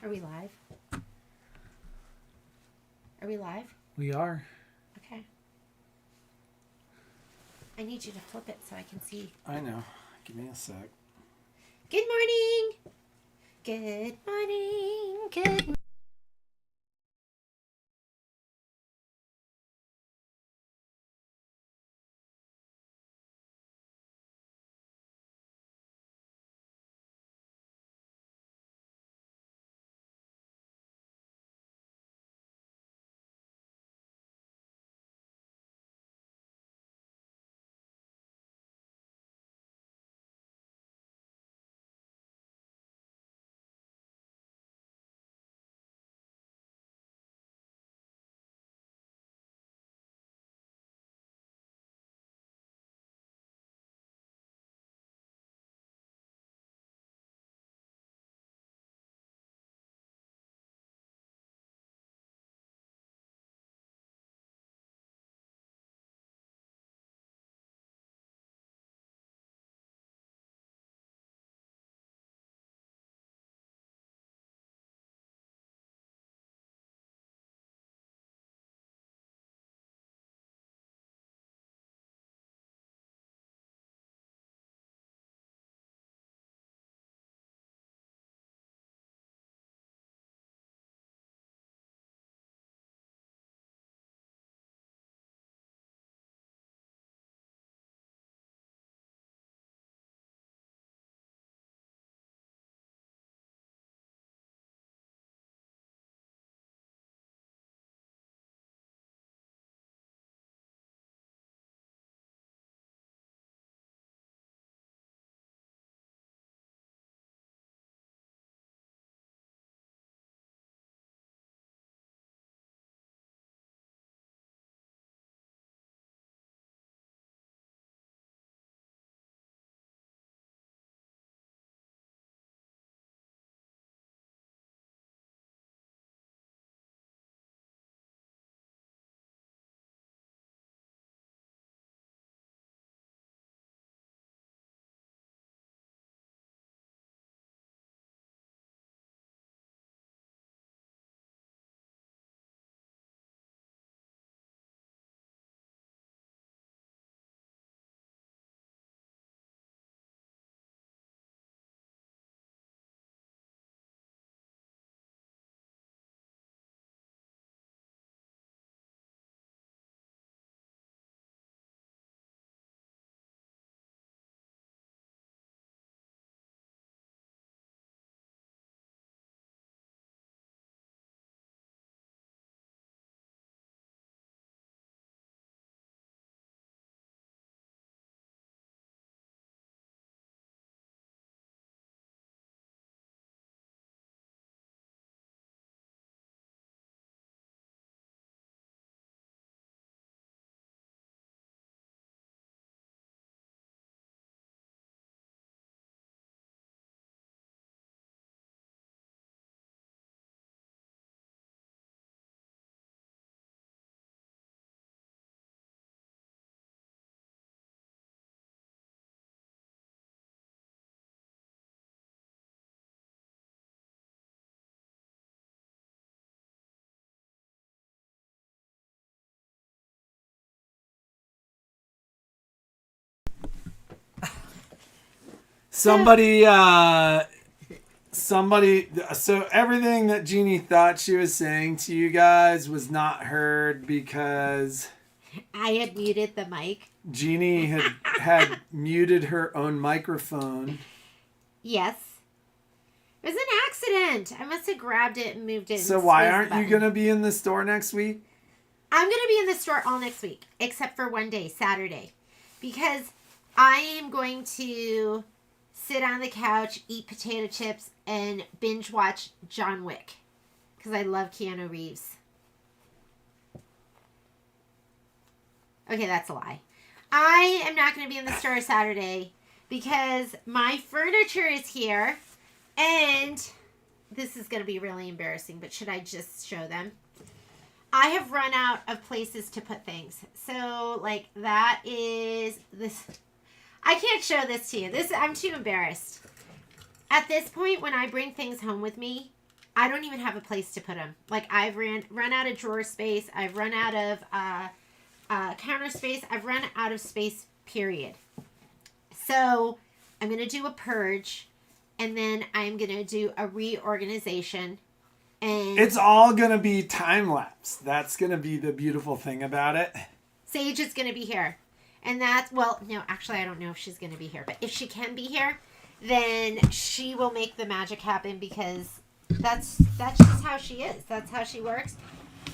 Are we live? Are we live? We are. Okay. I need you to flip it so I can see. I know. Give me a sec. Good morning. Good morning. Good Somebody, so everything that Jeannie thought she was saying to you guys was not heard because I had muted the mic. Jeannie had muted her own microphone. Yes. It was an accident. I must have grabbed it and moved it. So why aren't you going to be in the store next week? I'm going to be in the store all next week, except for one day, Saturday. Because I am going to sit on the couch, eat potato chips, and binge watch John Wick. Because I love Keanu Reeves. Okay, that's a lie. I am not going to be in the store Saturday because my furniture is here. And this is going to be really embarrassing, but should I just show them? I have run out of places to put things. So, like, that is this. I can't show this to you. I'm too embarrassed. At this point, when I bring things home with me, I don't even have a place to put them. Like, I've run out of drawer space. I've run out of counter space. I've run out of space, period. So I'm going to do a purge, and then I'm going to do a reorganization. And it's all going to be time-lapse. That's going to be the beautiful thing about it. Sage is going to be here. And that's, well, no, actually, I don't know if she's going to be here. But if she can be here, then she will make the magic happen, because that's just how she is. That's how she works.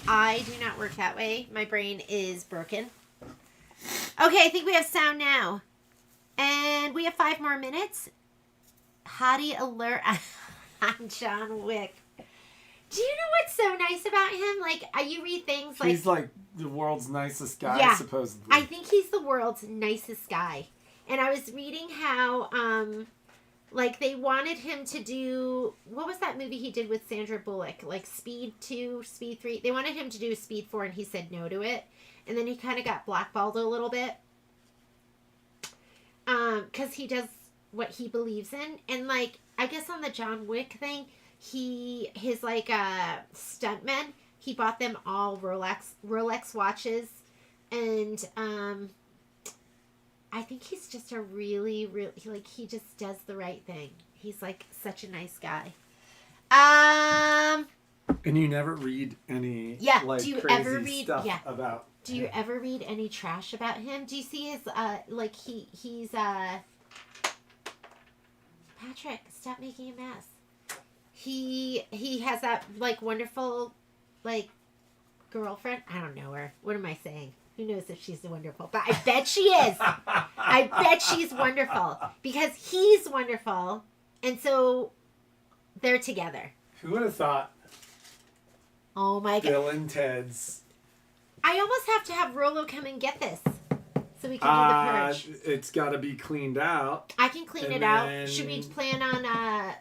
I do not work that way. My brain is broken. Okay, I think we have sound now. And we have 5 more minutes. Hottie alert on John Wick. Do you know what's so nice about him? Like, you read things like... He's like the world's nicest guy, yeah, supposedly. I think he's the world's nicest guy. And I was reading how, like, they wanted him to do... What was that movie he did with Sandra Bullock? Like, Speed 2, Speed 3? They wanted him to do Speed 4, and he said no to it. And then he kind of got blackballed a little bit. Because he does what he believes in. And, like, I guess on the John Wick thing, his stuntmen, he bought them all Rolex watches. And, I think he's just a really, really, like, he just does the right thing. He's, like, such a nice guy. And you never read any, like, do you crazy ever read, stuff about Do you ever read any trash about him? Do you see his, like, he's Patrick, stop making a mess. He has that, like, wonderful, like, girlfriend. I don't know her. What am I saying? Who knows if she's wonderful? But I bet she is. I bet she's wonderful. Because he's wonderful. And so they're together. Who would have thought? Oh my God. Bill and Ted's. I almost have to have Rolo come and get this. So we can do the purge. It's got to be cleaned out. I can clean it out. Should we plan on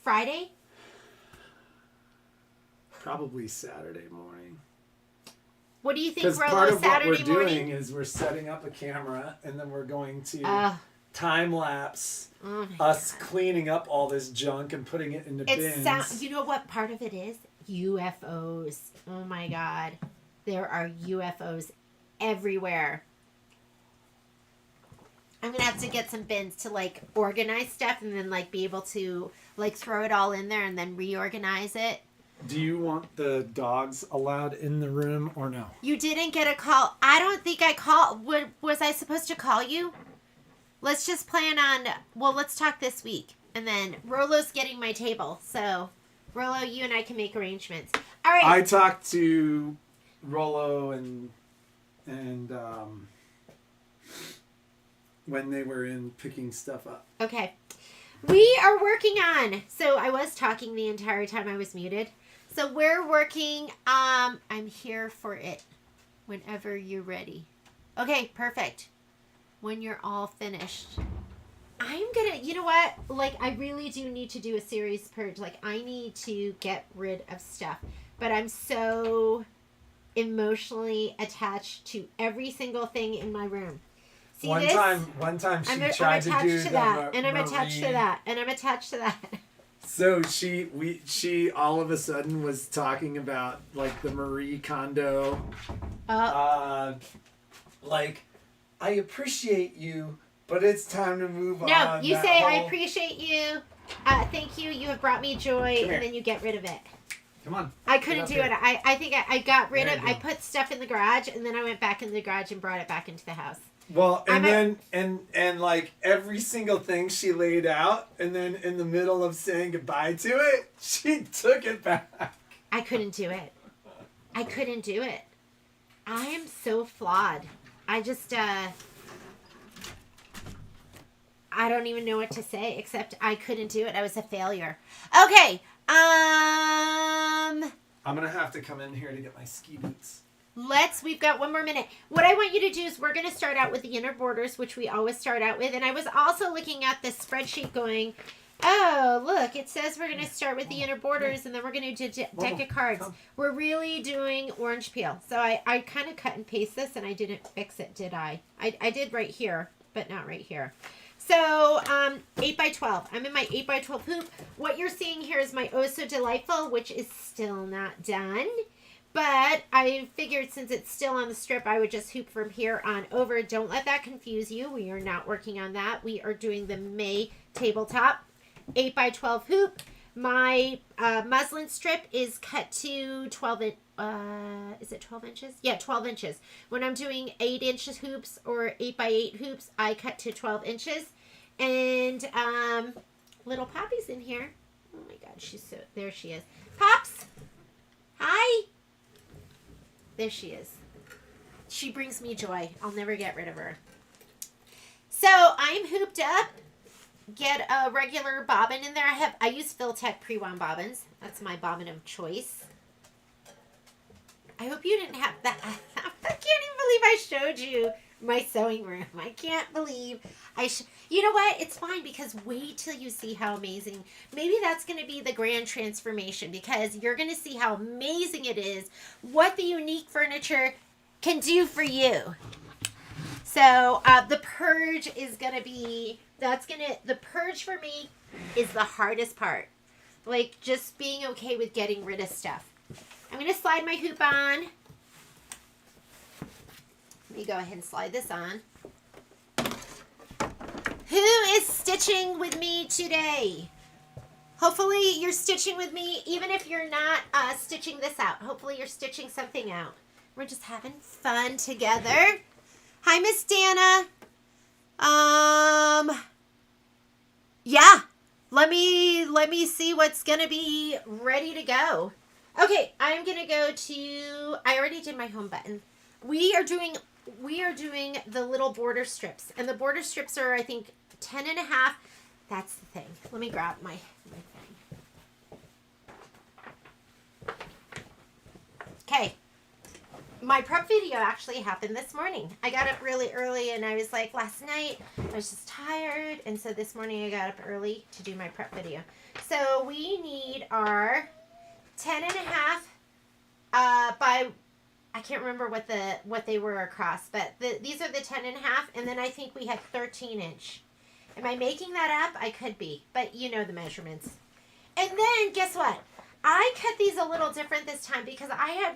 Friday? Probably Saturday morning. What do you think, Because Rolo, part of Saturday what we're morning? doing is we're setting up a camera, and then we're going to time-lapse us cleaning up all this junk and putting it into bins. You know what part of it is? UFOs. Oh my God. There are UFOs everywhere. I'm going to have to get some bins to, like, organize stuff and then, like, be able to, like, throw it all in there and then reorganize it. Do you want the dogs allowed in the room or no? You didn't get a call. I don't think I called. Was I supposed to call you? Let's just plan on, well, let's talk this week. And then Rolo's getting my table. So, Rolo, you and I can make arrangements. All right. I talked to Rolo and when they were in picking stuff up. Okay. We are working on, so I was talking the entire time I was muted. So we're working, I'm here for it whenever you're ready. Okay, perfect. When you're all finished. I'm gonna, you know what? Like, I really do need to do a series purge. Like, I need to get rid of stuff. But I'm so emotionally attached to every single thing in my room. See One this? time she tried to do that, and I'm Marie. attached to that, and I'm attached to that. So she all of a sudden was talking about, like, the Marie Kondo. Like, I appreciate you, but it's time to move on. No, you say I appreciate you. Thank you. You have brought me joy, and then you get rid of it. Come on. I couldn't do it. I think I got rid of. There you I go. put stuff in the garage, and then I went back in the garage and brought it back into the house. Well, and like every single thing she laid out, and then in the middle of saying goodbye to it, she took it back. I couldn't do it. I couldn't do it. I am so flawed. I just I don't even know what to say except I couldn't do it. I was a failure. Okay. I'm gonna have to come in here to get my ski boots. We've got 1 more minute. What I want you to do is we're going to start out with the inner borders, which we always start out with. And I was also looking at this spreadsheet going, oh, look, it says we're going to start with the inner borders and then we're going to do deck of cards. We're really doing orange peel. So I kind of cut and paste this and I didn't fix it, did I? I did right here, but not right here. So, 8 by 12. I'm in my 8 by 12 hoop. What you're seeing here is my Oh So Delightful, which is still not done. But I figured since it's still on the strip, I would just hoop from here on over. Don't let that confuse you. We are not working on that. We are doing the May tabletop 8 by 12 hoop. My muslin strip is cut to 12 inch. Is it 12 inches? Yeah, 12 inches. When I'm doing 8 inches hoops or 8 by 8 hoops, I cut to 12 inches. And little Poppy's in here. Oh my God, there she is. Pops, hi. There she is. She brings me joy. I'll never get rid of her. So I'm hooped up. Get a regular bobbin in there. I use Philtech pre-wound bobbins. That's my bobbin of choice. I hope you didn't have that. I can't even believe I showed you my sewing room. I can't believe you know what? It's fine because wait till you see how amazing. Maybe that's going to be the grand transformation because you're going to see how amazing it is, what the unique furniture can do for you. So the purge is going to be, the purge for me is the hardest part. Like just being okay with getting rid of stuff. I'm going to slide my hoop on. Let me go ahead and slide this on. Who is stitching with me today? Hopefully you're stitching with me, even if you're not stitching this out. Hopefully you're stitching something out. We're just having fun together. Hi, Miss Dana. Yeah. Let me see what's gonna be ready to go. Okay, I'm gonna go to. I already did my home button. We are doing the little border strips, and the border strips are I think 10 and a half. That's the thing. Let me grab my thing. Okay. My prep video actually happened this morning. I got up really early and I was like last night I was just tired, and so this morning I got up early to do my prep video. So we need our 10 and a half by I can't remember what they were across, but these are the 10 and a half, and then I think we had 13 inch. Am I making that up? I could be, but you know the measurements. And then guess what? I cut these a little different this time because I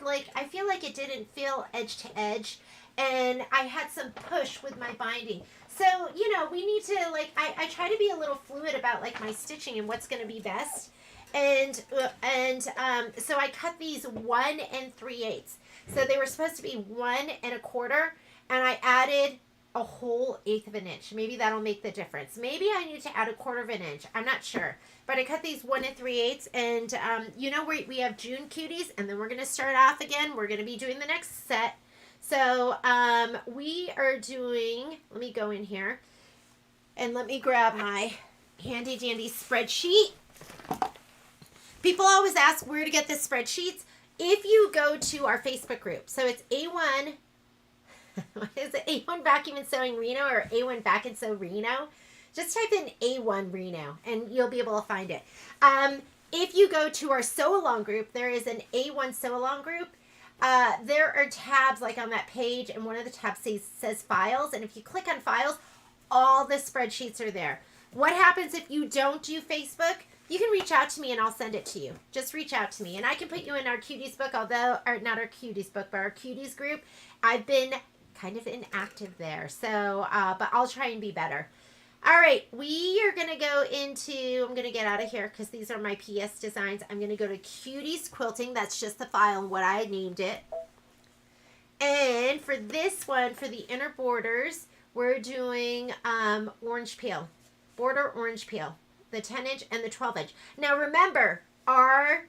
feel like it didn't feel edge to edge, and I had some push with my binding. So, you know, we need to I try to be a little fluid about my stitching and what's going to be best. And so I cut these 1 3/8. So they were supposed to be 1 1/4, and I added a whole 1/8 of an inch. Maybe that'll make the difference. Maybe I need to add a 1/4 of an inch. I'm not sure. But I cut these 1 3/8, and we have June cuties, and then we're gonna start off again. We're gonna be doing the next set. So we are doing. Let me go in here, and let me grab my handy dandy spreadsheet. People always ask where to get the spreadsheets. If you go to our Facebook group, so it's A1. What is it? A1 Vacuum and Sewing Reno or A1 Vac and Sew Reno. Just type in A1 Reno and you'll be able to find it. If you go to our Sew Along group, there is an A1 Sew Along group. There are tabs on that page, and one of the tabs says Files. And if you click on Files, all the spreadsheets are there. What happens if you don't do Facebook? You can reach out to me and I'll send it to you. Just reach out to me and I can put you in our Cuties book, or not our Cuties book, but our Cuties group. I've been kind of inactive there, so but I'll try and be better. All right, we are gonna go into. I'm gonna get out of here because these are my PS designs. I'm gonna go to Cuties Quilting. That's just the file and what I named it. And for this one, for the inner borders, we're doing orange peel, border orange peel. The 10 inch and the 12 inch. Now remember, our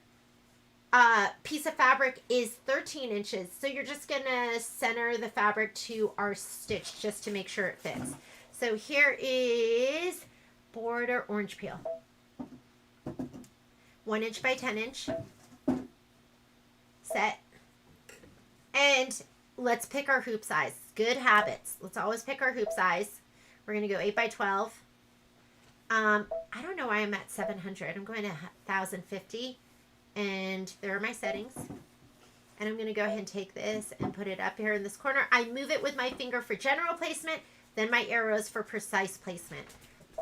piece of fabric is 13 inches. So you're just going to center the fabric to our stitch just to make sure it fits. So here is border orange peel. 1 inch by 10 inch. Set. And let's pick our hoop size. Good habits. Let's always pick our hoop size. We're going to go 8 by 12. I don't know why I'm at 700. I'm going to 1050, and there are my settings. And I'm going to go ahead and take this and put it up here in this corner. I move it with my finger for general placement, then my arrows for precise placement.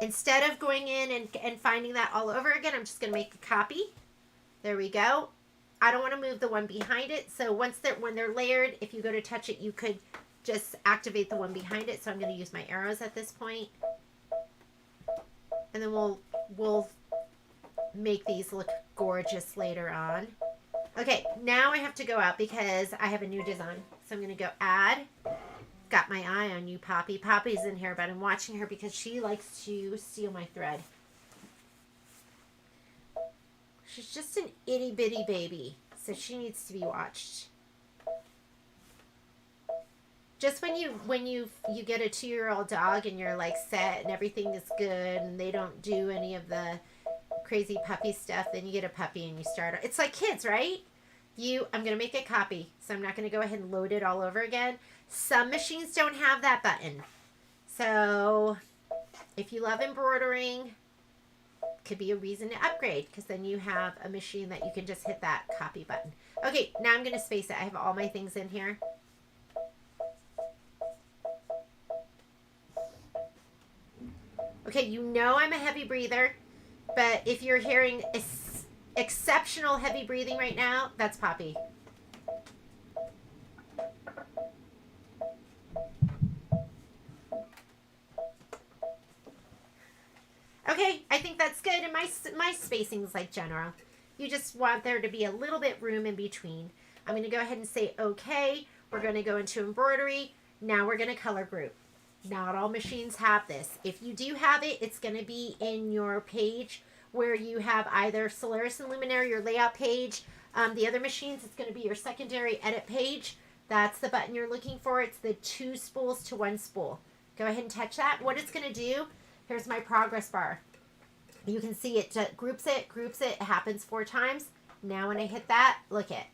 instead of going in and finding that all over again, I'm just going to make a copy. There we go. I don't want to move the one behind it. So when they're layered, if you go to touch it, you could just activate the one behind it. So I'm going to use my arrows at this point. And then we'll make these look gorgeous later on. Okay, now I have to go out because I have a new design. So I'm going to go add. Got my eye on you, Poppy. Poppy's in here, but I'm watching her because she likes to steal my thread. She's just an itty bitty baby, so she needs to be watched. Just when you get a 2-year-old dog and you're like set and everything is good and they don't do any of the crazy puppy stuff, then you get a puppy and you start. It's like kids, right? I'm going to make a copy, so I'm not going to go ahead and load it all over again. Some machines don't have that button. So if you love embroidering, could be a reason to upgrade, because then you have a machine that you can just hit that copy button. Okay, now I'm going to space it. I have all my things in here. Okay, you know I'm a heavy breather, but if you're hearing exceptional heavy breathing right now, that's Poppy. Okay, I think that's good, and my spacing is like general. You just want there to be a little bit room in between. I'm going to go ahead and say okay. We're going to go into embroidery. Now we're going to color group. Not all machines have this. If you do have it, it's going to be in your page where you have either Solaris and Luminary, your layout page. The other machines, it's going to be your secondary edit page. That's the button you're looking for. It's the 2 spools to 1 spool. Go ahead and touch that. What it's going to do, here's my progress bar. You can see it groups it. It happens 4 times. Now when I hit that, look it.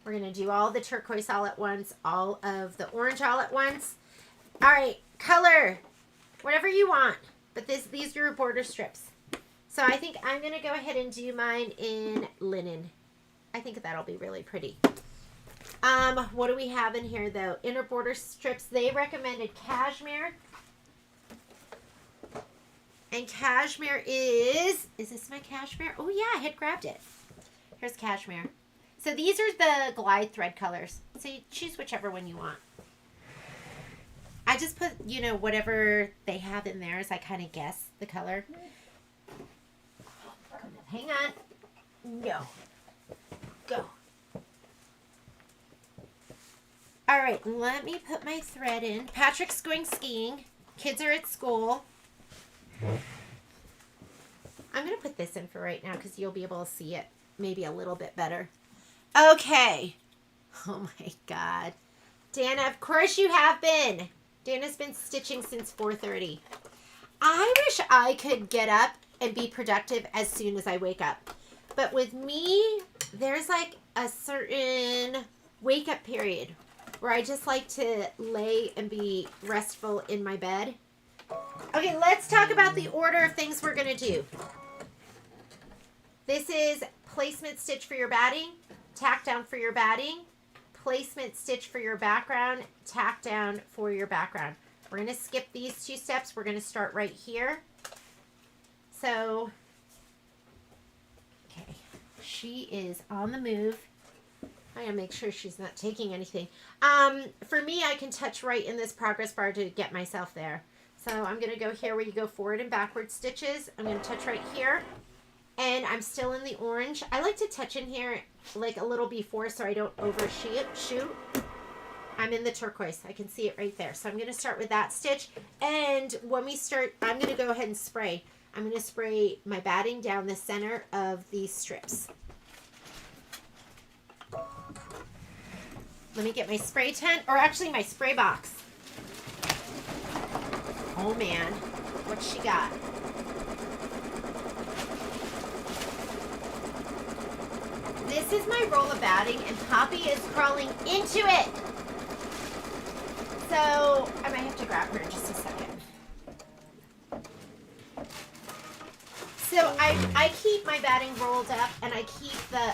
We're going to do all the turquoise all at once, all of the orange all at once. All right, color, whatever you want. But these are your border strips. So I think I'm going to go ahead and do mine in linen. I think that'll be really pretty. What do we have in here, though? Inner border strips. They recommended cashmere. And cashmere is this my cashmere? Oh, yeah, I had grabbed it. Here's cashmere. So these are the glide thread colors. So you choose whichever one you want. I just put, whatever they have in there as I kind of guess the color. Hang on. No. Go. All right, let me put my thread in. Patrick's going skiing. Kids are at school. I'm going to put this in for right now because you'll be able to see it maybe a little bit better. Okay. Oh my God. Dana, of course you have been. Dana's been stitching since 4:30. I wish I could get up and be productive as soon as I wake up. But with me, there's like a certain wake up period where I just like to lay and be restful in my bed. Okay, let's talk about the order of things we're going to do. This is placement stitch for your batting, tack down for your batting, placement stitch for your background, tack down for your background. We're going to skip these 2 steps. We're going to start right here. So, okay, she is on the move. I gotta make sure she's not taking anything. For me, I can touch right in this progress bar to get myself there. So I'm going to go here where you go forward and backward stitches. I'm going to touch right here. And I'm still in the orange. I like to touch in here like a little before so I don't overshoot. I'm in the turquoise. I can see it right there. So I'm going to start with that stitch. And when we start, I'm going to go ahead and spray. I'm going to spray my batting down the center of these strips. Let me get my spray tent, or actually my spray box. Oh man, what's she got? This is my roll of batting, and Poppy is crawling into it. So I might have to grab her in just a second. So I keep my batting rolled up, and I keep the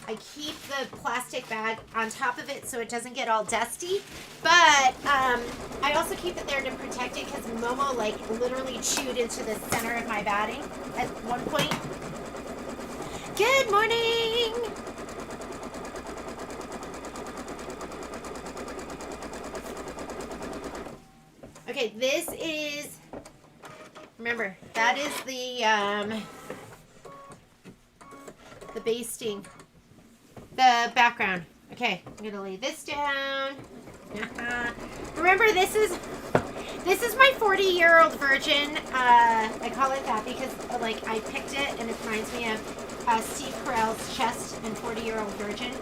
I keep the plastic bag on top of it so it doesn't get all dusty. But I also keep it there to protect it because Momo like literally chewed into the center of my batting at one point. Good morning! Okay, this is, remember, that is the basting, the background. Okay, I'm gonna lay this down. Remember, this is my 40-year-old virgin. I call it that because like I picked it and it reminds me of Steve Carell's chest and 40-year-old virgin.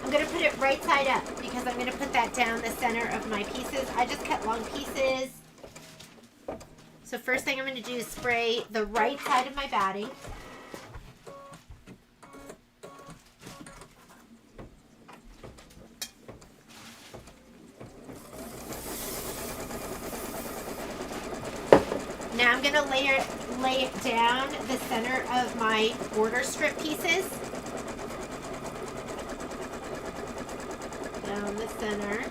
I'm going to put it right side up because I'm going to put that down the center of my pieces. I just cut long pieces. So first thing I'm going to do is spray the right side of my batting. Now I'm going to lay it down the center of my border strip pieces. Down the center.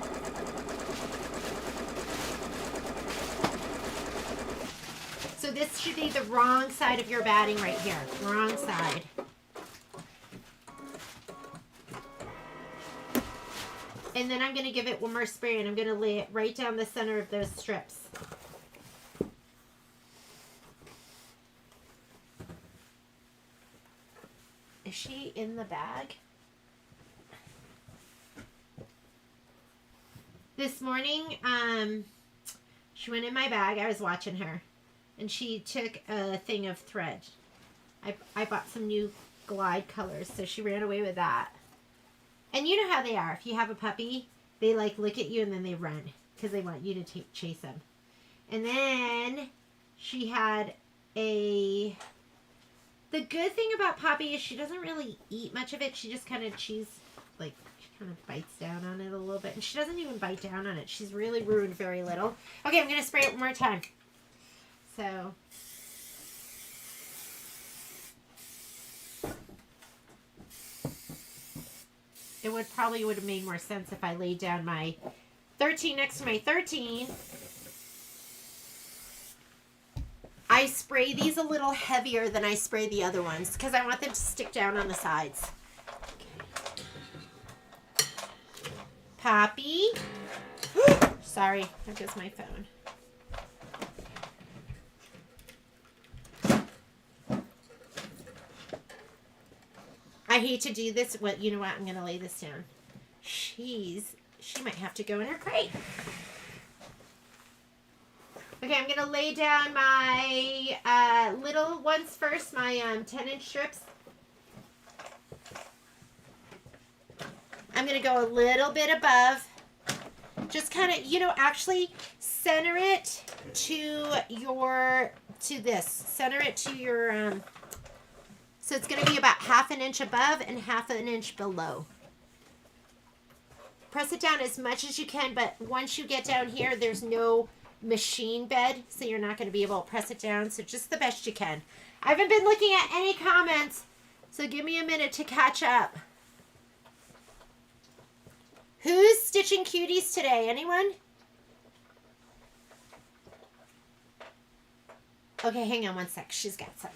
So this should be the wrong side of your batting right here. Wrong side. And then I'm going to give it one more spray and I'm going to lay it right down the center of those strips. Is she in the bag? This morning, she went in my bag. I was watching her. And she took a thing of thread. I bought some new glide colors, so she ran away with that. And you know how they are. If you have a puppy, they like look at you and then they run. Because they want you to chase them. And then she had a... The good thing about Poppy is she doesn't really eat much of it. She just kind of chews, like... kind of bites down on it a little bit. And she doesn't even bite down on it. She's really ruined very little. Okay, I'm going to spray it one more time. So. It would have made more sense if I laid down my 13 next to my 13. I spray these a little heavier than I spray the other ones because I want them to stick down on the sides. Poppy. Sorry, there goes my phone. I hate to do this. Well, you know what? I'm going to lay this down. She might have to go in her crate. Okay, I'm going to lay down my little ones first, my 10-inch strips. I'm going to go a little bit above. Just kind of, actually center it to this. Center it to your, so it's going to be about half an inch above and half an inch below. Press it down as much as you can, but once you get down here, there's no machine bed, so you're not going to be able to press it down, so just the best you can. I haven't been looking at any comments, so give me a minute to catch up. Who's stitching cuties today? Anyone? Okay, hang on one sec. She's got some.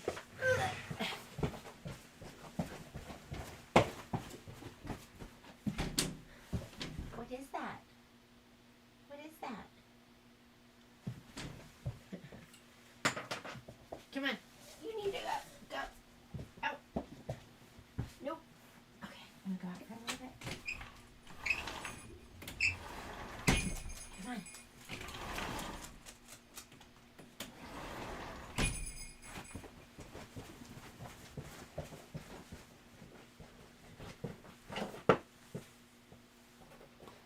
What is that? What is that? Come on. You need to go. Out. Nope. Okay, I'm going to go out for a little bit. Come on.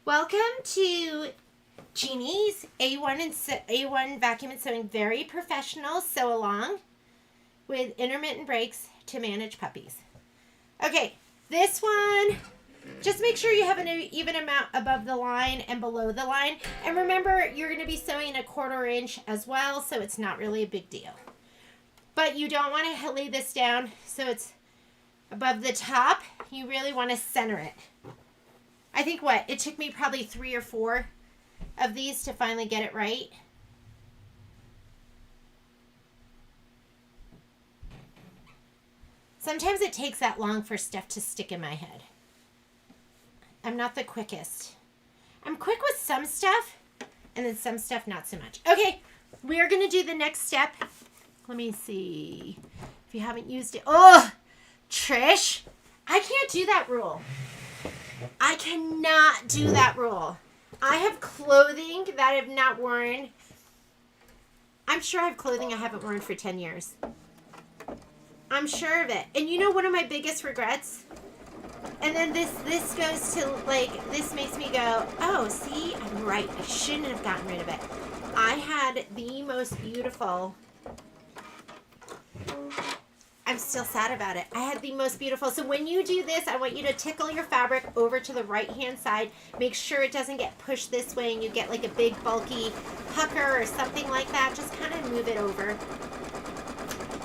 Welcome to Jeannie's A1 Vacuum and Sewing Very Professional Sew Along with intermittent breaks to manage puppies. Okay, this one, just make sure you have an even amount above the line and below the line. And remember, you're going to be sewing a 1/4 inch as well, so it's not really a big deal. But you don't want to lay this down so it's above the top, you really want to center it. I think it took me probably 3 or 4 of these to finally get it right. Sometimes it takes that long for stuff to stick in my head. I'm not the quickest. I'm quick with some stuff, and then some stuff not so much. Okay, we are going to do the next step. Let me see if you haven't used it. Oh, Trish, I can't do that rule. I cannot do that rule. I have clothing that I have not worn. I'm sure I have clothing I haven't worn for 10 years. I'm sure of it. And you know one of my biggest regrets? And then this goes to, like, this makes me go, oh, see, I'm right. I shouldn't have gotten rid of it. I had the most beautiful... I'm still sad about it. I had the most beautiful... So when you do this, I want you to tickle your fabric over to the right-hand side. Make sure it doesn't get pushed this way and you get, like, a big, bulky pucker or something like that. Just kind of move it over.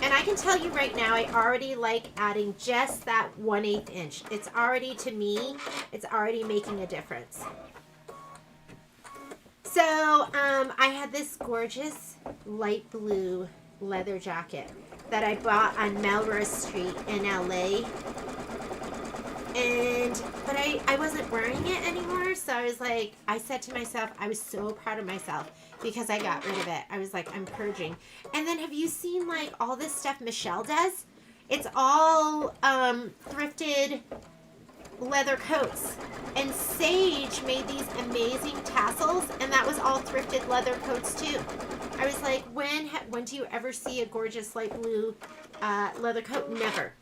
And I can tell you right now, I already like adding just that 1/8 inch. It's already, to me, it's already making a difference. So, I had this gorgeous light blue leather jacket that I bought on Melrose Street in LA. But I wasn't wearing it anymore. So I was like, I said to myself, I was so proud of myself because I got rid of it. I was like, I'm purging. And then have you seen like all this stuff Michelle does? It's all thrifted leather coats. And Sage made these amazing tassels, and that was all thrifted leather coats too. I was like, when do you ever see a gorgeous light blue leather coat? Never.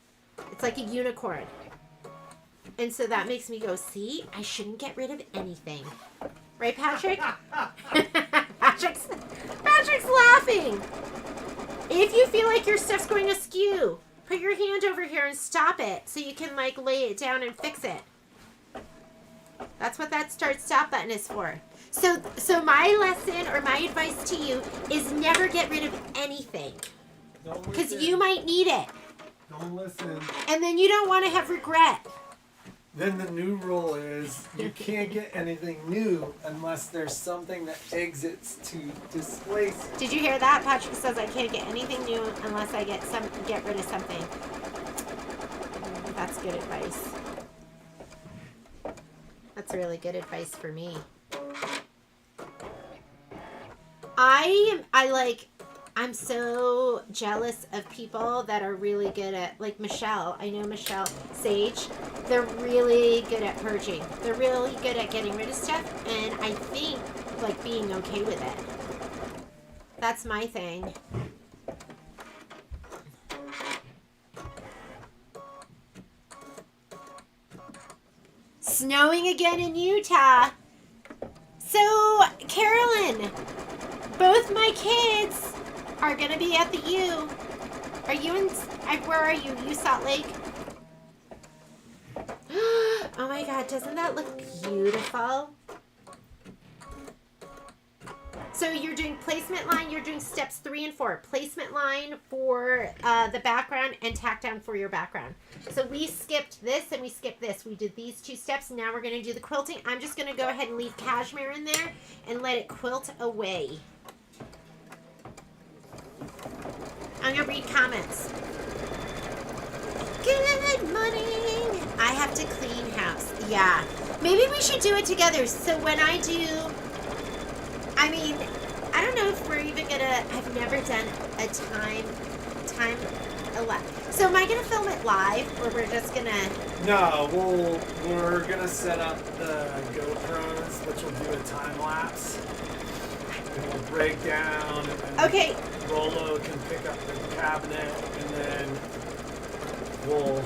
It's like a unicorn. And so that makes me go, see, I shouldn't get rid of anything. Right, Patrick? Patrick's laughing. If you feel like your stuff's going askew, put your hand over here and stop it so you can like lay it down and fix it. That's what that start stop button is for. So my lesson or my advice to you is never get rid of anything. Because you might need it. Don't listen. And then you don't want to have regret. Then the new rule is you can't get anything new unless there's something that exits to displace it. Did you hear that? Patrick says I can't get anything new unless I get rid of something. That's good advice. That's really good advice for me. I'm so jealous of people that are really good at, like Michelle. I know Michelle, Sage. They're really good at purging. They're really good at getting rid of stuff, and I think, like, being okay with it. That's my thing. Snowing again in Utah. So, Carolyn, both my kids are going to be at the U. Are you in, where are you? You Salt Lake? Oh my God, doesn't that look beautiful? So you're doing placement line, you're doing steps 3 and 4. Placement line for the background and tack down for your background. So we skipped this and we skipped this. We did these 2 steps. Now we're going to do the quilting. I'm just going to go ahead and leave cashmere in there and let it quilt away. I'm going to read comments. Good morning. I have to clean house. Yeah. Maybe we should do it together. So when I do, I mean, I don't know if we're even going to, I've never done a time so am I going to film it live or we're just going to? No, we're going to set up the GoPros, which will do a time lapse. And we'll break down. And okay. Rolo can pick up the cabinet and then we'll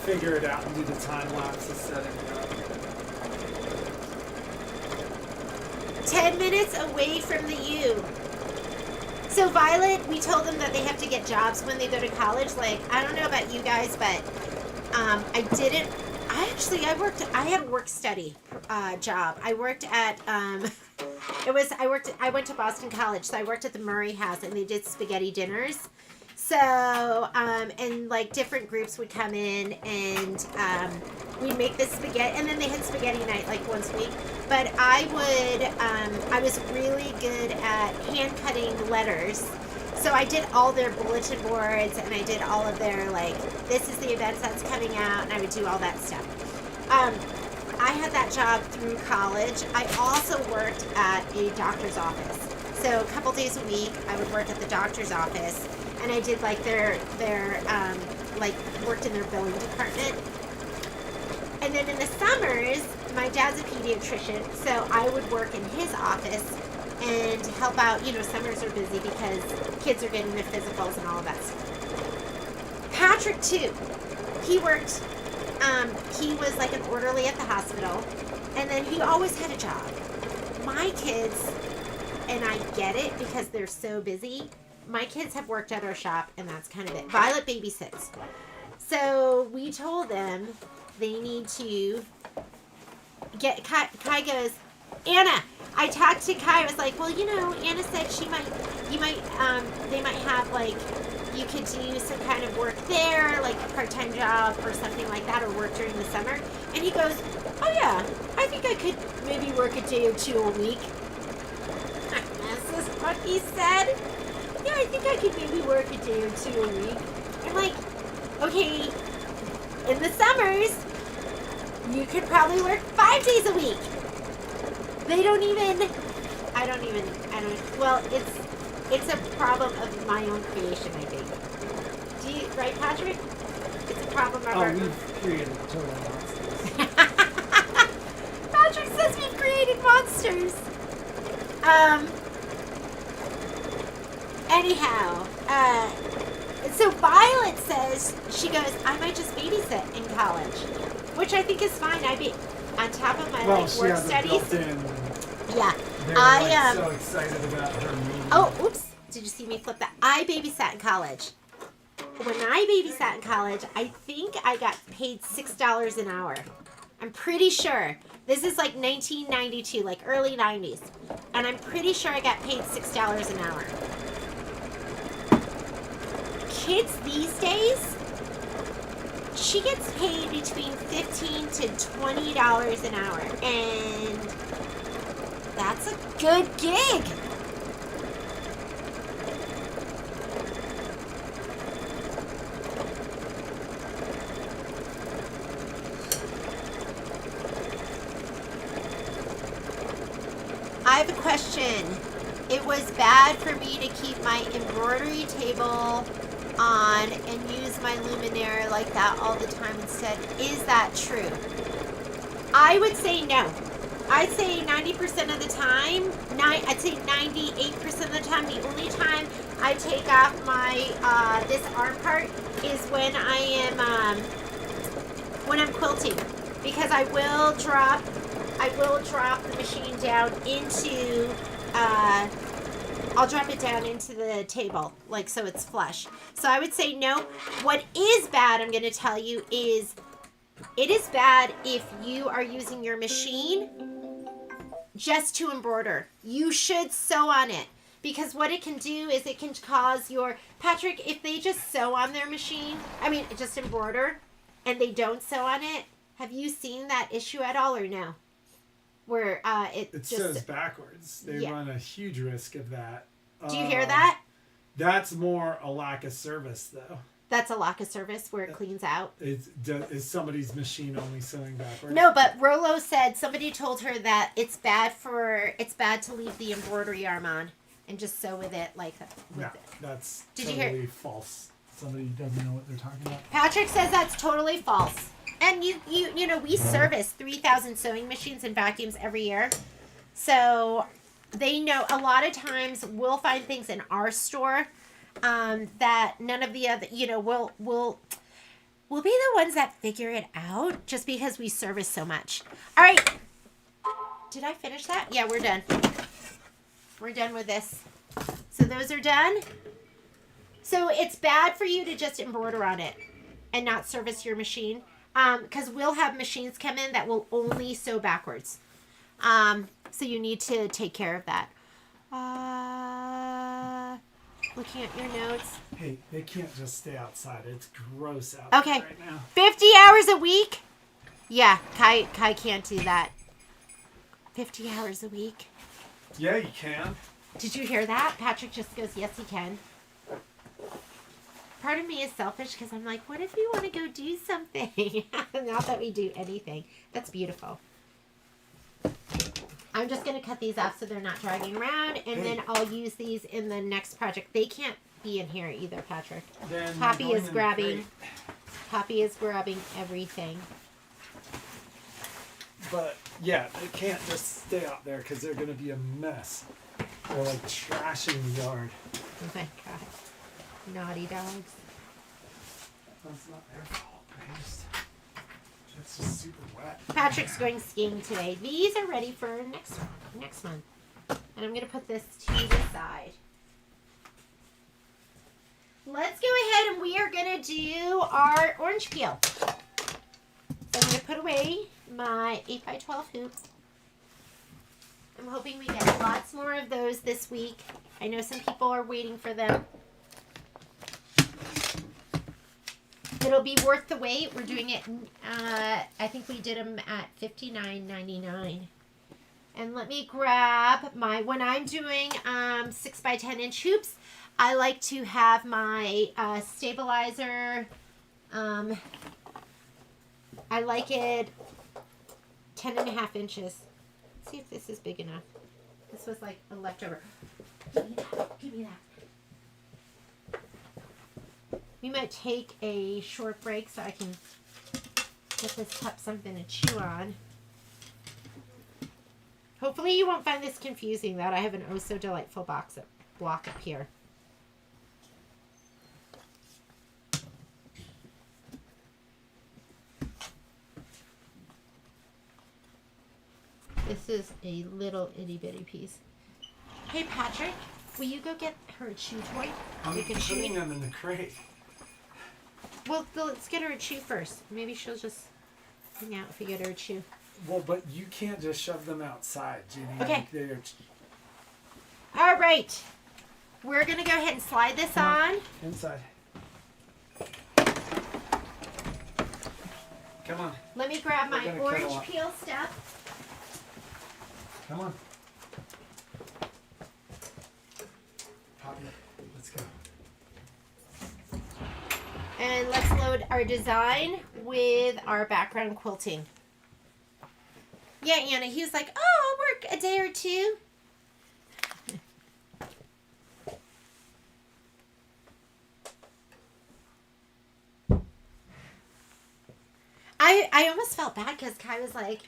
figure it out and do the time lapse of setting it up. 10 minutes away from the U. So Violet, we told them that they have to get jobs when they go to college. Like, I don't know about you guys, but I didn't. I had a work study job. I worked at I went to Boston College, so I worked at the Murray House, and they did spaghetti dinners. So, and like different groups would come in and we'd make this spaghetti, and then they had spaghetti night like once a week. But I was really good at hand cutting letters. So I did all their bulletin boards and I did all of their, like, this is the events that's coming out, and I would do all that stuff. I had that job through college. I also worked at a doctor's office. So a couple days a week, I would work at the doctor's office, and I did like their like worked in their billing department. And then in the summers, my dad's a pediatrician, so I would work in his office and help out. You know, summers are busy because kids are getting their physicals and all of that stuff. Patrick too, he worked. He was like an orderly at the hospital, and then he always had a job. My kids, and I get it because they're so busy, my kids have worked at our shop, and that's kind of it. Violet babysits. So we told them they need to get, Kai goes, Anna, I talked to Kai, I was like, well, you know, Anna said they might have like, you could do some kind of work there, like a part-time job or something like that, or work during the summer. And he goes, oh yeah, I think I could maybe work a day or two a week. This is what he said. Yeah, I think I could maybe work a day or two a week. I'm like, okay, in the summers, you could probably work 5 days a week. Well, it's a problem of my own creation, I think. Do you, right, Patrick? It's a problem of our... we've created total monsters. Patrick says we've created monsters. Anyhow, so Violet says, she goes, I might just babysit in college, which I think is fine. I'd be on top of my work studies. Yeah. I am so excited about her meeting. Oh, oops. Did you see me flip that? I babysat in college. When I babysat in college, I think I got paid $6 an hour. I'm pretty sure. This is like 1992, like early 90s. And I'm pretty sure I got paid $6 an hour. Kids these days, she gets paid between $15 to $20 an hour. And that's a good gig. I have a question. It was bad for me to keep my embroidery table on and use my luminaire like that all the time instead. Is that true? I would say no. I'd say 90% of the time, I'd say 98% of the time, the only time I take off my, this arm part is when when I'm quilting. Because I will drop the machine down into, I'll drop it down into the table, like so it's flush. So I would say no. What is bad, I'm going to tell you, is it is bad if you are using your machine just to embroider. You should sew on it, because what it can do is it can cause your, Patrick, if they just sew on their machine, just embroider, and they don't sew on it, have you seen that issue at all or no? Where it just sews backwards. They run a huge risk of that. Do you hear that? That's more a lack of service, though. That's a lack of service where it cleans out. Is somebody's machine only sewing backwards? No, but Rolo said somebody told her that it's bad to leave the embroidery arm on and just sew with it like that. No, that's Did you totally hear? False. Somebody doesn't know what they're talking about. Patrick says that's totally false. And you know, we service 3,000 sewing machines and vacuums every year. So they know a lot of times we'll find things in our store that none of the other, we'll be the ones that figure it out just because we service so much. All right. Did I finish that? Yeah, we're done. We're done with this. So those are done. So it's bad for you to just embroider on it and not service your machine. Because we'll have machines come in that will only sew backwards. So you need to take care of that. looking at your notes. Hey, they can't just stay outside. It's gross out Okay. there right now. 50 hours a week? Yeah, Kai can't do that. 50 hours a week. Yeah, you can. Did you hear that? Patrick just goes, yes, he can. Part of me is selfish because I'm like, what if we want to go do something? Not that we do anything. That's beautiful. I'm just going to cut these off so they're not dragging around, and then I'll use these in the next project. They can't be in here either, Patrick. Then Poppy is grabbing everything. But yeah, they can't just stay out there because they're going to be a mess. They're like trashing the yard. Oh my god. Naughty dogs. That's not their fault. It's just super wet. Patrick's going skiing today. These are ready for next month. And I'm going to put this to the side. Let's go ahead and we are going to do our orange peel. So I'm going to put away my 8x12 hoop. I'm hoping we get lots more of those this week. I know some people are waiting for them. It'll be worth the wait. We're doing it, I think we did them at $59.99. And let me grab my, when I'm doing 6x10" hoops, I like to have my stabilizer. I like it 10.5 inches. Let's see if this is big enough. This was like a leftover. Give me that. Give me that. We might take a short break so I can get this cup something to chew on. Hopefully you won't find this confusing that I have an oh so delightful block up here. This is a little itty bitty piece. Hey Patrick, will you go get her a chew toy? I'm putting them in the crate. Well, let's get her a chew first. Maybe she'll just hang out if we get her a chew. Well, but you can't just shove them outside, Ginny. Okay. They're... All right. We're going to go ahead and slide this on. Inside. Come on. Let me grab my orange peel stuff. Come on. Poppy, let's go. And let's load our design with our background quilting. Yeah, Anna, he was like, oh, I'll work a day or two. I almost felt bad because Kai was like,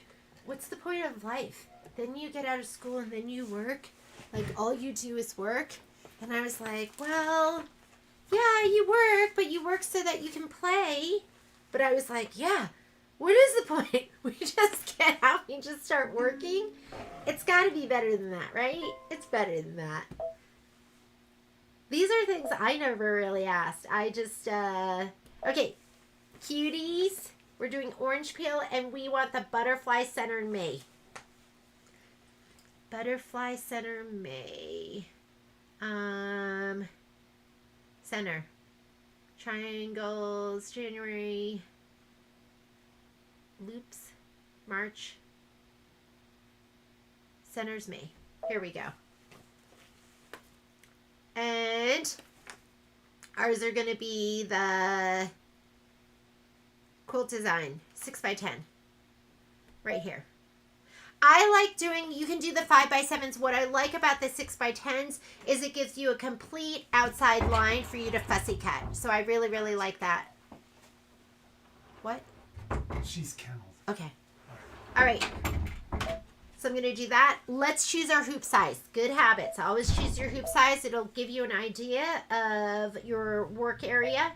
what's the point of life? Then you get out of school and then you work. Like, all you do is work. And I was like, well... yeah, you work, but you work so that you can play. But I was like, yeah, what is the point? We just get out and just start working? It's got to be better than that, right? It's better than that. These are things I never really asked. I just, okay, cuties. We're doing orange peel, and we want the butterfly center May. Butterfly center May. Center. Triangles, January. Loops, March. Centers May. Here we go. And ours are going to be the quilt design 6x10. Right here. I like doing, you can do the 5x7s. What I like about the 6x10s is it gives you a complete outside line for you to fussy cut. So I really, really like that. What? She's kennelled. Okay. All right. So I'm going to do that. Let's choose our hoop size. Good habits. Always choose your hoop size. It'll give you an idea of your work area.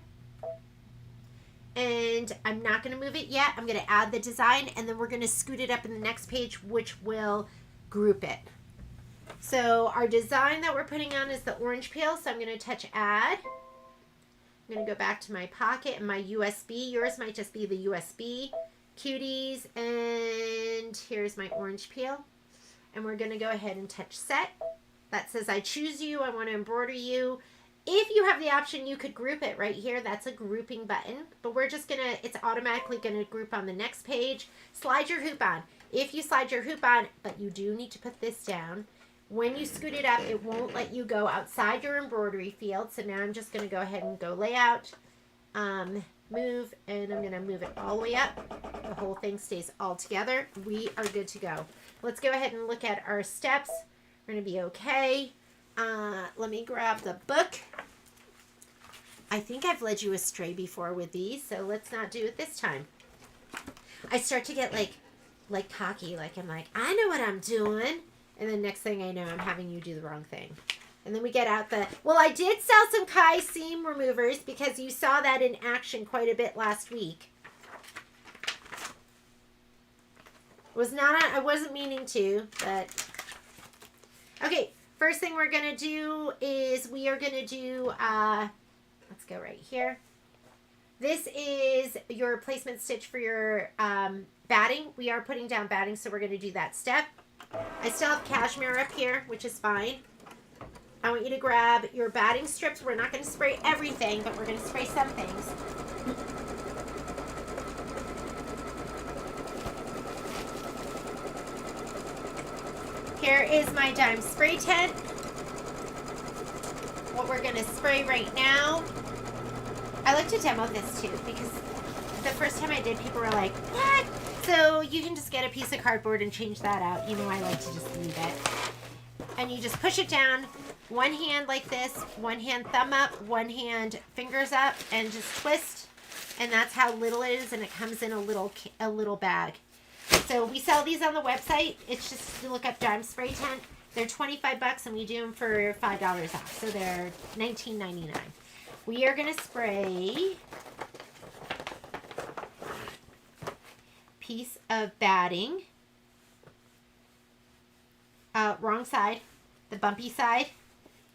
And I'm not going to move it yet. I'm going to add the design, and then we're going to scoot it up in the next page, which will group it. So our design that we're putting on is the orange peel. So I'm going to touch add. I'm going to go back to my pocket and my USB. Yours might just be the USB. Cuties, and here's my orange peel. And we're going to go ahead and touch set. That says I choose you. I want to embroider you. If you have the option, you could group it right here. That's a grouping button, but we're just gonna, it's automatically gonna group on the next page. Slide your hoop on. If you slide your hoop on, but you do need to put this down, when you scoot it up, it won't let you go outside your embroidery field. So now I'm just gonna go ahead and go layout, move, and I'm gonna move it all the way up. The whole thing stays all together. We are good to go. Let's go ahead and look at our steps. We're gonna be okay. Let me grab the book. I think I've led you astray before with these, so let's not do it this time. I start to get like cocky, like I'm like, I know what I'm doing. And then next thing I know, I'm having you do the wrong thing. And then we get out the, well, I did sell some Kai seam removers because you saw that in action quite a bit last week. I wasn't meaning to, but. Okay, first thing we're going to do is we are going to do, let's go right here. This is your placement stitch for your batting. We are putting down batting, so we're going to do that step. I still have cashmere up here, which is fine. I want you to grab your batting strips. We're not going to spray everything, but we're going to spray some things. Here is my dime spray tent. What we're going to spray right now. I like to demo this too because the first time I did, people were like, what? So you can just get a piece of cardboard and change that out. You know, I like to just leave it. And you just push it down. One hand like this, one hand thumb up, one hand fingers up, and just twist. And that's how little it is, and it comes in a little bag. So we sell these on the website. It's just to look up Dime Spray Tent. They're $25 and we do them for $5 off. So they're $19.99. We are going to spray piece of batting. Wrong side. The bumpy side.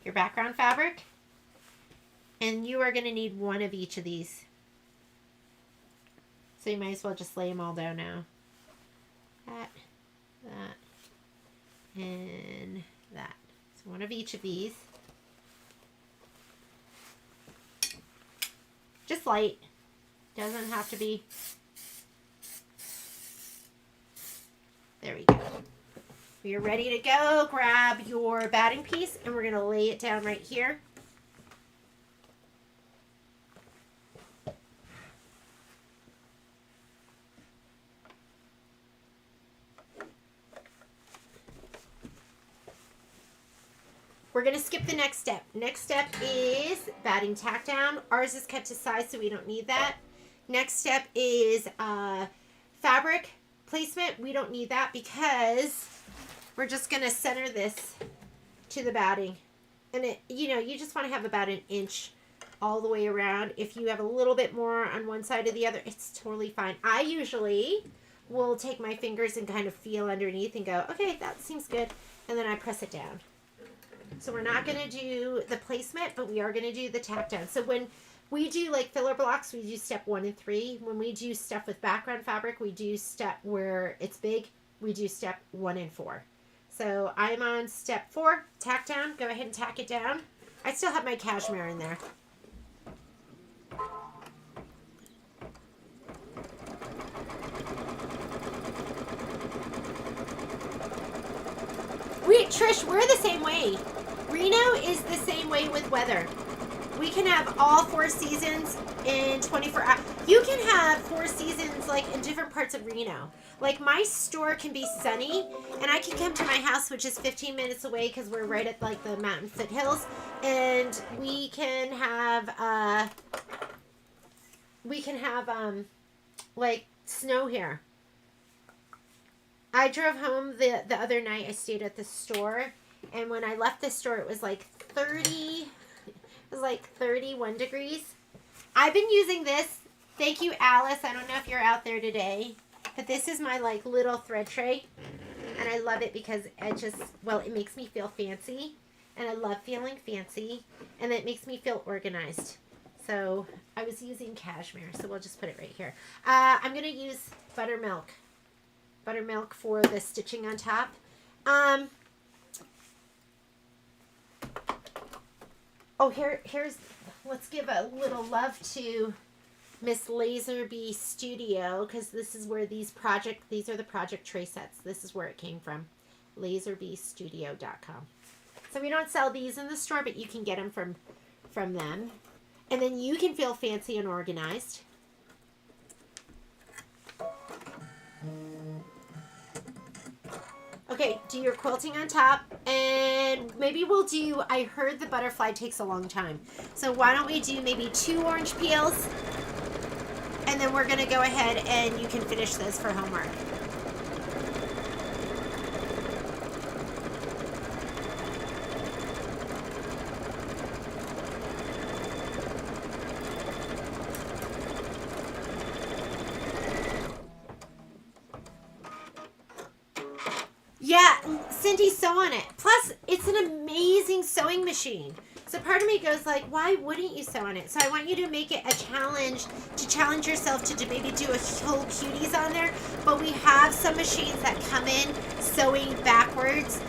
Your background fabric. And you are going to need one of each of these. So you might as well just lay them all down now. That, and that. So one of each of these. Just light. Doesn't have to be. There we go. We are ready to go. Grab your batting piece and we're going to lay it down right here. We're going to skip the next step. Next step is batting tack down. Ours is cut to size, so we don't need that. Next step is fabric placement. We don't need that because we're just going to center this to the batting. And it, you know, you just want to have about an inch all the way around. If you have a little bit more on one side or the other, it's totally fine. I usually will take my fingers and kind of feel underneath and go, okay, that seems good. And then I press it down. So we're not going to do the placement, but we are going to do the tack down. So when we do like filler blocks, we do step 1 and 3. When we do stuff with background fabric, we do step where it's big. We do step 1 and 4. So I'm on step 4, tack down. Go ahead and tack it down. I still have my cashmere in there. Trish, we're the same way. Reno is the same way with weather. We can have all 4 seasons in 24 hours. You can have 4 seasons like in different parts of Reno. Like my store can be sunny and I can come to my house, which is 15 minutes away because we're right at like the mountain foothills, and we can have like snow here. I drove home the other night. I stayed at the store, and when I left the store, it was like 31 degrees. I've been using this. Thank you, Alice. I don't know if you're out there today, but this is my like little thread tray, and I love it because it makes me feel fancy, and I love feeling fancy, and it makes me feel organized. So I was using cashmere, so we'll just put it right here. I'm going to use buttermilk for the stitching on top. Oh, let's give a little love to Miss Laserby Studio, because this is where these are the project tray sets. This is where it came from, laserbystudio.com. So we don't sell these in the store, but you can get them from them. And then you can feel fancy and organized. Okay, do your quilting on top, and maybe we'll do, I heard the butterfly takes a long time. So why don't we do maybe 2 orange peels, and then we're going to go ahead and you can finish this for homework. Yeah, Cindy, sew on it. Plus, it's an amazing sewing machine. So part of me goes like, why wouldn't you sew on it? So I want you to make it a challenge, to challenge yourself to maybe do a whole cuties on there. But we have some machines that come in sewing backwards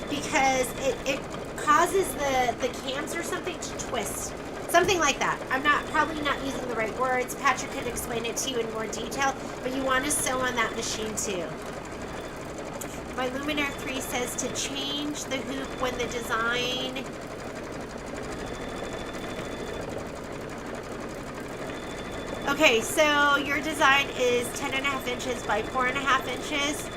because it causes the cams or something to twist. Something like that. I'm probably not using the right words. Patrick could explain it to you in more detail, but you want to sew on that machine too. My Luminaire 3 says to change the hoop when the design... Okay, so your design is 10.5 inches by 4.5 inches.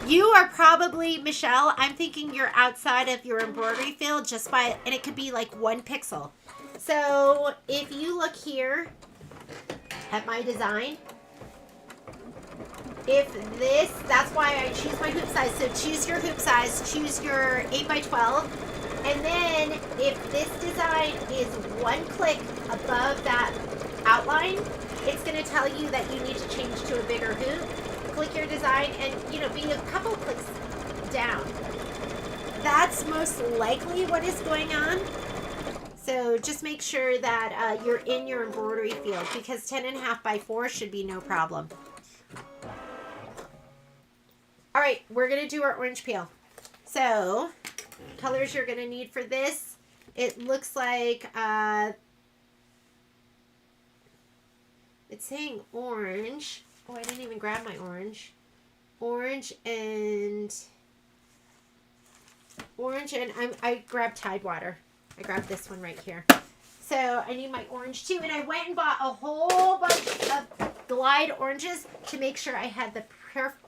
You are probably, Michelle, I'm thinking you're outside of your embroidery field just by, and it could be like 1 pixel. So if you look here at my design, if this, that's why I choose my hoop size. So choose your hoop size, choose your 8 by 12. And then if this design is 1 click above that outline, it's going to tell you that you need to change to a bigger hoop. Click your design and, be a couple clicks down. That's most likely what is going on. So just make sure that you're in your embroidery field, because 10.5 by 4 should be no problem. All right, we're going to do our orange peel. So, colors you're going to need for this, it looks like it's saying orange. Oh, I didn't even grab my orange. Orange and I grabbed Tidewater. I grabbed this one right here. So I need my orange too. And I went and bought a whole bunch of Glide oranges to make sure I had the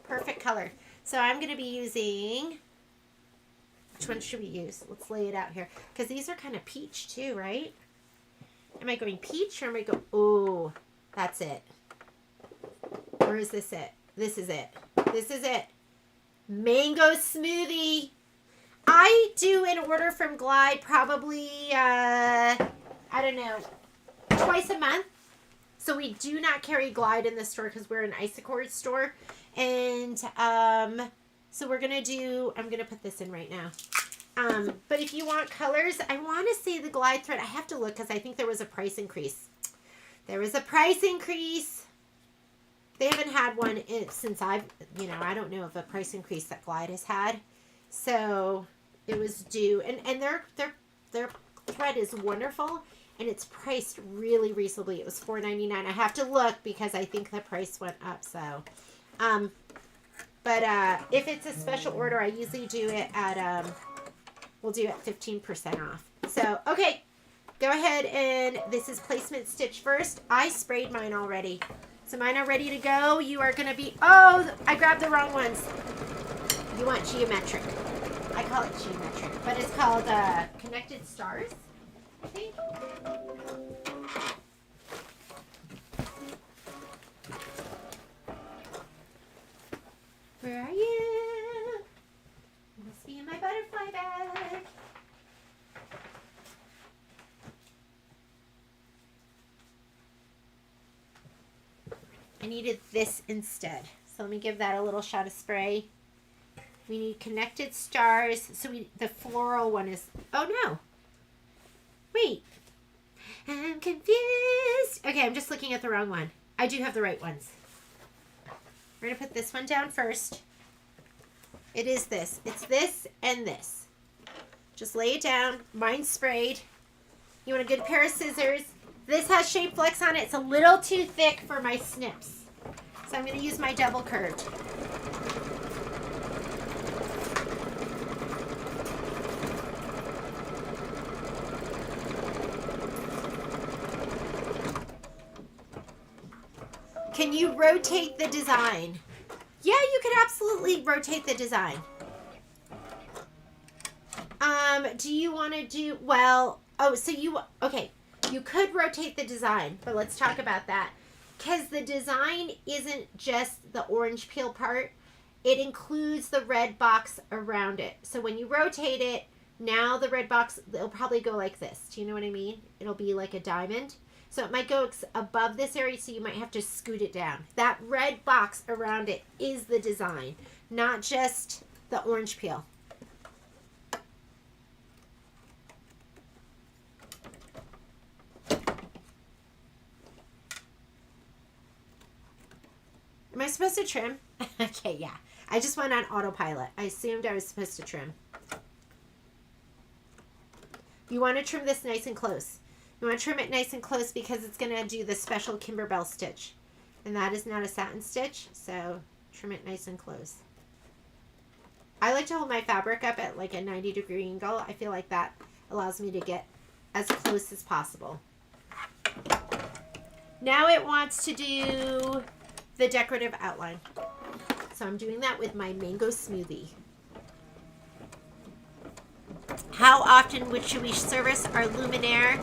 perfect color. So I'm going to be using, which one should we use? Let's lay it out here. Because these are kind of peach too, right? Am I going peach or am I going, oh, that's it. Or is this it? This is it. This is it. Mango smoothie. I do an order from Glide probably, I don't know, twice a month. So we do not carry Glide in the store because we're an Isacord store. And so we're going to I'm going to put this in right now. But if you want colors, I want to say the Glide thread. I have to look because I think there was a price increase. There was a price increase. They haven't had one since I don't know of a price increase that Glide has had. So it was due. And their thread is wonderful. And it's priced really reasonably. It was $4.99. I have to look because I think the price went up. So, but if it's a special order, I usually do it at, we'll do it 15% off. So, okay, go ahead and this is placement stitch first. I sprayed mine already. So mine are ready to go. You are going to be, oh, I grabbed the wrong ones. You want geometric. I call it geometric, but it's called Connected Stars, I think. Where are you? You must be in my butterfly bag. I needed this instead. So let me give that a little shot of spray. We need Connected Stars. So the floral one is, oh no. Wait. I'm confused. Okay, I'm just looking at the wrong one. I do have the right ones. We're going to put this one down first. It is this. It's this and this. Just lay it down. Mine's sprayed. You want a good pair of scissors. This has Shape Flex on it. It's a little too thick for my snips. So I'm going to use my double curved. Can you rotate the design? Yeah, you could absolutely rotate the design. Do you want to do, well, okay, you could rotate the design, but let's talk about that. Because the design isn't just the orange peel part, it includes the red box around it. So when you rotate it, now the red box, it'll probably go like this. Do you know what I mean? It'll be like a diamond. So it might go above this area, so you might have to scoot it down. That red box around it is the design, not just the orange peel. Am I supposed to trim? Okay, yeah. I just went on autopilot. I assumed I was supposed to trim. You want to trim this nice and close. You want to trim it nice and close because it's going to do the special Kimberbell stitch. And that is not a satin stitch, so trim it nice and close. I like to hold my fabric up at like a 90-degree angle. I feel like that allows me to get as close as possible. Now it wants to do the decorative outline. So I'm doing that with my mango smoothie. How often should we service our luminaire?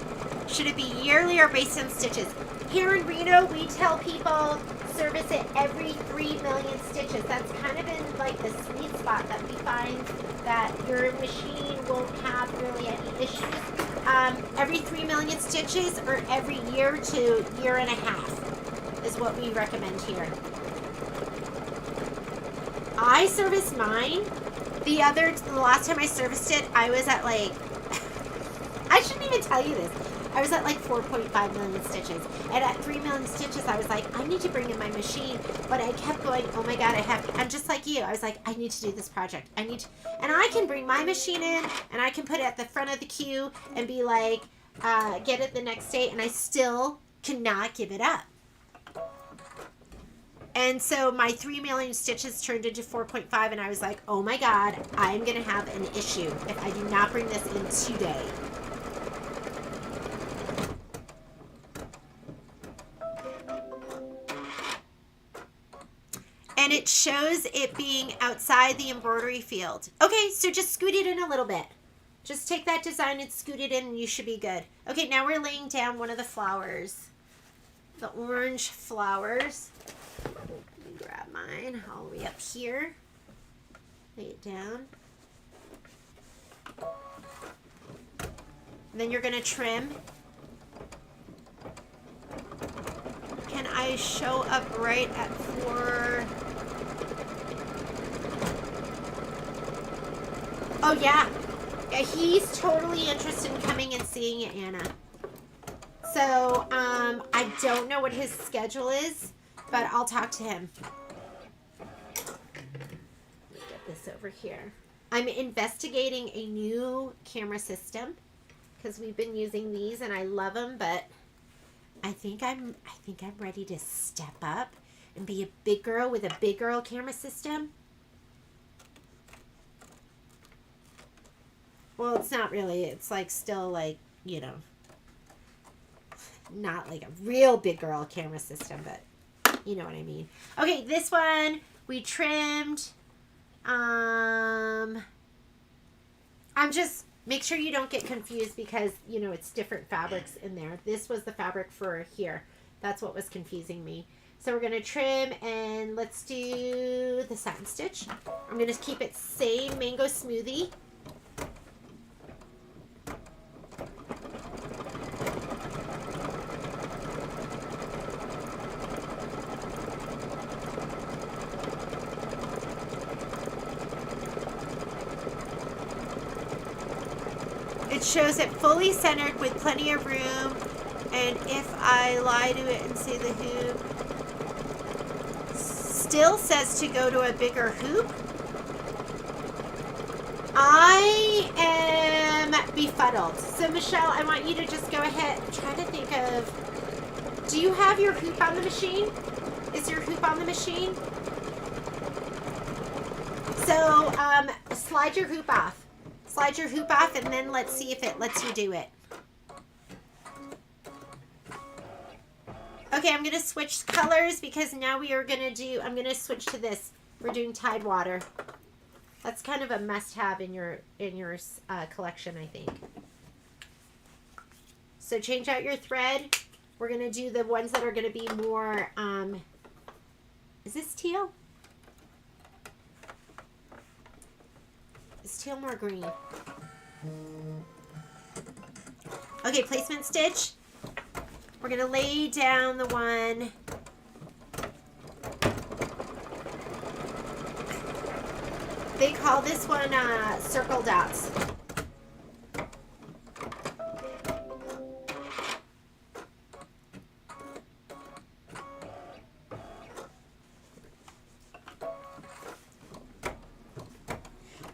Should it be yearly or based on stitches? Here in Reno, we tell people service it every 3 million stitches. That's kind of in like the sweet spot that we find that your machine won't have really any issues. Every 3 million stitches or every year to year and a half is what we recommend here. I serviced mine. The last time I serviced it, I was at like, I shouldn't even tell you this. I was at like 4.5 million stitches. And at 3 million stitches, I was like, I need to bring in my machine. But I kept going, oh my God, I'm just like you. I was like, I need to do this project. And I can bring my machine in and I can put it at the front of the queue and be like, get it the next day. And I still cannot give it up. And so my 3 million stitches turned into 4.5 and I was like, oh my God, I'm going to have an issue if I do not bring this in today. And it shows it being outside the embroidery field. Okay, so just scoot it in a little bit. Just take that design and scoot it in and you should be good. Okay, now we're laying down one of the flowers. The orange flowers. Let me grab mine all the way up here. Lay it down. And then you're going to trim. Can I show up right at 4? Oh, yeah. He's totally interested in coming and seeing it, Anna. So, I don't know what his schedule is, but I'll talk to him. Let me get this over here. I'm investigating a new camera system because we've been using these and I love them, but I think I'm ready to step up and be a big girl with a big girl camera system. Well, it's not really. It's like still like, you know, not like a real big girl camera system, but you know what I mean. Okay, this one we trimmed. I'm just, make sure you don't get confused because, you know, it's different fabrics in there. This was the fabric for here. That's what was confusing me. So we're going to trim and let's do the satin stitch. I'm going to keep it same mango smoothie. It shows it fully centered with plenty of room, and if I lie to it and say the hoop, still says to go to a bigger hoop. I am befuddled. So Michelle, I want you to just go ahead. I'm trying to think of, do you have your hoop on the machine? Is your hoop on the machine? So slide your hoop off. Slide your hoop off and then let's see if it lets you do it. Okay, I'm going to switch colors because now we are going to do, I'm going to switch to this. We're doing Tide Water. That's kind of a must-have in your collection, I think. So change out your thread. We're going to do the ones that are going to be more, is this teal? Is teal more green? Okay, placement stitch. We're going to lay down the one. They call this one circle dots.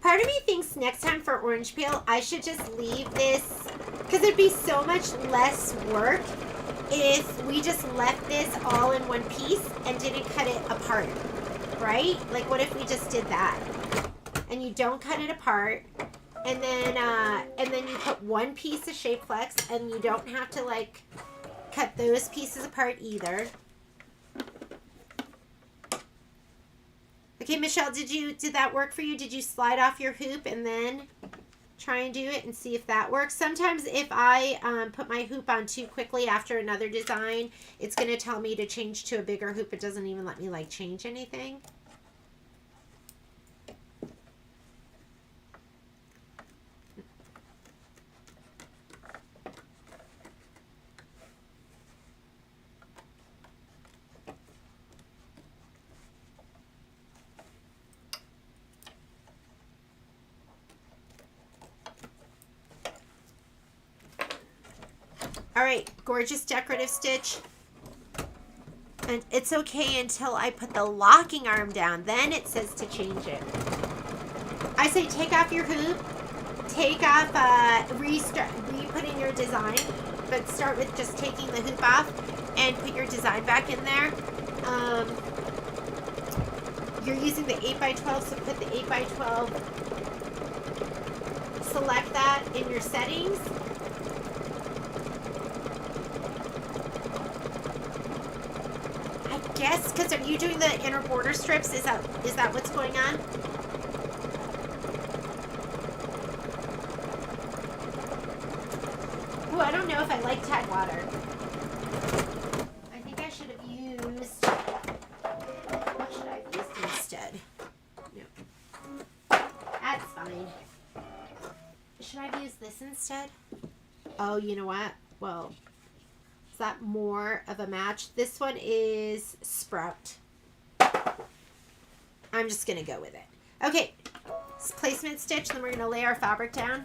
Part of me thinks next time for orange peel, I should just leave this, because it'd be so much less work if we just left this all in one piece and didn't cut it apart, right? Like, what if we just did that? And you don't cut it apart, and then you put one piece of Shape Flex, and you don't have to like cut those pieces apart either. Okay, Michelle, did that work for you? Did you slide off your hoop and then try and do it and see if that works? Sometimes if I put my hoop on too quickly after another design, it's going to tell me to change to a bigger hoop. It doesn't even let me like change anything. All right, gorgeous decorative stitch. And it's okay until I put the locking arm down. Then it says to change it. I say take off your hoop, take off, re-put in your design, but start with just taking the hoop off and put your design back in there. You're using the 8x12, so put the 8x12, select that in your settings. Yes, because are you doing the inner border strips? Is that what's going on? Oh, I don't know if I like Tide Water. I think I should have used, what should I have used instead? No. That's fine. Should I have used this instead? Oh, you know what? Well, that more of a match. This one is Sprout. I'm just gonna go with it. Okay, placement stitch, then we're gonna lay our fabric down.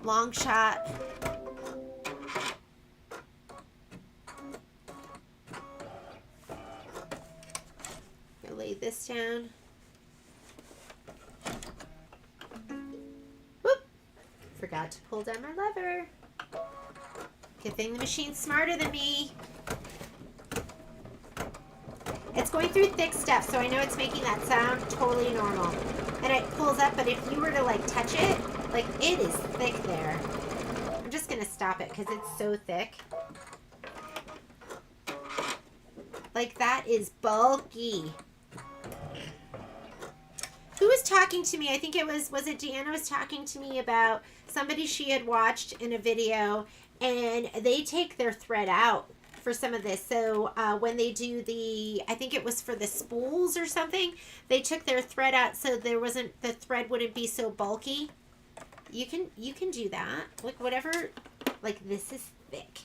Long shot. Lay this down. Whoop! Forgot to pull down my lever. Good thing the machine's smarter than me. It's going through thick stuff, so I know it's making that sound totally normal. And it pulls up, but if you were to like touch it, like it is thick there. I'm just gonna stop it because it's so thick. Like that is bulky. Who was talking to me? I think it was it Deanna was talking to me about somebody she had watched in a video, and they take their thread out for some of this. So when they do I think it was for the spools or something, they took their thread out so the thread wouldn't be so bulky. You can do that. Like whatever, like this is thick.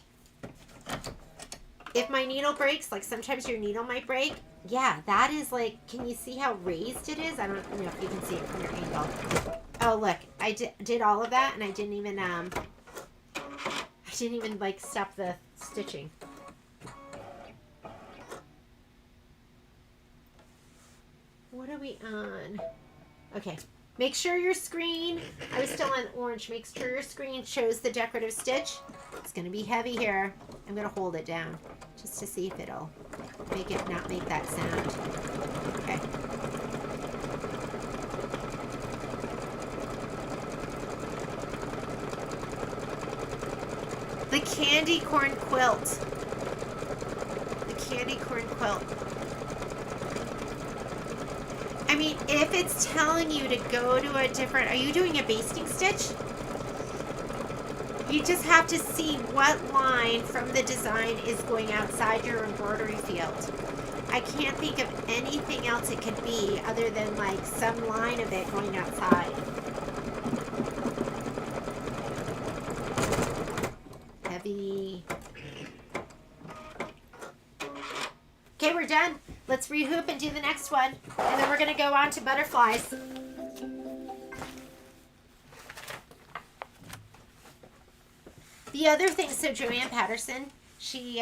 If my needle breaks, like sometimes your needle might break, yeah, that is like, can you see how raised it is? I don't know if you can see it from your angle. Oh, look, I did all of that and I didn't even, I didn't even like stop the stitching. What are we on? Okay. Make sure your screen, I was still on orange, make sure your screen shows the decorative stitch. It's going to be heavy here. I'm going to hold it down just to see if it'll make it not make that sound. Okay. The candy corn quilt. The candy corn quilt. I mean, if it's telling you to go to a different... Are you doing a basting stitch? You just have to see what line from the design is going outside your embroidery field. I can't think of anything else it could be other than like some line of it going outside. Heavy. Okay, we're done. Let's rehoop and do the next one. And then we're going to go on to butterflies. The other thing, so Joanne Patterson, she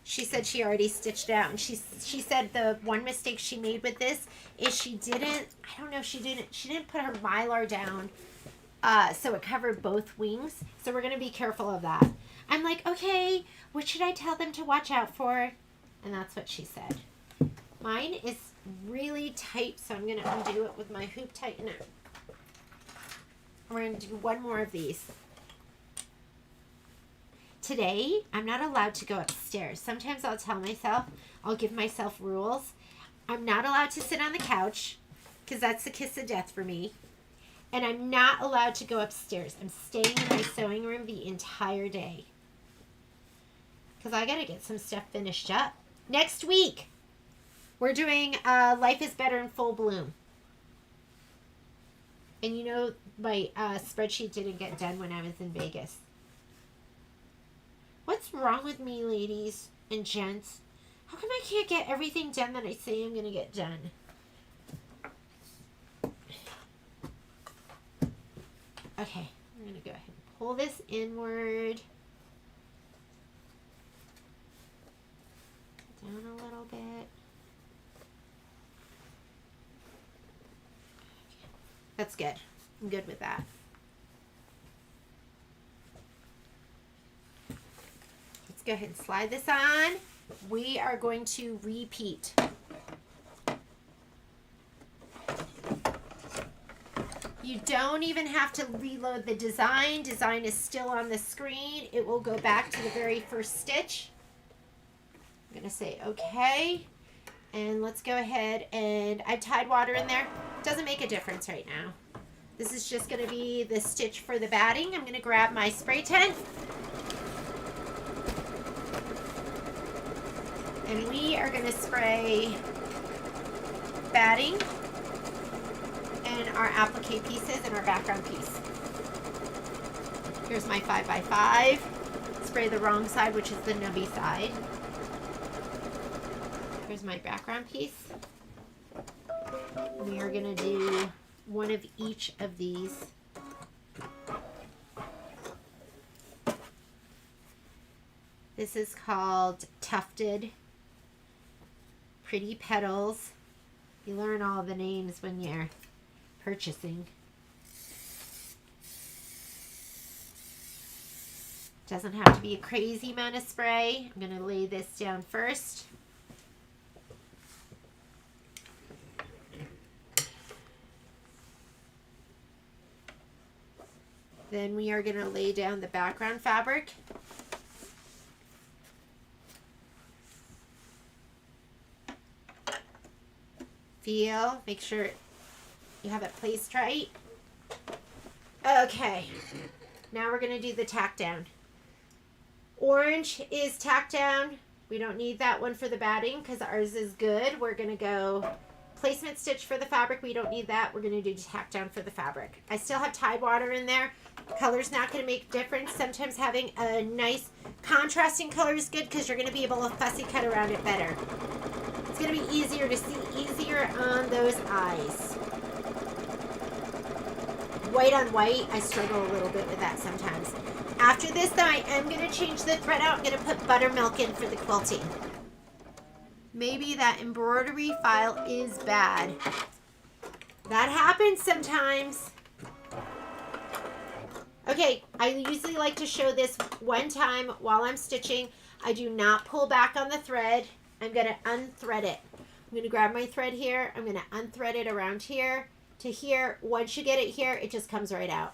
said she already stitched it out. And she said the one mistake she made with this is she didn't put her mylar down so it covered both wings. So we're going to be careful of that. I'm like, okay, what should I tell them to watch out for? And that's what she said. Mine is really tight, so I'm going to undo it with my hoop tightener. We're going to do one more of these. Today, I'm not allowed to go upstairs. Sometimes I'll tell myself, I'll give myself rules. I'm not allowed to sit on the couch, because that's the kiss of death for me. And I'm not allowed to go upstairs. I'm staying in my sewing room the entire day. Because I got to get some stuff finished up. Next week, we're doing Life is Better in Full Bloom. And you know, my spreadsheet didn't get done when I was in Vegas. What's wrong with me, ladies and gents? How come I can't get everything done that I say I'm going to get done? Okay, I'm going to go ahead and pull this inward. Down a little bit. That's good. I'm good with that. Let's go ahead and slide this on. We are going to repeat. You don't even have to reload the design. Design is still on the screen. It will go back to the very first stitch. I'm going to say okay. And let's go ahead and I've tied water in there. Doesn't make a difference right now. This is just going to be the stitch for the batting. I'm going to grab my spray tent. And we are going to spray batting and our applique pieces and our background piece. Here's my 5x5. Spray the wrong side, which is the nubby side. Here's my background piece. We are going to do one of each of these. This is called Tufted Pretty Petals. You learn all the names when you're purchasing. Doesn't have to be a crazy amount of spray. I'm going to lay this down first. Then we are going to lay down the background fabric. Feel, make sure you have it placed right. Okay, now we're going to do the tack down. Orange is tack down. We don't need that one for the batting because ours is good. We're going to go placement stitch for the fabric. We don't need that. We're going to do tack down for the fabric. I still have Tide water in there. Color's not going to make a difference. Sometimes having a nice contrasting color is good because you're going to be able to fussy cut around it better. It's going to be easier to see, easier on those eyes. white on white, I struggle a little bit with that sometimes. After this, though, I am going to change the thread out. I'm going to put buttermilk in for the quilting. Maybe that embroidery file is bad. That happens sometimes. Okay, I usually like to show this one time while I'm stitching. I do not pull back on the thread. I'm going to unthread it. I'm going to grab my thread here. I'm going to unthread it around here to here. Once you get it here, it just comes right out.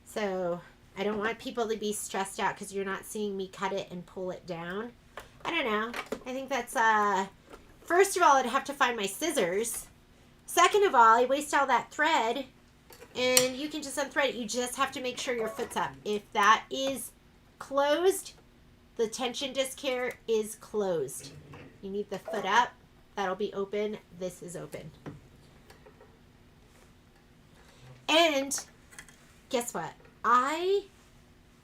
So I don't want people to be stressed out because you're not seeing me cut it and pull it down. I don't know. I think that's, first of all, I'd have to find my scissors. Second of all, I waste all that thread and you can just unthread it. You just have to make sure your foot's up. If that is closed, the tension disc here is closed. You need the foot up. That'll be open. This is open. And guess what? I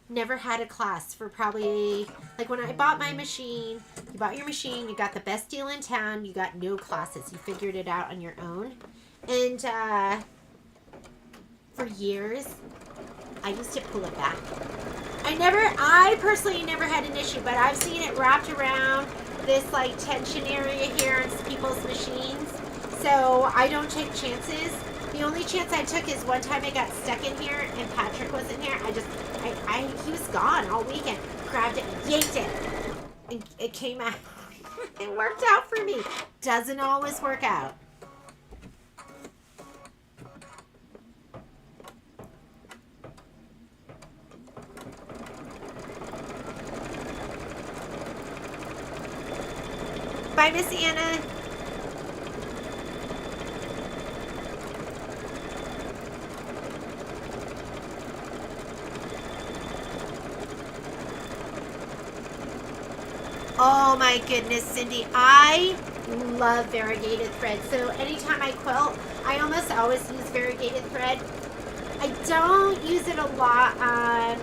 never had a class for probably, like when I bought my machine, you bought your machine, you got the best deal in town, you got no classes. You figured it out on your own. And for years, I used to pull it back. I personally never had an issue, but I've seen it wrapped around this like tension area here on people's machines. So I don't take chances. The only chance I took is one time I got stuck in here and Patrick was in here. He was gone all weekend. Grabbed it and yanked it. And it came out. It worked out for me. Doesn't always work out. Bye, Miss Anna. Oh my goodness, Cindy. I love variegated thread. So anytime I quilt, I almost always use variegated thread. I don't use it a lot on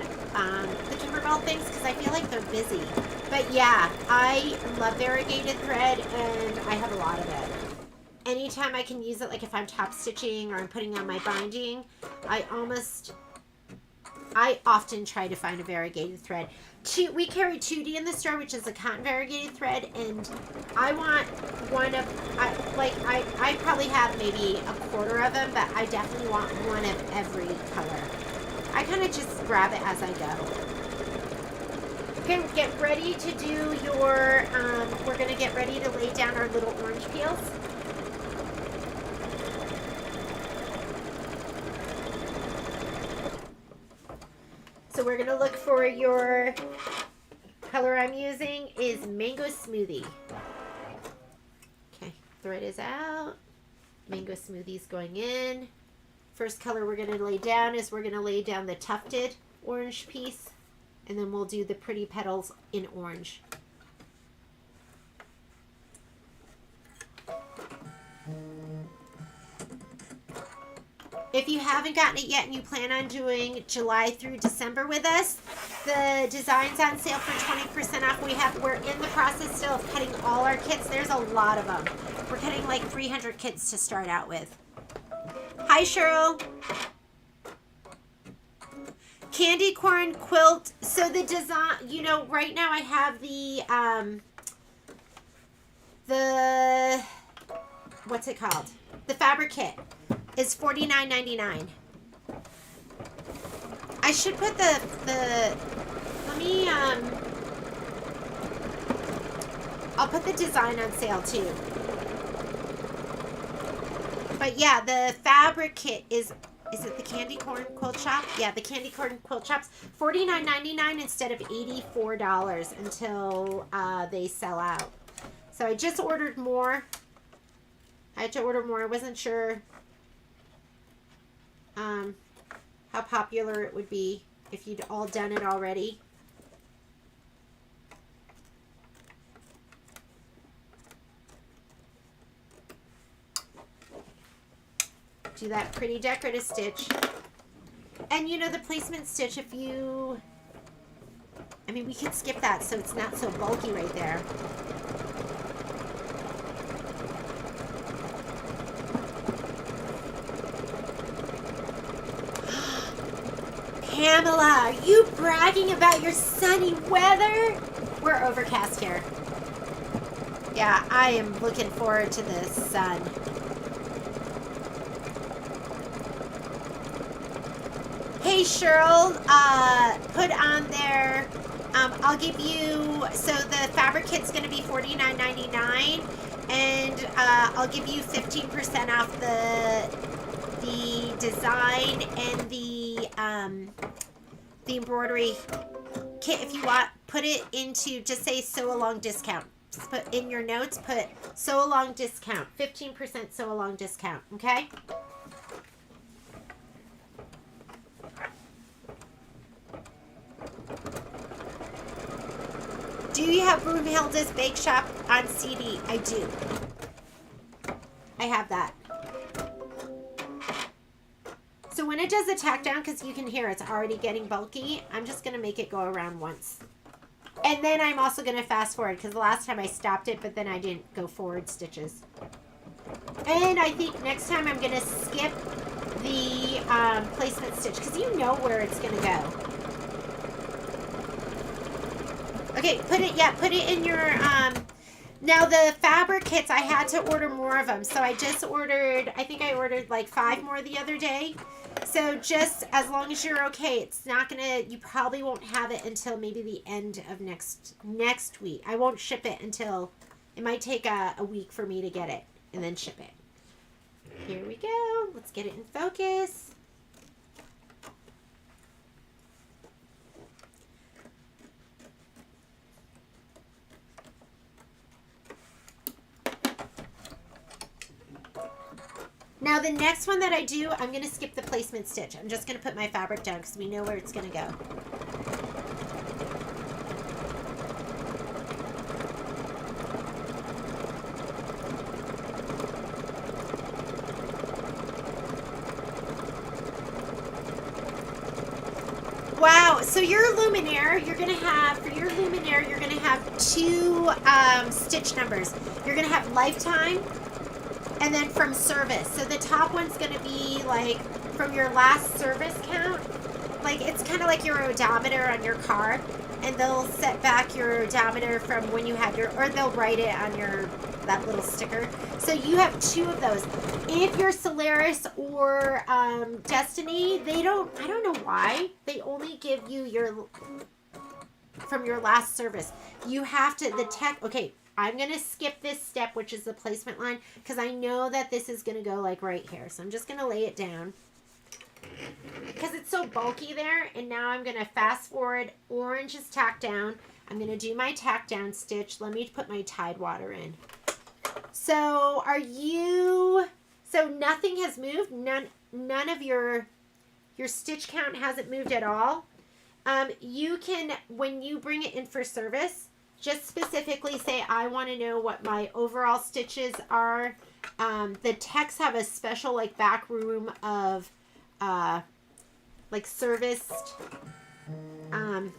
the Kimberbell things because I feel like they're busy. But yeah, I love variegated thread and I have a lot of it. Anytime I can use it, like if I'm top stitching or I'm putting on my binding, I often try to find a variegated thread. We carry 2D in the store, which is a cotton variegated thread, and I want one of, I probably have maybe a quarter of them, but I definitely want one of every color. I kind of just grab it as I go. Okay, get ready to do your, we're going to get ready to lay down our little orange peels. So we're going to look for your color I'm using is Mango Smoothie. Okay, thread is out. Mango Smoothie's going in. First color we're going to lay down is we're going to lay down the tufted orange piece. And then we'll do the pretty petals in orange. If you haven't gotten it yet and you plan on doing July through December with us, the design's on sale for 20% off. We're in the process still of cutting all our kits. There's a lot of them. We're cutting like 300 kits to start out with. Hi, Cheryl. Candy corn quilt. So the design, you know, right now I have the what's it called? The fabric kit is $49.99. I should put let me I'll put the design on sale too. But yeah, the fabric kit is it the Candy Corn Quilt Shop? Yeah, the Candy Corn Quilt Shop's $49.99 instead of $84 until they sell out. So I just ordered more. I had to order more. I wasn't sure how popular it would be if you'd all done it already. Do that pretty decorative stitch. And you know the placement stitch, if you, I mean, we could skip that so it's not so bulky right there. Pamela, are you bragging about your sunny weather? We're overcast here. Yeah, I am looking forward to the sun. Hey, Cheryl, put on there, I'll give you, so the fabric kit's going to be $49.99, and I'll give you 15% off the design and the embroidery kit if you want. Put it into, just say sew along discount. Just put in your notes, put sew along discount, 15% sew along discount, okay? Do you have Broomhilda's Bake Shop on CD? I do. I have that. So when it does the tack down, because you can hear it's already getting bulky, I'm just going to make it go around once. And then I'm also going to fast forward, because the last time I stopped it, but then I didn't go forward stitches. And I think next time I'm going to skip the placement stitch, because you know where it's going to go. Okay, put it in your, now the fabric kits, I had to order more of them. So I just ordered, I think I ordered like 5 more the other day. So just as long as you're okay, it's not gonna, you probably won't have it until maybe the end of next week. I won't ship it until, it might take a week for me to get it and then ship it. Here we go. Let's get it in focus. Now the next one that I do, I'm going to skip the placement stitch. I'm just going to put my fabric down because we know where it's going to go. Wow, so your luminaire, you're going to have, for your luminaire, you're going to have 2 stitch numbers. You're going to have lifetime and then from service. So the top one's going to be like from your last service count. Like it's kind of like your odometer on your car, and they'll set back your odometer from when you had your, or they'll write it on your, that little sticker. So you have 2 of those. If you're Solaris or Destiny, they don't, I don't know why, they only give you your, from your last service. You have to, the tech, okay, I'm going to skip this step, which is the placement line, because I know that this is going to go like right here. So I'm just going to lay it down because it's so bulky there. And now I'm going to fast forward. Orange is tacked down. I'm going to do my tack down stitch. Let me put my Tide water in. So are you, so nothing has moved. None of your stitch count hasn't moved at all. You can, when you bring it in for service, just specifically say, I want to know what my overall stitches are. The techs have a special like back room of like serviced, I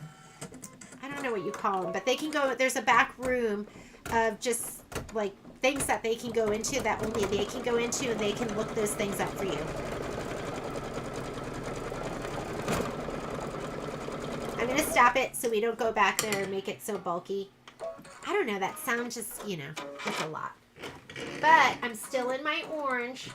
don't know what you call them, but they can go, there's a back room of just like things that they can go into that only they can go into, and they can look those things up for you. I'm going to stop it so we don't go back there and make it so bulky. I don't know, that sound just, you know, it's a lot. But I'm still in my orange,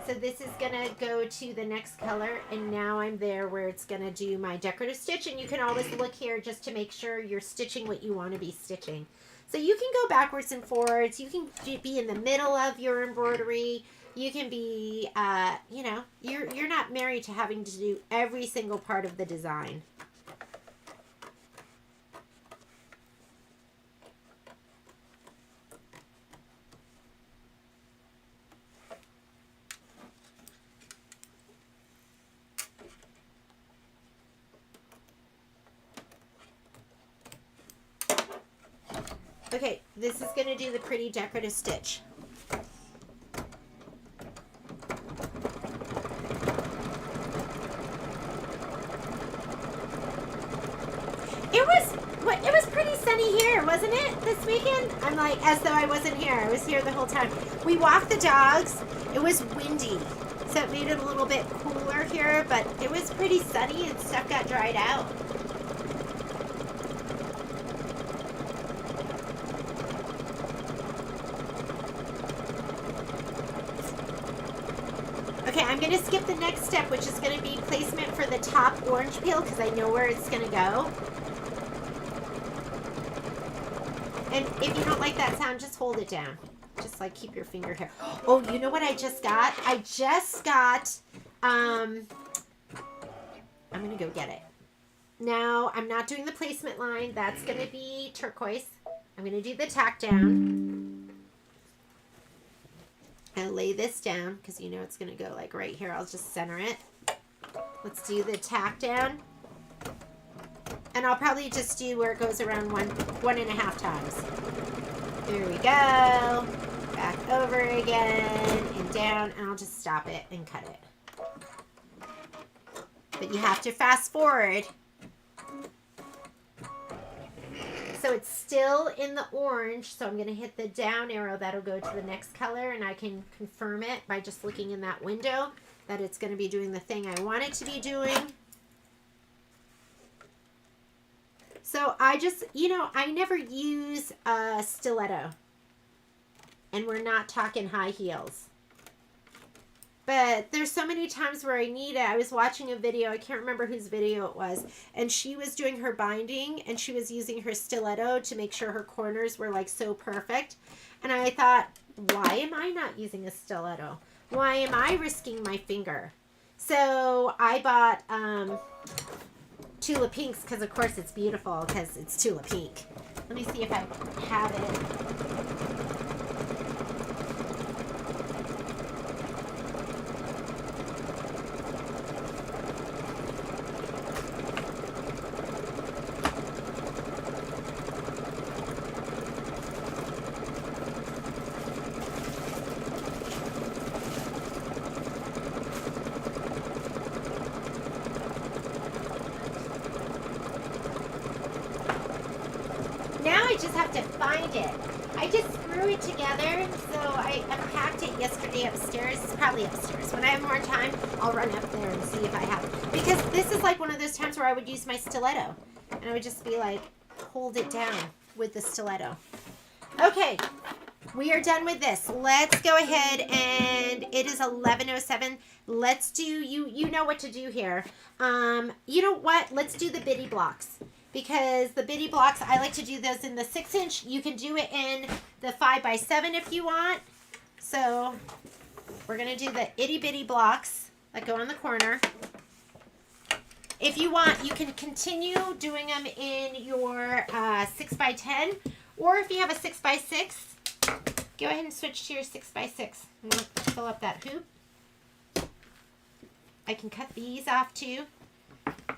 so this is going to go to the next color, and now I'm there where it's going to do my decorative stitch, and you can always look here just to make sure you're stitching what you want to be stitching. So you can go backwards and forwards, you can be in the middle of your embroidery, you can be, you know, you're not married to having to do every single part of the design. Okay, this is going to do the pretty decorative stitch. It was pretty sunny here, wasn't it, this weekend? I'm like, as though I wasn't here. I was here the whole time. We walked the dogs. It was windy. So it made it a little bit cooler here, but it was pretty sunny and stuff got dried out. Okay, I'm going to skip the next step, which is going to be placement for the top orange peel, because I know where it's going to go. And if you don't like that sound, just hold it down. Just like keep your finger here. Oh, you know what I just got? I just got, I'm going to go get it. Now, I'm not doing the placement line. That's going to be turquoise. I'm going to do the tack down. And lay this down, because you know it's going to go like right here. I'll just center it. Let's do the tack down. And I'll probably just do where it goes around 1.5 times. There we go. Back over again and down, and I'll just stop it and cut it. But you have to fast forward. So it's still in the orange, so I'm going to hit the down arrow. That'll go to the next color, and I can confirm it by just looking in that window that it's going to be doing the thing I want it to be doing. So I just, you know, I never use a stiletto. And we're not talking high heels. But there's so many times where I need it. I was watching a video, I can't remember whose video it was, and she was doing her binding, and she was using her stiletto to make sure her corners were like so perfect. And I thought, why am I not using a stiletto? Why am I risking my finger? So I bought Tula Pinks, because of course it's beautiful, because it's Tula Pink. Let me see if I have it. I just have to find it. I just threw it together, so I unpacked it yesterday upstairs. It's probably upstairs. When I have more time, I'll run up there and see if I have it. Because this is like one of those times where I would use my stiletto. And I would just be like, hold it down with the stiletto. Okay, we are done with this. Let's go ahead, and it is 11:07. Let's do, you know what to do here. You know what? Let's do the bitty blocks. Because the bitty blocks, I like to do those in the 6-inch. You can do it in the 5x7 if you want. So we're going to do the itty bitty blocks that go on the corner. If you want, you can continue doing them in your 6x10. Or if you have a 6x6, go ahead and switch to your 6x6. I'm going to fill up that hoop. I can cut these off too.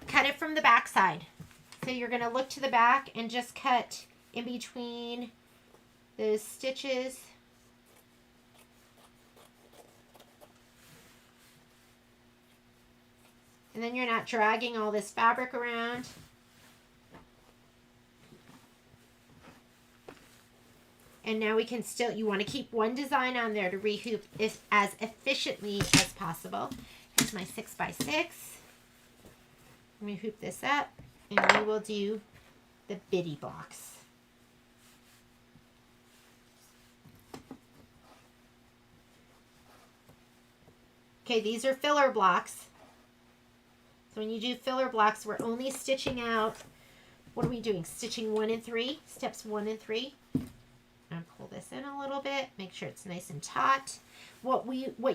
Cut it from the back side. So you're going to look to the back and just cut in between those stitches. And then you're not dragging all this fabric around. And now we can still, you want to keep one design on there to rehoop as efficiently as possible. Here's my 6x6. Let me hoop this up. And we will do the bitty blocks. Okay, these are filler blocks. So when you do filler blocks, we're only stitching out, what are we doing? Stitching 1 and 3, steps 1 and 3. And pull this in a little bit, make sure it's nice and taut. What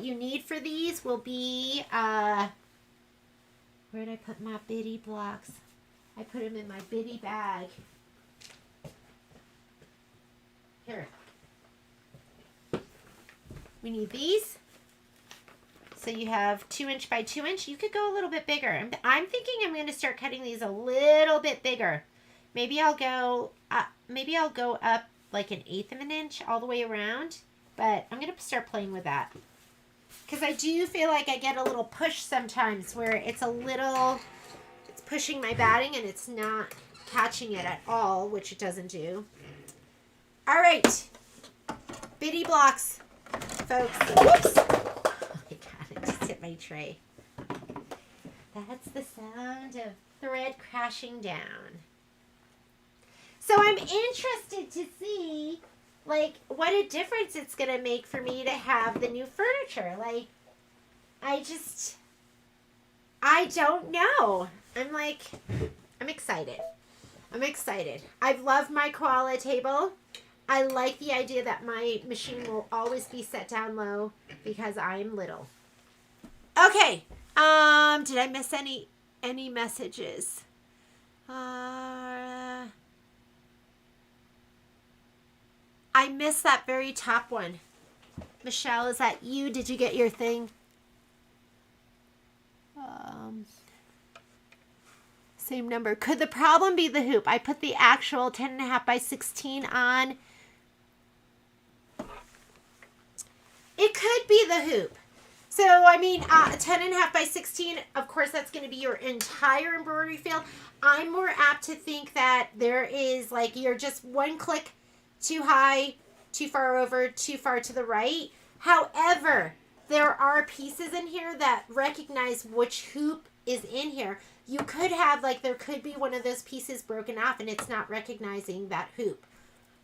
you need for these will be, where did I put my bitty blocks? I put them in my bitty bag. Here. We need these. So you have 2-inch by 2-inch. You could go a little bit bigger. I'm thinking I'm going to start cutting these a little bit bigger. Maybe I'll go up like 1/8 of an inch all the way around. But I'm going to start playing with that. Because I do feel like I get a little push sometimes where it's pushing my batting and it's not catching it at all, which it doesn't do. All right. Bitty blocks, folks. Whoops. Oh my God, I just hit pie tray. That's the sound of thread crashing down. So I'm interested to see, like, what a difference it's going to make for me to have the new furniture. Like, I don't know. I'm excited. I'm excited. I've loved my koala table. I like the idea that my machine will always be set down low because I'm little. Okay. Did I miss any messages? I missed that very top one. Michelle, is that you? Did you get your thing? Same number. Could the problem be the hoop? I put the actual 10.5 by 16 on. It could be the hoop. So, I mean, 10.5 by 16, of course, that's going to be your entire embroidery field. I'm more apt to think that there is, like, you're just one click too high, too far over, too far to the right. However, there are pieces in here that recognize which hoop is in here. You could have, like, there could be one of those pieces broken off and it's not recognizing that hoop.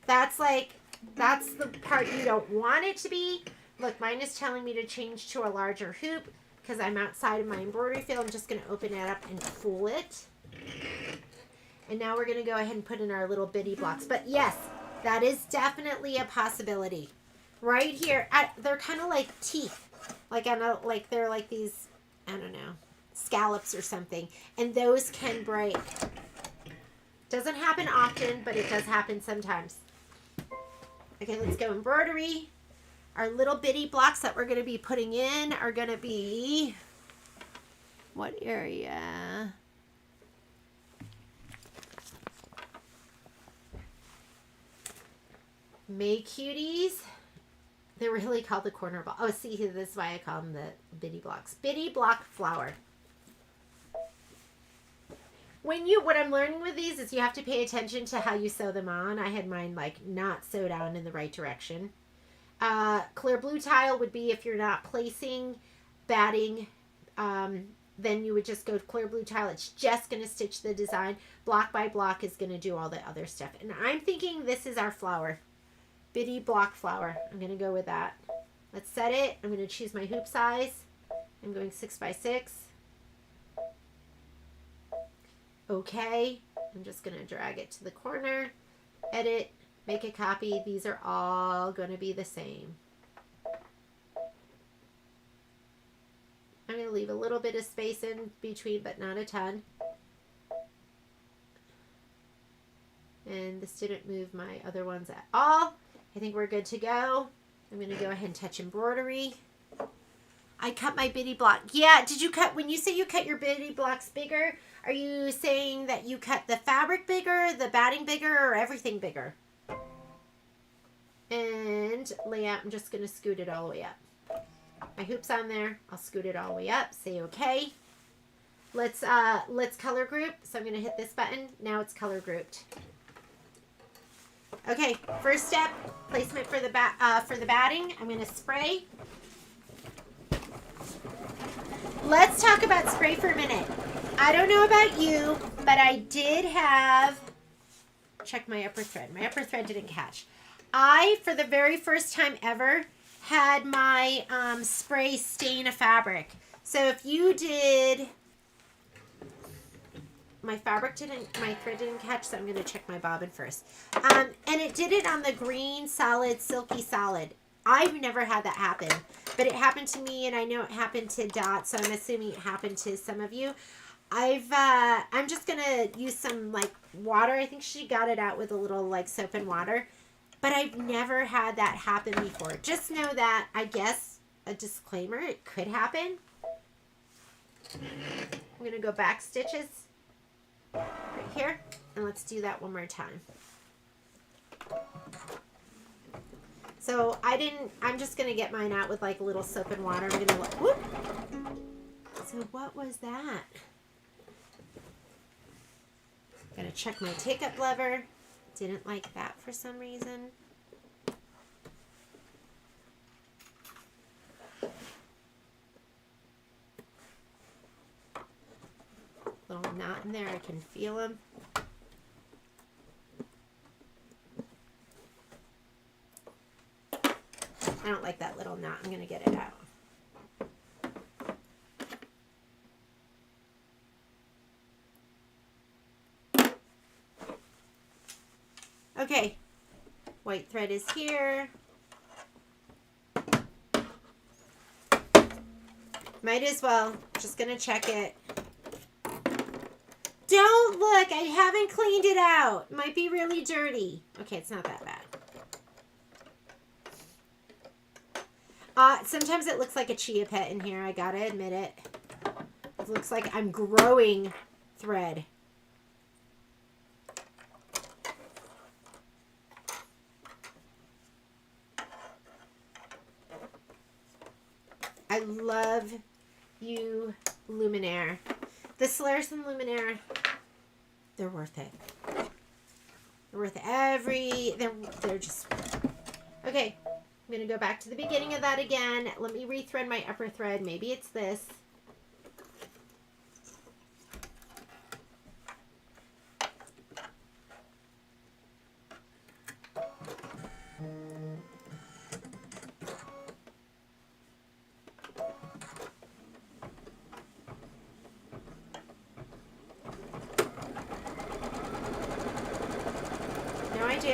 That's the part you don't want it to be. Look, mine is telling me to change to a larger hoop because I'm outside of my embroidery field. I'm just going to open it up and pull it. And now we're going to go ahead and put in our little bitty blocks. But yes, that is definitely a possibility. Right here, they're kind of like teeth. Like they're like these, I don't know, scallops or something. And those can break. Doesn't happen often, but it does happen sometimes. Okay, let's go embroidery. Our little bitty blocks that we're going to be putting in are going to be, what area? May Cuties. They're really called the corner block. Oh, see, this is why I call them the bitty blocks. Bitty block flower. What I'm learning with these is you have to pay attention to how you sew them on. I had mine like not sewed on in the right direction. Clear blue tile would be if you're not placing batting, then you would just go to clear blue tile. It's just going to stitch the design. Block by block is going to do all the other stuff. And I'm thinking this is our flower. Bitty block flower. I'm going to go with that. Let's set it. I'm going to choose my hoop size. I'm going 6 by 6. Okay. I'm just going to drag it to the corner. Edit. Make a copy. These are all going to be the same. I'm going to leave a little bit of space in between, but not a ton. And this didn't move my other ones at all. I think we're good to go. I'm going to go ahead and touch embroidery. I cut my bitty block. Yeah, did you cut, when you say you cut your bitty blocks bigger, are you saying that you cut the fabric bigger, the batting bigger, or everything bigger? And layout, I'm just going to scoot it all the way up. My hoop's on there. I'll scoot it all the way up. Say okay. Let's color group. So I'm going to hit this button. Now it's color grouped. Okay, first step, placement for the batting. I'm going to spray. Let's talk about spray for a minute. I don't know about you, but I did have, check my upper thread. My upper thread didn't catch. I, for the very first time ever, had my spray stain a fabric. So if you did, my thread didn't catch, so I'm going to check my bobbin first. And it did it on the green, solid, silky solid. I've never had that happen, but it happened to me, and I know it happened to Dot, so I'm assuming it happened to some of you. I'm just going to use some, like, water. I think she got it out with a little, like, soap and water. But I've never had that happen before. Just know that, I guess, a disclaimer, it could happen. I'm going to go back stitches right here. And let's do that one more time. So I'm just going to get mine out with like a little soap and water. I'm going to look. Whoop. So what was that? I'm going to check my take up lever. Didn't like that for some reason. knot in there. I can feel them. I don't like that little knot. I'm going to get it out. Okay, white thread is here. Might as well. Just gonna check it. Don't look, I haven't cleaned it out. Might be really dirty. Okay, it's not that bad. Sometimes it looks like a chia pet in here, I gotta admit it. It looks like I'm growing thread. I love you, Luminaire. The Solaris and Luminaire, they're worth it. They're worth they're just, okay. I'm going to go back to the beginning of that again. Let me rethread my upper thread. Maybe it's this.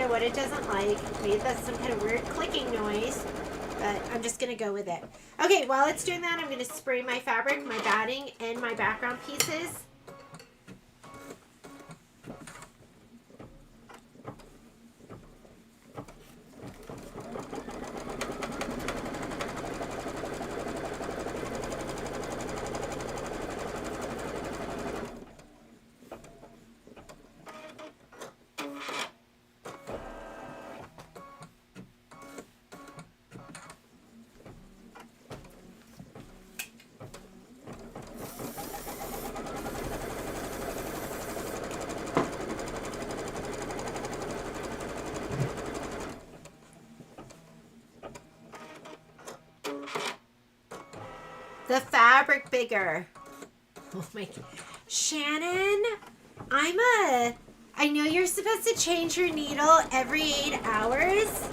What it doesn't like. Maybe that's some kind of weird clicking noise, but I'm just going to go with it. Okay, while it's doing that, I'm going to spray my fabric, my batting, and my background pieces. The fabric bigger. Oh my God. Shannon, I know you're supposed to change your needle every 8 hours.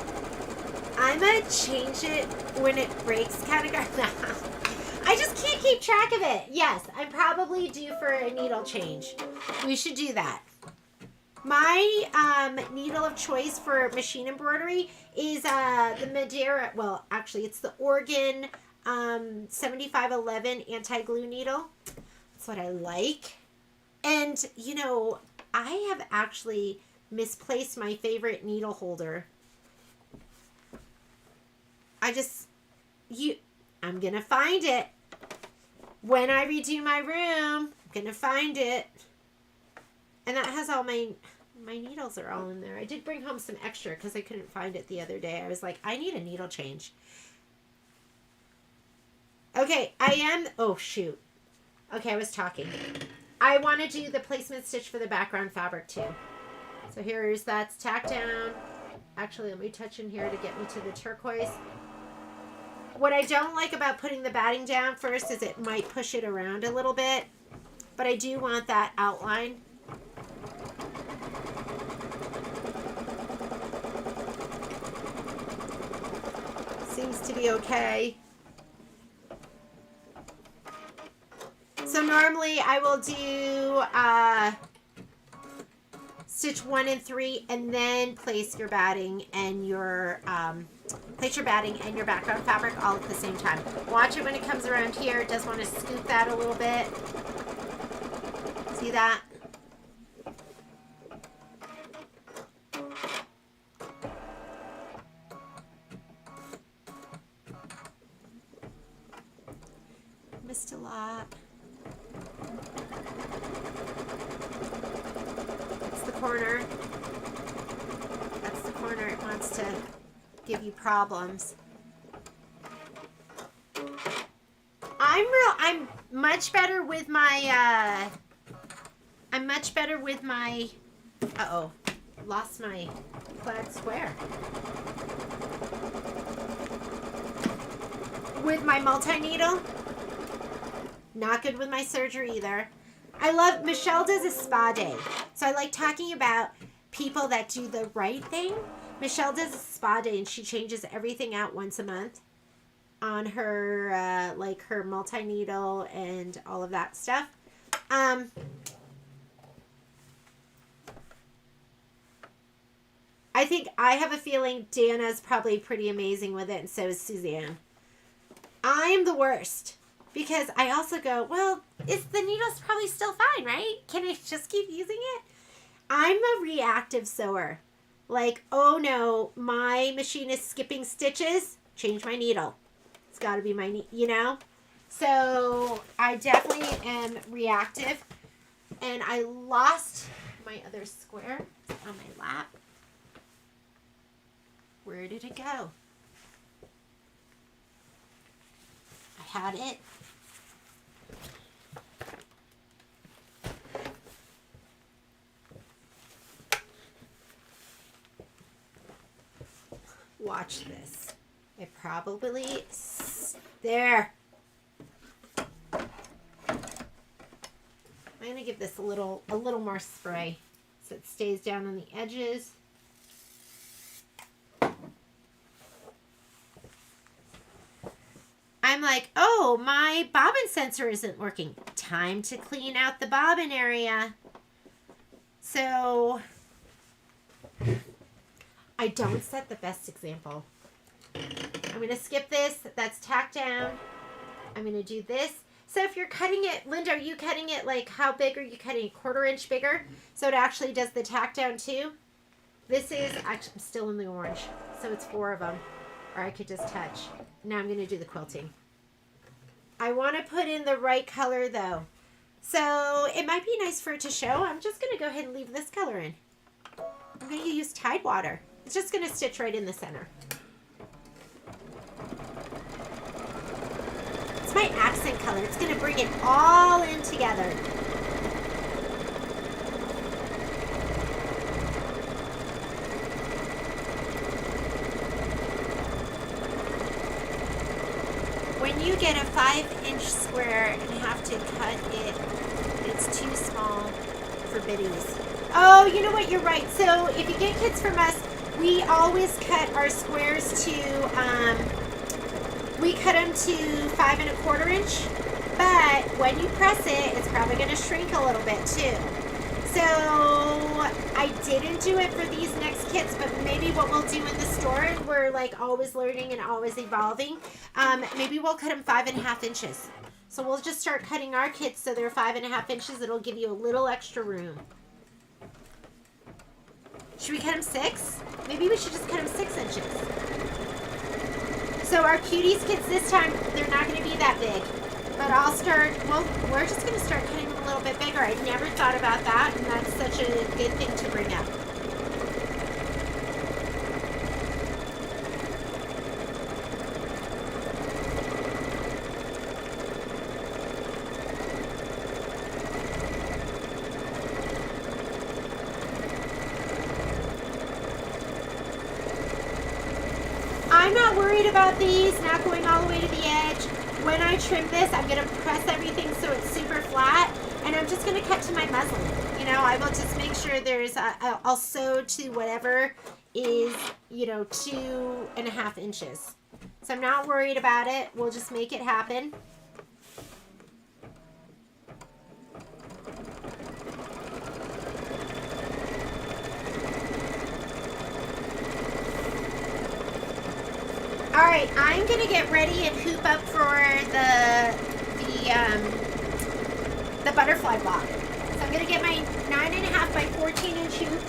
I'm gonna change it when it breaks kind of. I just can't keep track of it. Yes, I'm probably due for a needle change. We should do that. My needle of choice for machine embroidery is the Madeira. Well, actually, it's the Oregon 7511 anti-glue needle. That's what I like. And, you know, I have actually misplaced my favorite needle holder. I'm going to find it. When I redo my room, I'm going to find it. And that has all my needles are all in there. I did bring home some extra because I couldn't find it the other day. I was like, I need a needle change. Okay, oh shoot. Okay, I was talking. I want to do the placement stitch for the background fabric too. So here's that's tacked down. Actually, let me touch in here to get me to the turquoise. What I don't like about putting the batting down first is it might push it around a little bit, but I do want that outline. Seems to be okay. So normally I will do stitch 1 and 3 and then place your batting and your background fabric all at the same time. Watch it when it comes around here. It does want to scoop that a little bit. See that? Missed a lot. That's the corner. That's the corner it wants to give you problems. I'm much better with my uh-oh, lost my plaid square. With my multi-needle. Not good with my serger either. I love, Michelle does a spa day. So I like talking about people that do the right thing. Michelle does a spa day and she changes everything out once a month on her, like her multi-needle and all of that stuff. I think I have a feeling Dana's probably pretty amazing with it, and so is Suzanne. I'm the worst because I also go, well, the needle's probably still fine, right? Can I just keep using it? I'm a reactive sewer. Like, oh no, my machine is skipping stitches. Change my needle. It's got to be my, So I definitely am reactive. And I lost my other square on my lap. Where did it go? I had it. Watch this. It probably there. I'm gonna give this a little more spray so it stays down on the edges. I'm like, oh, my bobbin sensor isn't working. Time to clean out the bobbin area. So I don't set the best example. I'm going to skip this. That's tacked down. I'm going to do this. So if you're cutting it, Linda, are you cutting it like how big are you cutting? 1/4 inch bigger? So it actually does the tack down too? This is, actually, I'm still in the orange. So it's 4 of them. Or I could just touch. Now I'm going to do the quilting. I want to put in the right color though. So it might be nice for it to show. I'm just going to go ahead and leave this color in. I'm going to use Tide Water. It's just going to stitch right in the center. It's my accent color. It's going to bring it all in together. When you get a 5-inch square and have to cut it, it's too small for biddies. Oh, you know what? You're right. So if you get kits from us, we always cut our squares to, we cut them to 5 1/4 inch. But when you press it, it's probably going to shrink a little bit too. So I didn't do it for these next kits, but maybe what we'll do in the store, and we're like always learning and always evolving, maybe we'll cut them 5 1/2 inches. So we'll just start cutting our kits so they're 5 1/2 inches. It'll give you a little extra room. Should we cut them 6? Maybe we should just cut them 6 inches. So our Cuties kits this time, they're not going to be that big. But I'll start, well, we're just going to start cutting them a little bit bigger. I never thought about that, and that's such a good thing to bring up. I'm not worried about these not going all the way to the edge. When I trim this, I'm going to press everything so it's super flat, and I'm just going to cut to my muslin. You know, I will just make sure there's, I'll sew to whatever is, 2 1/2 inches. So I'm not worried about it. We'll just make it happen. All right, I'm gonna get ready and hoop up for the butterfly block. So I'm gonna get my 9 1/2 by 14 inch hoop.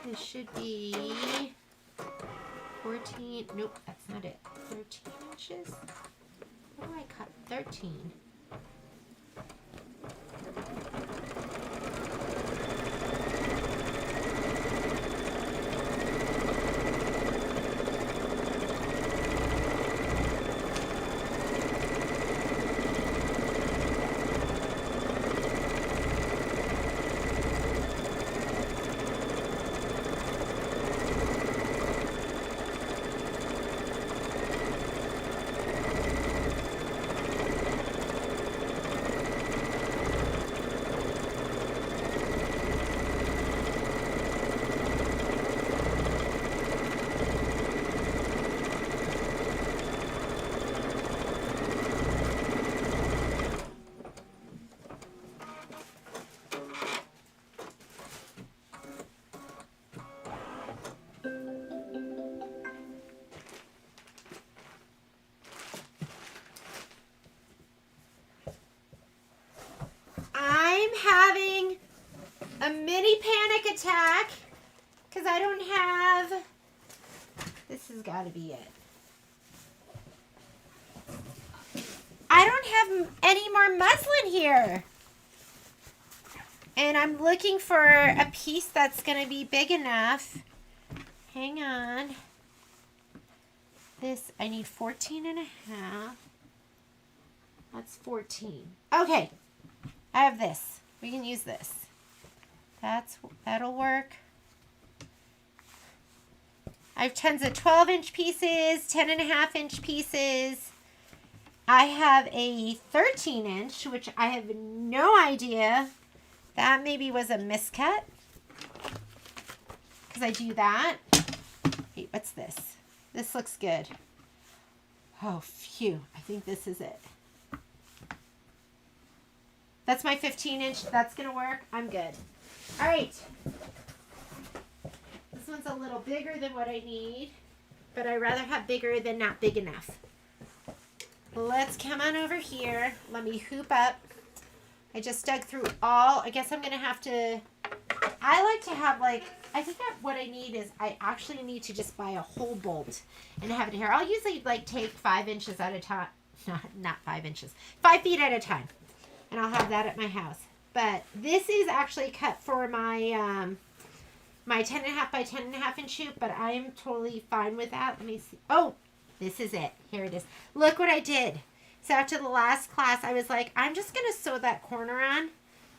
This should be 14, nope, that's not it. 13 inches? What do I cut? 13. attack because I don't have, this has got to be it. I don't have any more muslin here. And I'm looking for a piece that's going to be big enough. Hang on. This, I need 14 and a half. That's 14. Okay. I have this. We can use this. That'll work. I have tons of 12-inch pieces, 10 and a half inch pieces. I have a 13-inch, which I have no idea. That maybe was a miscut. Because I do that. Wait, what's this? This looks good. Oh, phew. I think this is it. That's my 15-inch. That's going to work. I'm good. All right. This one's a little bigger than what I need. But I'd rather have bigger than not big enough. Let's come on over here. Let me hoop up. I just dug through all. I guess I'm going to have to. I like to have like. I think that what I need is I actually need to just buy a whole bolt and have it here. I'll usually like take 5 inches at a time. Not 5 inches. 5 feet at a time. And I'll have that at my house. But this is actually cut for my my 10 and a half by 10 and a half inch hoop. But I'm totally fine with that. Let me see. Oh, this is it. Here it is. Look what I did. So after the last class, I was like, I'm just going to sew that corner on.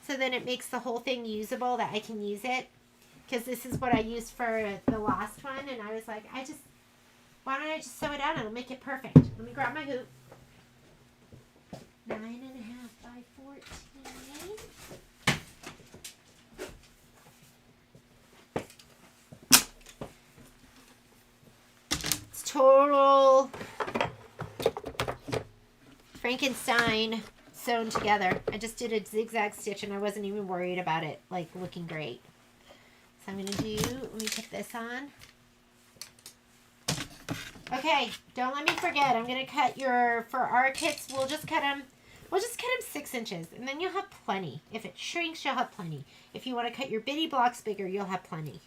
So then it makes the whole thing usable that I can use it. Because this is what I used for the last one. And I was like, why don't I just sew it on? It'll make it perfect. Let me grab my hoop. 9 and a half by 14. It's total Frankenstein sewn together. I just did a zigzag stitch and I wasn't even worried about it like looking great. So I'm going to let me put this on. Okay, don't let me forget. I'm going to cut for our kits, we'll just cut them 6 inches and then you'll have plenty. If it shrinks, you'll have plenty. If you want to cut your bitty blocks bigger, you'll have plenty.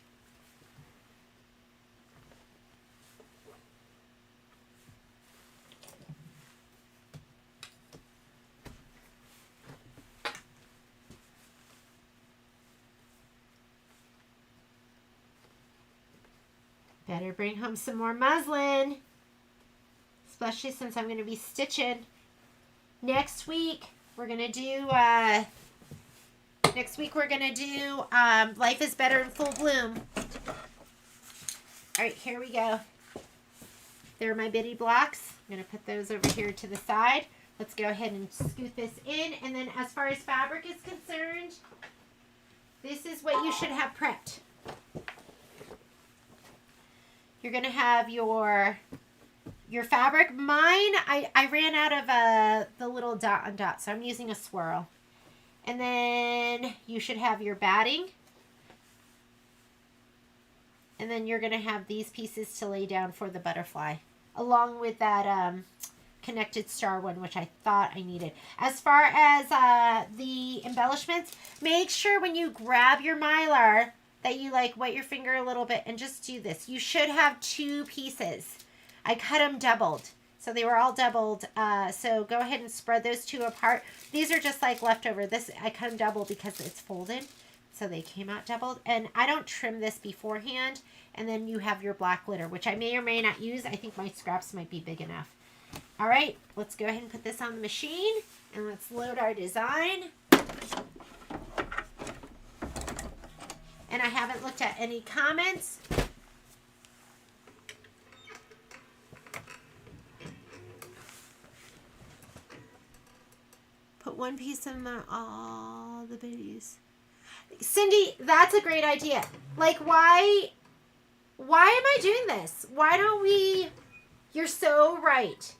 Better bring home some more muslin, especially since I'm going to be stitching. Next week we're going to do Life is Better in Full Bloom. All right, here we go. There are my bitty blocks. I'm going to put those over here to the side. Let's go ahead and scoot this in. And then as far as fabric is concerned, this is what you should have prepped. You're going to have your fabric. Mine, I ran out of the little dot on dot, so I'm using a swirl. And then you should have your batting. And then you're going to have these pieces to lay down for the butterfly, along with that connected star one, which I thought I needed. As far as the embellishments, make sure when you grab your Mylar that you like wet your finger a little bit and just do this. You should have 2 pieces. I cut them doubled. So they were all doubled. So go ahead and spread those 2 apart. These are just like leftover. This I cut them double because it's folded. So they came out doubled. And I don't trim this beforehand. And then you have your black glitter, which I may or may not use. I think my scraps might be big enough. All right, let's go ahead and put this on the machine. And let's load our design. And I haven't looked at any comments. Put 1 piece in all the bitties. Cindy, that's a great idea. Like, why am I doing this? Why don't we? You're so right.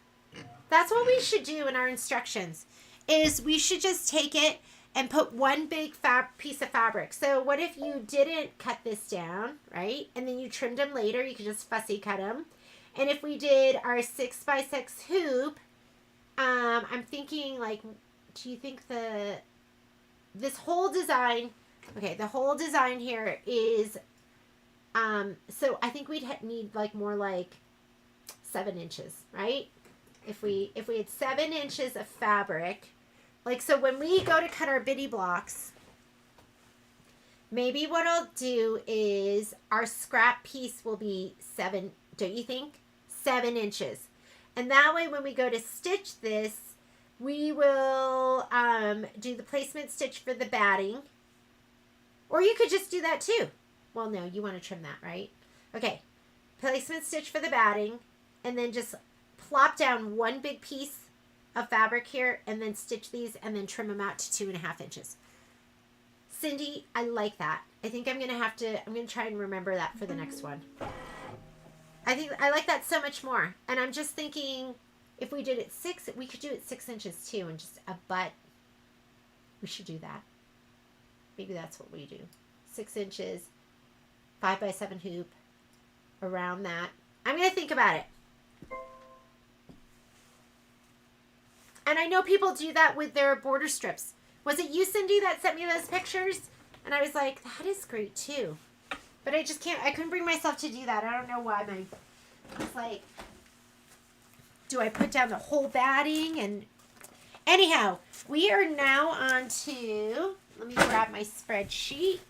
That's what we should do in our instructions. Is we should just take it and put 1 big piece of fabric. So what if you didn't cut this down, right? And then you trimmed them later. You could just fussy cut them. And if we did our 6x6 hoop, I'm thinking like, do you think this whole design Okay, the whole design here is, so I think we'd need like more like 7 inches, right? If we had 7 inches of fabric, like, so when we go to cut our bitty blocks, maybe what I'll do is our scrap piece will be 7, don't you think? 7 inches. And that way when we go to stitch this, we will do the placement stitch for the batting. Or you could just do that too. Well, no, you want to trim that, right? Okay, placement stitch for the batting, and then just plop down one big piece of fabric here, and then stitch these, and then trim them out to 2.5 inches. Cindy, I like that. I think I'm going to try and remember that for the next one. I think I like that so much more. And I'm just thinking, if we did it 6, we could do it 6 inches too, and just a butt. We should do that. Maybe that's what we do. 6 inches, 5x7 hoop, around that. I'm going to think about it. And I know people do that with their border strips. Was it you, Cindy, that sent me those pictures? And I was like, that is great too. But I just can't, I couldn't bring myself to do that. I don't know why. It's like, do I put down the whole batting? And anyhow, we are now on to, let me grab my spreadsheet.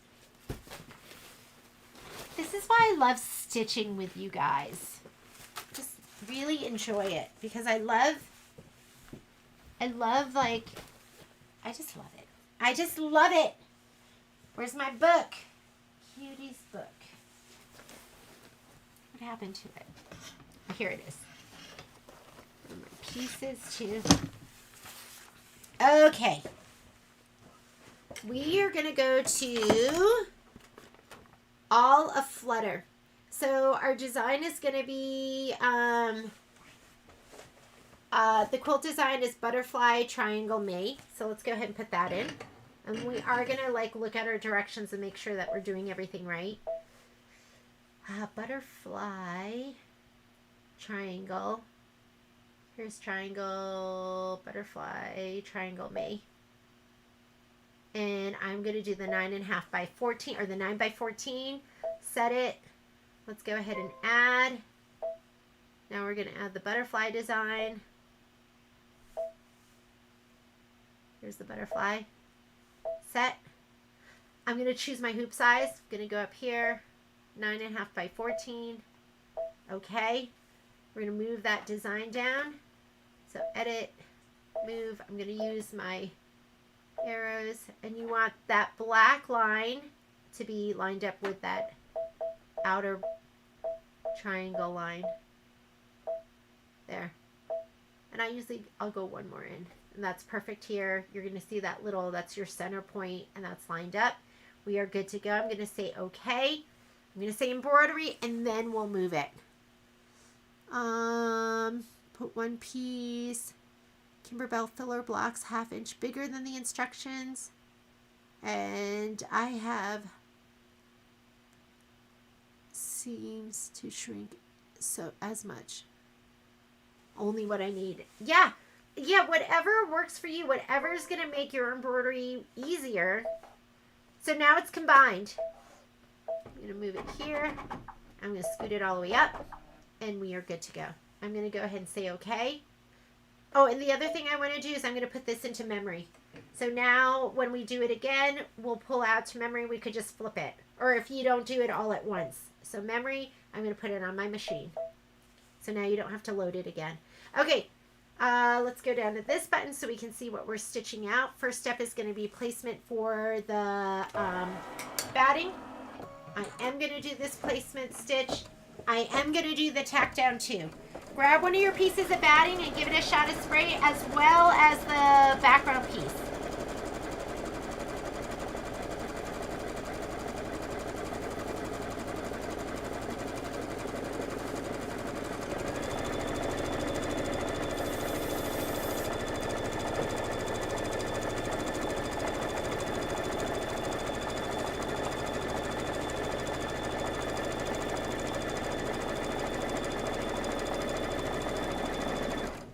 This is why I love stitching with you guys. Just really enjoy it because I love like, I just love it. I just love it. Where's my book? Cuties book. What happened to it? Oh, here it is. And my pieces too. Okay. We are going to go to all a flutter. So our design is going to be, the quilt design is butterfly triangle May. So let's go ahead and put that in. And we are going to like look at our directions and make sure that we're doing everything right. Butterfly triangle. Here's triangle, butterfly, triangle May. And I'm going to do the 9.5 by 14 or the 9 by 14. Set it. Let's go ahead and add. Now we're going to add the butterfly design. Here's the butterfly. Set. I'm going to choose my hoop size. I'm going to go up here. 9.5 by 14. Okay. We're going to move that design down. So edit, move. I'm going to use my arrows. And you want that black line to be lined up with that outer triangle line. There. And I'll go one more in. And that's perfect here. You're going to see that little, that's your center point, and that's lined up. We are good to go. I'm going to say okay. I'm going to say embroidery, and then we'll move it. Put one piece. Kimberbell filler blocks 1/2 inch bigger than the instructions. And I have seams to shrink so as much. Only what I need. Yeah, whatever works for you. Whatever is going to make your embroidery easier. So now it's combined. I'm going to move it here. I'm going to scoot it all the way up. And we are good to go. I'm going to go ahead and say okay. Oh, and the other thing I want to do is I'm going to put this into memory. So now when we do it again, we'll pull out to memory. We could just flip it. Or if you don't do it all at once. So memory, I'm going to put it on my machine. So now you don't have to load it again. Okay, let's go down to this button so we can see what we're stitching out. First step is going to be placement for the batting. I am going to do this placement stitch. I am going to do the tack down too. Grab one of your pieces of batting and give it a shot of spray as well as the background piece.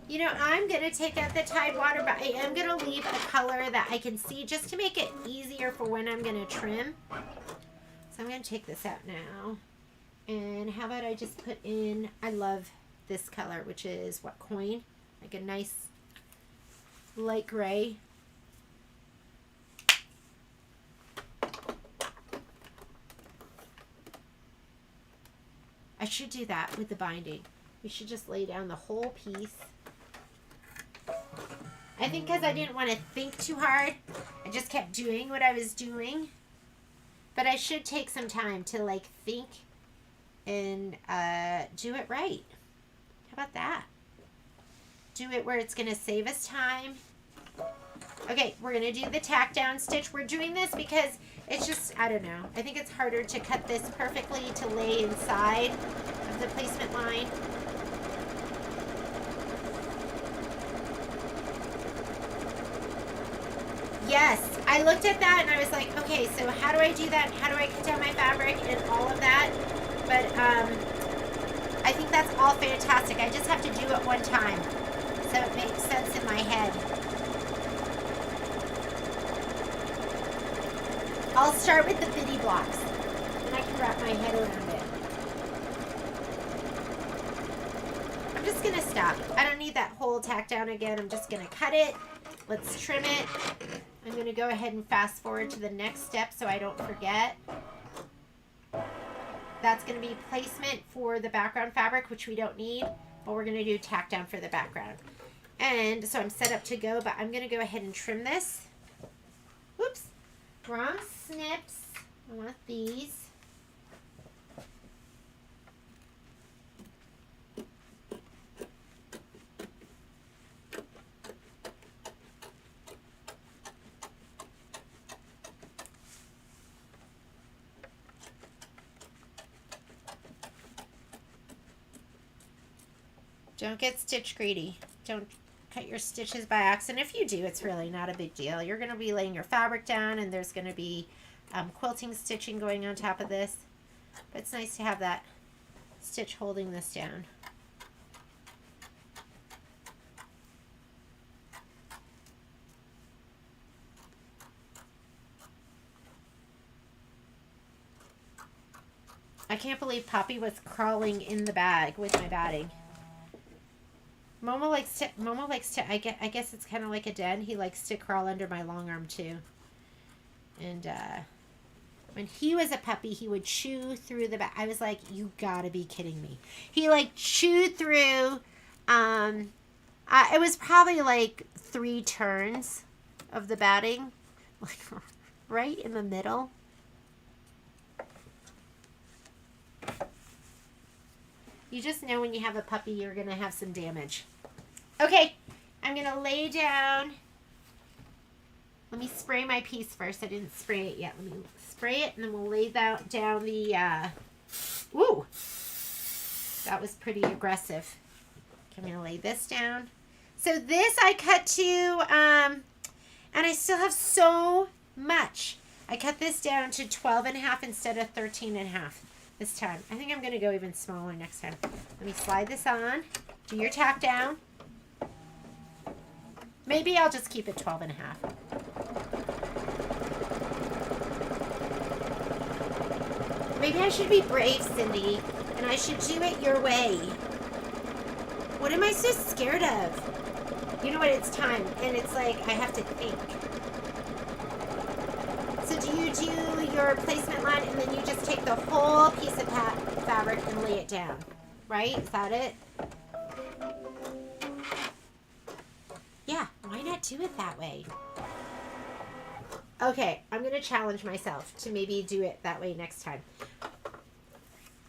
You know, I'm going to take out the Tide water, but I am going to leave a color that I can see just to make it easier for when I'm going to trim. So I'm going to take this out now. And how about I just put in, I love this color, which is what, coin? Like a nice light gray. I should do that with the binding. We should just lay down the whole piece. I think because I didn't want to think too hard, I just kept doing what I was doing. But I should take some time to like think and do it right. How about that? Do it where it's going to save us time. Okay, we're going to do the tack down stitch. We're doing this because it's just, I don't know. I think it's harder to cut this perfectly to lay inside of the placement line. Yes, I looked at that and I was like, okay, so how do I do that? How do I cut down my fabric and all of that? But I think that's all fantastic. I just have to do it one time so it makes sense in my head. I'll start with the bitty blocks and I can wrap my head around it. I'm just going to stop. I don't need that whole tack down again. I'm just going to cut it. Let's trim it. I'm going to go ahead and fast forward to the next step so I don't forget. That's going to be placement for the background fabric, which we don't need, but we're going to do tack down for the background. And so I'm set up to go, but I'm going to go ahead and trim this. Whoops. Wrong snips. I want these. Don't get stitch greedy. Don't cut your stitches by accident. If you do, it's really not a big deal. You're going to be laying your fabric down and there's going to be quilting stitching going on top of this. But it's nice to have that stitch holding this down. I can't believe Poppy was crawling in the bag with my batting. Momo likes to, I guess it's kind of like a den. He likes to crawl under my long arm too. And when he was a puppy, he would chew through the back. I was like, you gotta be kidding me. He like chewed through, it was probably like 3 turns of the batting. Like right in the middle. You just know when you have a puppy, you're going to have some damage. Okay, I'm going to lay down. Let me spray my piece first. I didn't spray it yet. Let me spray it, and then we'll lay that down the, woo! That was pretty aggressive. Okay, I'm going to lay this down. So this I cut to, and I still have so much. I cut this down to 12.5 instead of 13.5. This time. I think I'm going to go even smaller next time. Let me slide this on. Do your tack down. Maybe I'll just keep it 12.5. Maybe I should be brave, Cindy, and I should do it your way. What am I so scared of? You know what? It's time, and it's like I have to think. So do you do your placement line and then you just take the whole piece of fabric and lay it down, right? Is that it? Yeah, why not do it that way? Okay, I'm going to challenge myself to maybe do it that way next time.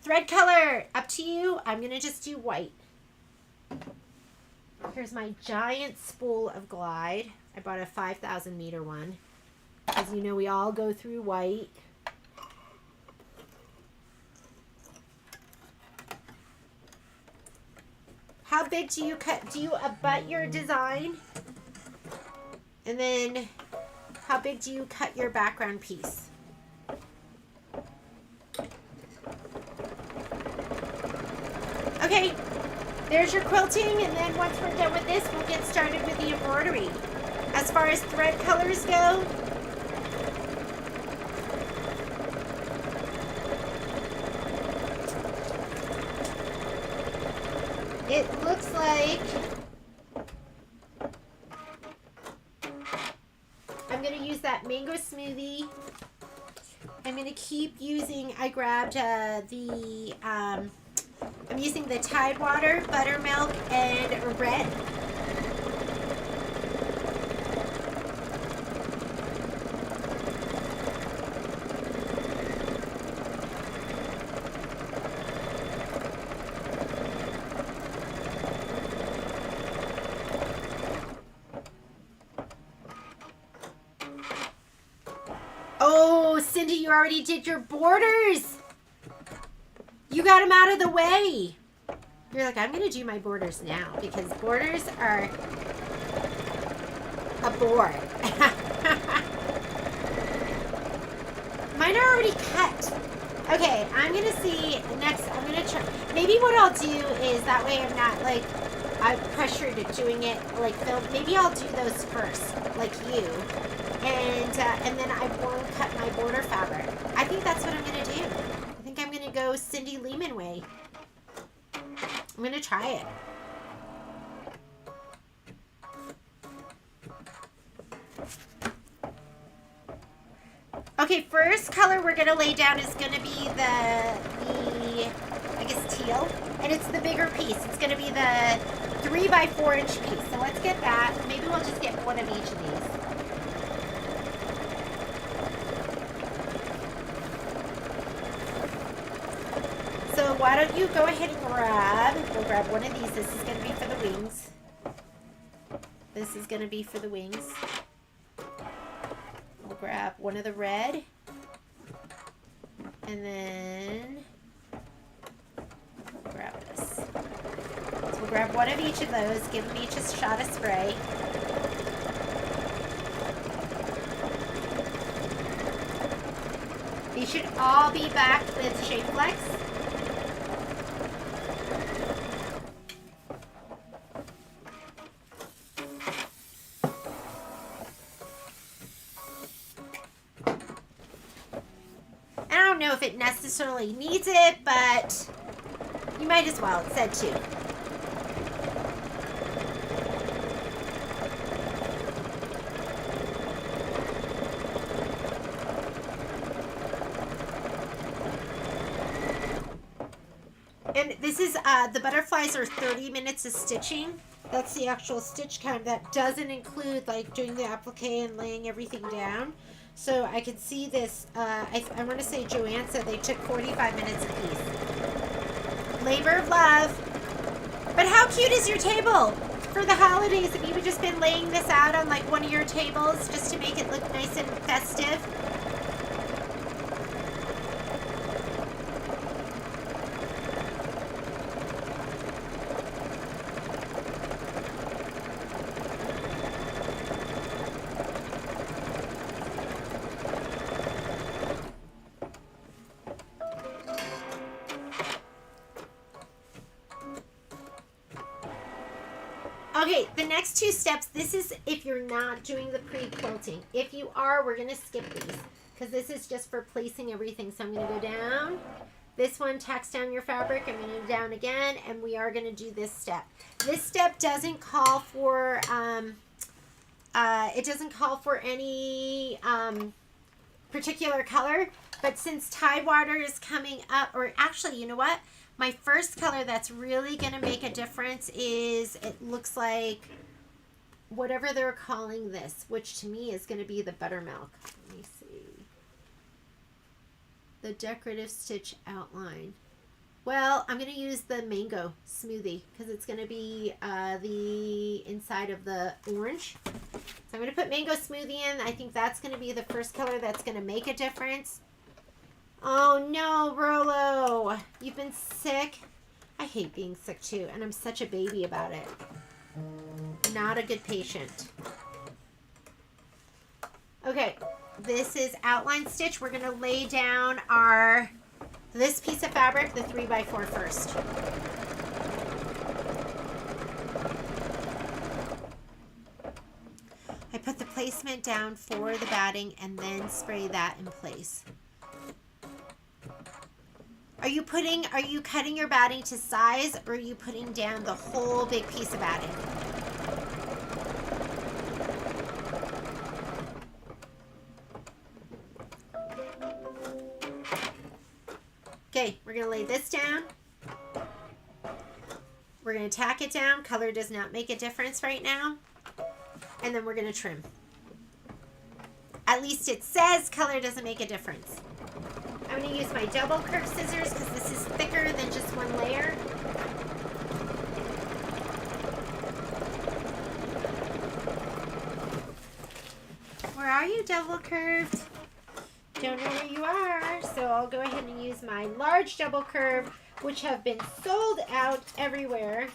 Thread color, up to you. I'm going to just do white. Here's my giant spool of Glide. I bought a 5,000 meter one. As you know, we all go through white. How big do you cut? Do you abut your design? And then how big do you cut your background piece? Okay. there's your quilting, and then once we're done with this, we'll get started with the embroidery. As far as thread colors go, it looks like I'm going to use that mango smoothie. I'm going to keep using, I grabbed I'm using the Tide Water, buttermilk, and red. Oh, Cindy, you already did your borders. You got them out of the way. You're like, I'm going to do my borders now because borders are a bore. Mine are already cut. Okay, I'm going to see next. I'm going to try. Maybe what I'll do is that way I'm not like, I'm pressured at doing it like film. Maybe I'll do those first, like you. And then I won't cut my border fabric. I think that's what I'm going to do. I think I'm going to go Cindy Lehman way. I'm going to try it. Okay, first color we're going to lay down is going to be the I guess teal. And it's the bigger piece. It's going to be the 3 by 4 inch piece. So let's get that. Maybe we'll just get one of each of these. So why don't you go ahead and we'll grab one of these. This is going to be for the wings. This is going to be for the wings. We'll grab one of the red. And then we'll grab this. So we'll grab one of each of those. Give them each a shot of spray. These should all be backed with Shape Flex. I don't know if it necessarily needs it, but you might as well. It said to. And this is, the butterflies are 30 minutes of stitching. That's the actual stitch count. That doesn't include like doing the applique and laying everything down. So I can see this, I want to say Joanne said they took 45 minutes apiece. Labor of love. But how cute is your table for the holidays? If you've just been laying this out on like one of your tables just to make it look nice and festive. Okay, the next two steps, this is if you're not doing the pre-quilting. If you are, we're going to skip these because this is just for placing everything. So I'm going to go down. This one tacks down your fabric. I'm going to go down again, and we are going to do this step. This step doesn't call for, any particular color, but since Tidewater is coming up, or actually, you know what? My first color that's really going to make a difference is, it looks like whatever they're calling this, which to me is going to be the buttermilk. Let me see. The decorative stitch outline. Well, I'm going to use the mango smoothie because it's going to be the inside of the orange. So I'm going to put mango smoothie in. I think that's going to be the first color that's going to make a difference. Oh no, Rolo, you've been sick. I hate being sick too, and I'm such a baby about it. Not a good patient. Okay, this is outline stitch. We're gonna lay down this piece of fabric, the 3x4 first. placement down for the batting and then spray that in place. Are you cutting your batting to size, or are you putting down the whole big piece of batting? Okay, we're gonna lay this down. We're gonna tack it down. Color does not make a difference right now. And then we're gonna trim. At least it says color doesn't make a difference. I'm going to use my double curved scissors because this is thicker than just one layer. Where are you, double curved? Don't know where you are, so I'll go ahead and use my large double curve, which have been sold out everywhere.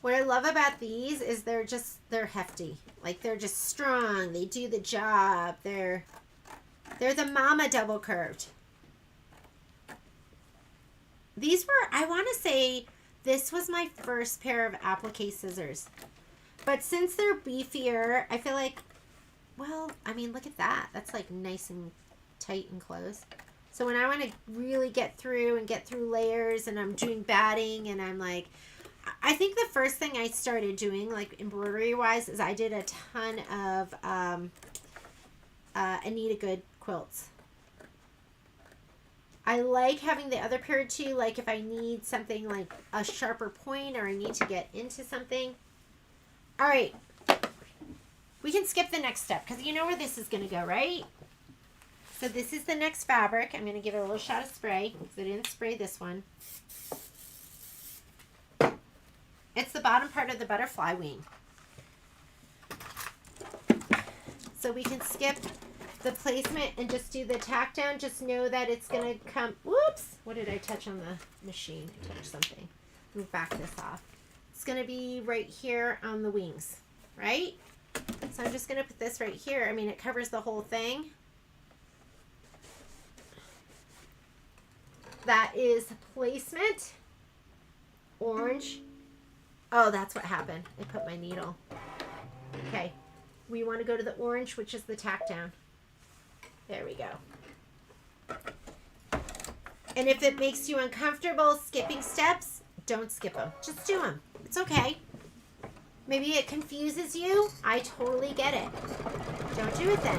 What I love about these is they're hefty. Like, they're just strong. They do the job. They're the mama double curved. These were, I want to say, this was my first pair of applique scissors. But since they're beefier, I feel like, well, I mean, look at that. That's like nice and tight and close. So when I want to really get through layers and I'm doing batting and I'm like, I think the first thing I started doing, like embroidery wise, is I did a ton of Anita Good quilts. I like having the other pair too, like if I need something like a sharper point or I need to get into something. All right, we can skip the next step because you know where this is going to go, right? So this is the next fabric. I'm going to give it a little shot of spray because I didn't spray this one. It's the bottom part of the butterfly wing. So we can skip the placement and just do the tack down. Just know that it's going to come, whoops, what did I touch on the machine? I touched something. Let me back this off. It's going to be right here on the wings, right? So I'm just going to put this right here. I mean, it covers the whole thing. That is placement, orange. Oh, that's what happened. I put my needle. Okay. We want to go to the orange, which is the tack down. There we go. And if it makes you uncomfortable skipping steps, don't skip them. Just do them. It's okay. Maybe it confuses you. I totally get it. Don't do it then.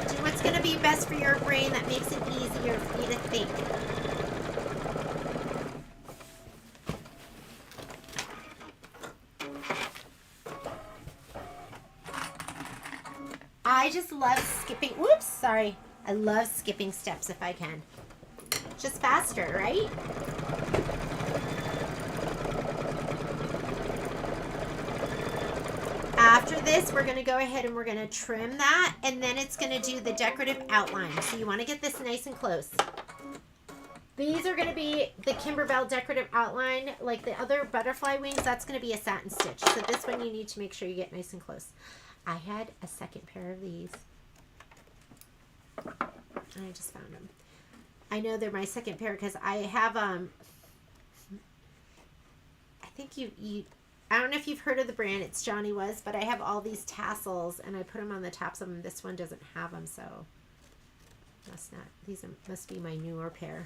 Do what's going to be best for your brain that makes it easier for you to think. I just love skipping. Whoops, sorry. I love skipping steps if I can. Just faster, right? After this, we're going to go ahead and we're going to trim that, and then it's going to do the decorative outline. So you want to get this nice and close. These are going to be the Kimberbell decorative outline. Like the other butterfly wings, that's going to be a satin stitch. So this one you need to make sure you get nice and close. I had a second pair of these. And I just found them. I know they're my second pair because I have, I think I don't know if you've heard of the brand. It's Johnny Was, but I have all these tassels and I put them on the tops of them. This one doesn't have them, so these must be my newer pair.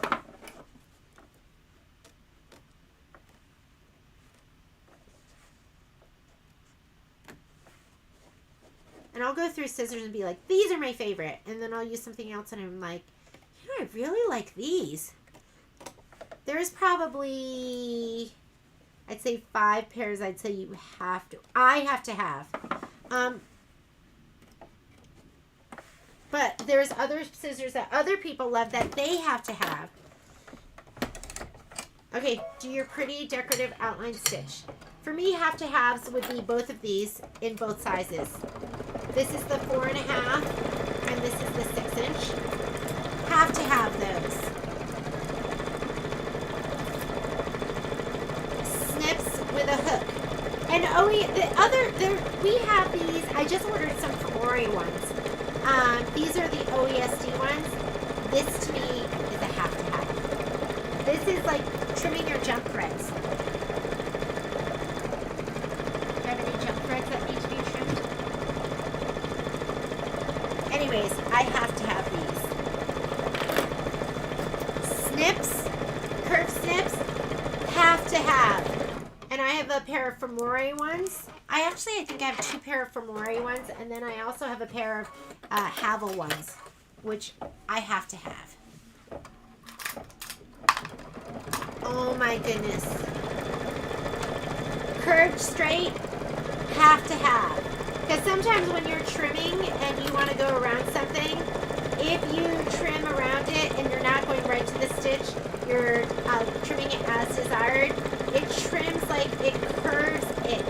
And I'll go through scissors and be like, these are my favorite. And then I'll use something else and I'm like, you know, I really like these. There's probably, I'd say 5 pairs I'd say you have to, I have to have. But there's other scissors that other people love that they have to have. Okay, do your pretty decorative outline stitch. For me, have to haves would be both of these in both sizes. This is the 4.5 and this is the 6-inch. Have to have those. Snips with a hook. And we have these, I just ordered some Famori ones. These are the OESD ones. This to me is a have to have. This is like trimming your jump threads. Do you have any jump threads that need to be trimmed? Anyways, I have to have these. Snips, curved snips, have to have. And I have a pair of Famori ones. I think I have 2 pair of Famori ones, and then I also have a pair of Havel ones, which I have to have. Oh my goodness. Curved straight, have to have. Because sometimes when you're trimming and you want to go around something, if you trim around it and you're not going right to the stitch, you're trimming it as desired, it trims like it curves it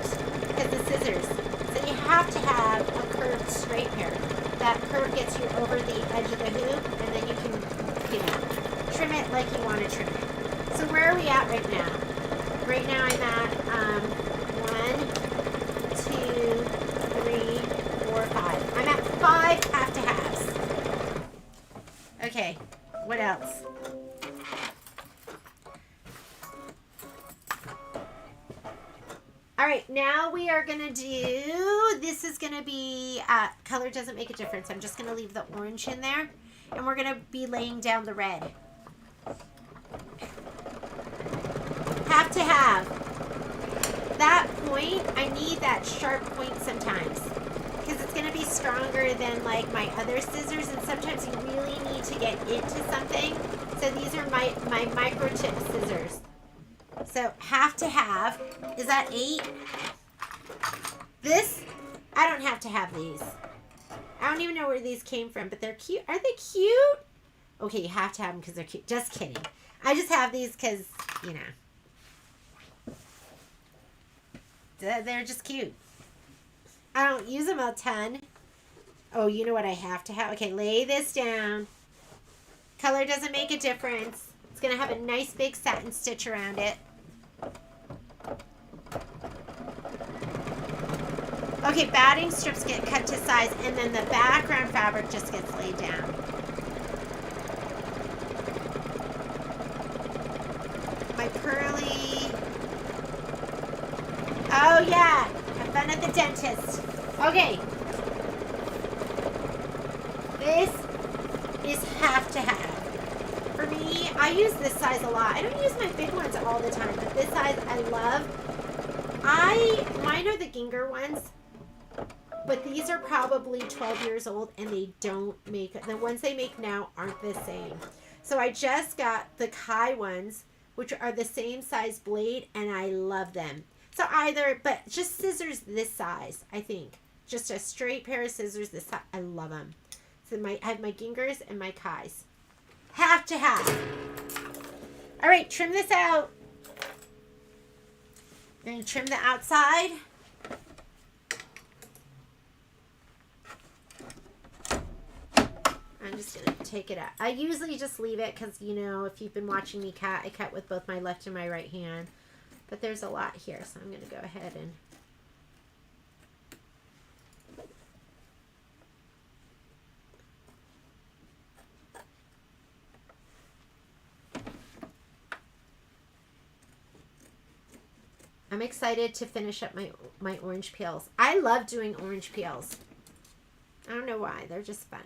because the scissors. So you have to have a curved straight pair. That curve gets you over the edge of the hoop, and then you can, trim it like you want to trim it. So where are we at right now? Right now I'm at 1, 2, 3, 4, 5. I'm at 5 have to haves. Okay, what else? All right, now we are going to do, this is going to be, color doesn't make a difference. I'm just going to leave the orange in there, and we're going to be laying down the red. Have to have. That point, I need that sharp point sometimes, because it's going to be stronger than like my other scissors, and sometimes you really need to get into something. So these are my micro tip scissors. So have to have, is that 8? This, I don't have to have these. I don't even know where these came from, but they're cute. Are they cute? Okay, you have to have them because they're cute. Just kidding. I just have these because, they're just cute. I don't use them a ton. Oh, you know what I have to have? Okay, lay this down. Color doesn't make a difference. It's going to have a nice big satin stitch around it. Okay, batting strips get cut to size, and then the background fabric just gets laid down. My pearly... Oh, yeah. Have fun at the dentist. Okay. This is have to have. For me, I use this size a lot. I don't use my big ones all the time, but this size I love. Mine are the Ginger ones, but these are probably 12 years old, and they don't make, the ones they make now aren't the same. So I just got the Kai ones, which are the same size blade, and I love them. So but just scissors this size, I think. Just a straight pair of scissors this size. I love them. So I have my Gingers and my Kais. Have to have. All right, trim this out. I'm going to trim the outside. I'm just going to take it out. I usually just leave it because, if you've been watching me cut, I cut with both my left and my right hand. But there's a lot here, so I'm going to go ahead and... I'm excited to finish up my orange peels. I love doing orange peels. I don't know why. They're just fun.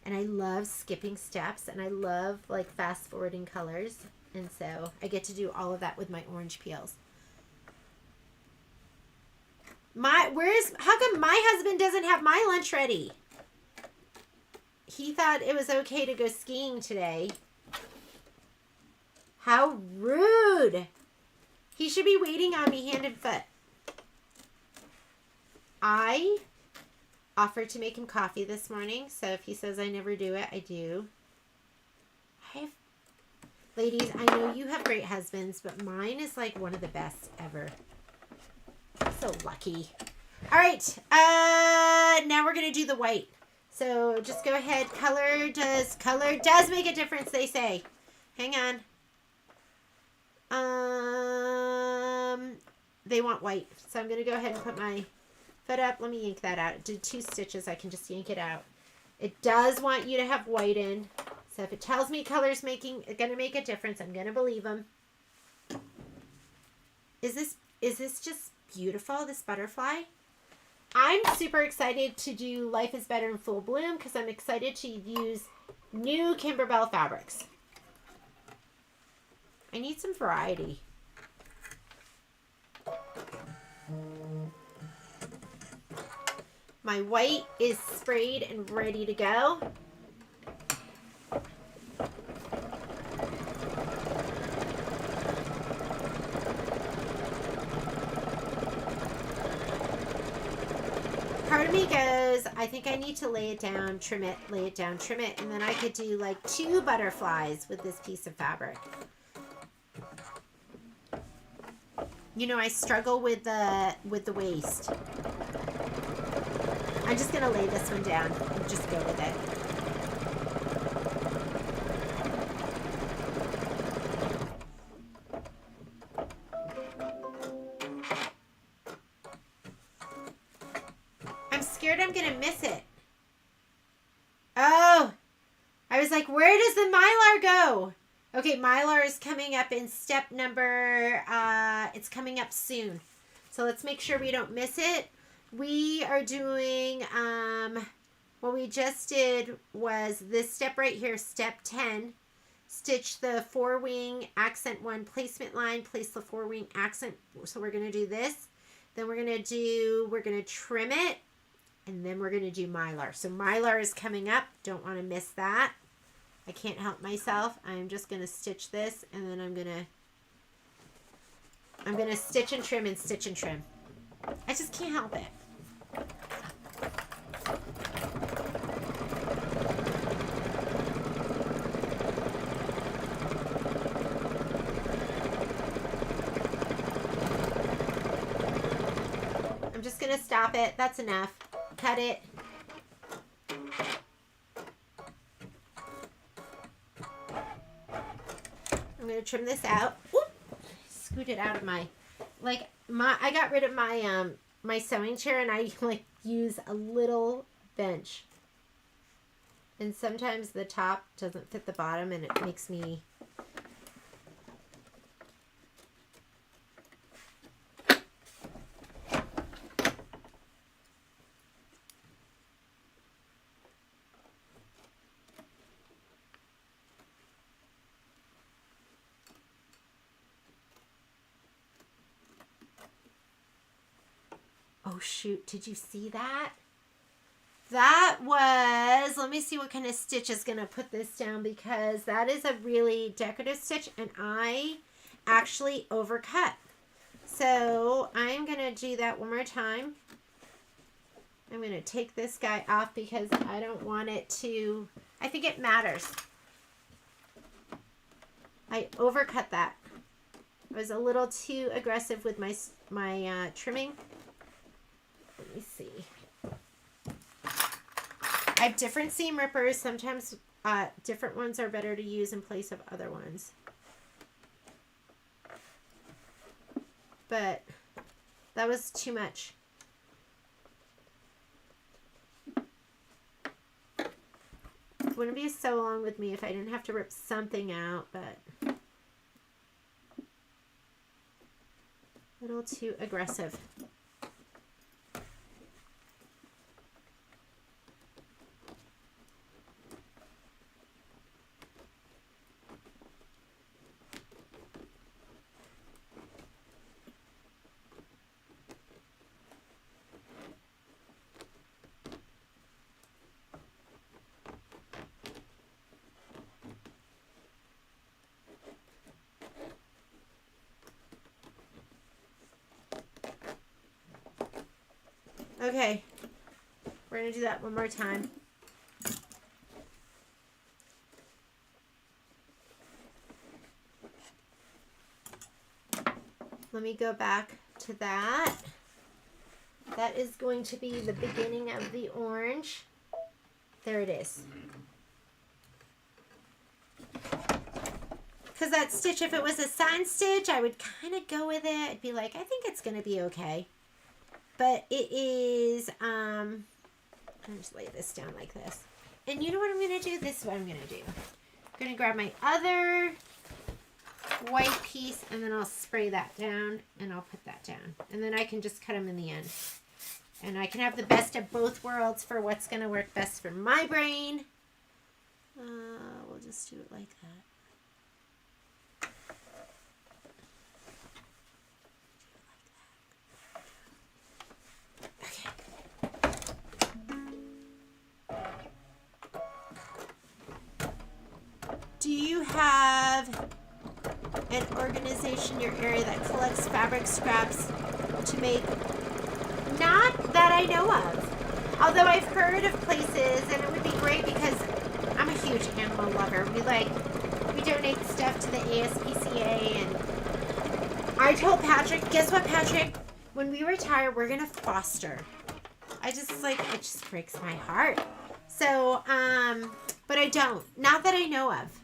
And I love skipping steps, and I love fast forwarding colors. And so I get to do all of that with my orange peels. How come my husband doesn't have my lunch ready? He thought it was okay to go skiing today. How rude. He should be waiting on me hand and foot. I offered to make him coffee this morning, so if he says I never do it, I do. Ladies, I know you have great husbands, but mine is one of the best ever. I'm so lucky. All right, now we're going to do the white. So just go ahead. Color does make a difference, they say. Hang on. They want white. So I'm going to go ahead and put my foot up. Let me yank that out. It did 2 stitches. I can just yank it out. It does want you to have white in. So if it tells me color's going to make a difference, I'm going to believe them. Is this just beautiful, this butterfly? I'm super excited to do Life is Better in Full Bloom because I'm excited to use new Kimberbell fabrics. I need some variety. My white is sprayed and ready to go. Part of me goes, I think I need to lay it down, trim it, lay it down, trim it, and then I could do like 2 butterflies with this piece of fabric. You know, I struggle with the waist. I'm just gonna lay this one down and just go with it. I'm scared I'm gonna miss it. Oh, I was like, where does the Mylar go? Okay, Mylar is coming up in step number, it's coming up soon. So let's make sure we don't miss it. We are doing, what we just did was this step right here, step 10. Stitch the 4-wing accent 1 placement line, place the 4-wing accent. So we're going to do this. Then we're going to trim it, and then we're going to do Mylar. So Mylar is coming up. Don't want to miss that. I can't help myself. I'm just going to stitch this, and then I'm going to stitch and trim and stitch and trim. I just can't help it. I'm just going to stop it. That's enough. Cut it. I'm going to trim this out. Whoop. Scoot it out of I got rid of my my sewing chair, and I like use a little bench. And sometimes the top doesn't fit the bottom, and it makes me Oh shoot, did you see that? That was, let me see what kind of stitch is going to put this down, because that is a really decorative stitch and I actually overcut. So I'm going to do that one more time. I'm going to take this guy off because I don't want it to, I think it matters. I overcut that. I was a little too aggressive with my trimming. Let me see. I have different seam rippers. Sometimes different ones are better to use in place of other ones. But that was too much. It wouldn't be so long with me if I didn't have to rip something out, but a little too aggressive. Okay, we're going to do that one more time. Let me go back to that. That is going to be the beginning of the orange. There it is. Because that stitch, if it was a satin stitch, I would kind of go with it. I'd be like, I think it's going to be okay. But it is, I'll just lay this down like this. And you know what I'm going to do? This is what I'm going to do. I'm going to grab my other white piece, and then I'll spray that down, and I'll put that down. And then I can just cut them in the end. And I can have the best of both worlds for what's going to work best for my brain. We'll just do it like that. Do you have an organization in your area that collects fabric scraps to make? Not that I know of. Although I've heard of places, and it would be great because I'm a huge animal lover. We donate stuff to the ASPCA, and I told Patrick, guess what, Patrick? When we retire, we're gonna foster. It just breaks my heart. So, but I don't. Not that I know of.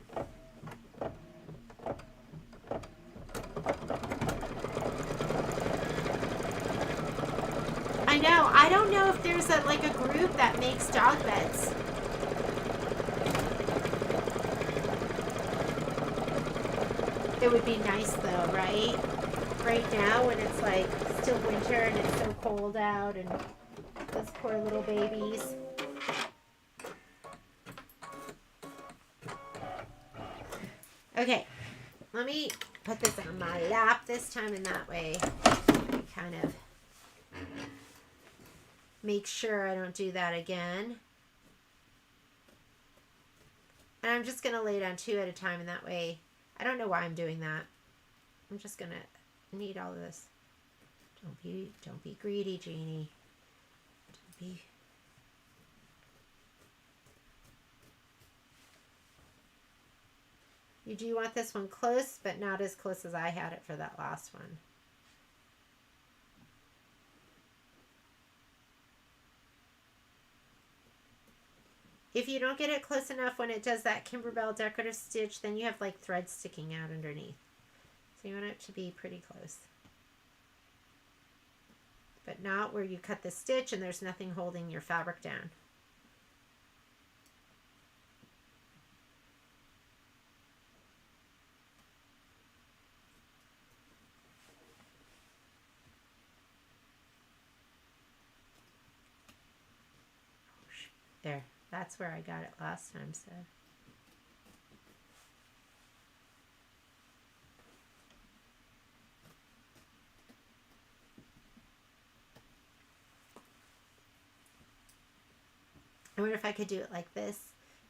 I know. I don't know if there's a group that makes dog beds. It would be nice though, right? Right now when it's still winter and it's so cold out and those poor little babies. Okay, let me put this on my lap this time, and that way I kind of make sure I don't do that again. And I'm just going to lay down 2 at a time, and that way, I don't know why I'm doing that. I'm just going to knead all of this. Don't be greedy, Jeannie. Don't be. You do want this one close, but not as close as I had it for that last one. If you don't get it close enough when it does that Kimberbell decorative stitch, then you have thread sticking out underneath. So you want it to be pretty close. But not where you cut the stitch and there's nothing holding your fabric down. There. That's where I got it last time, so. I wonder if I could do it like this,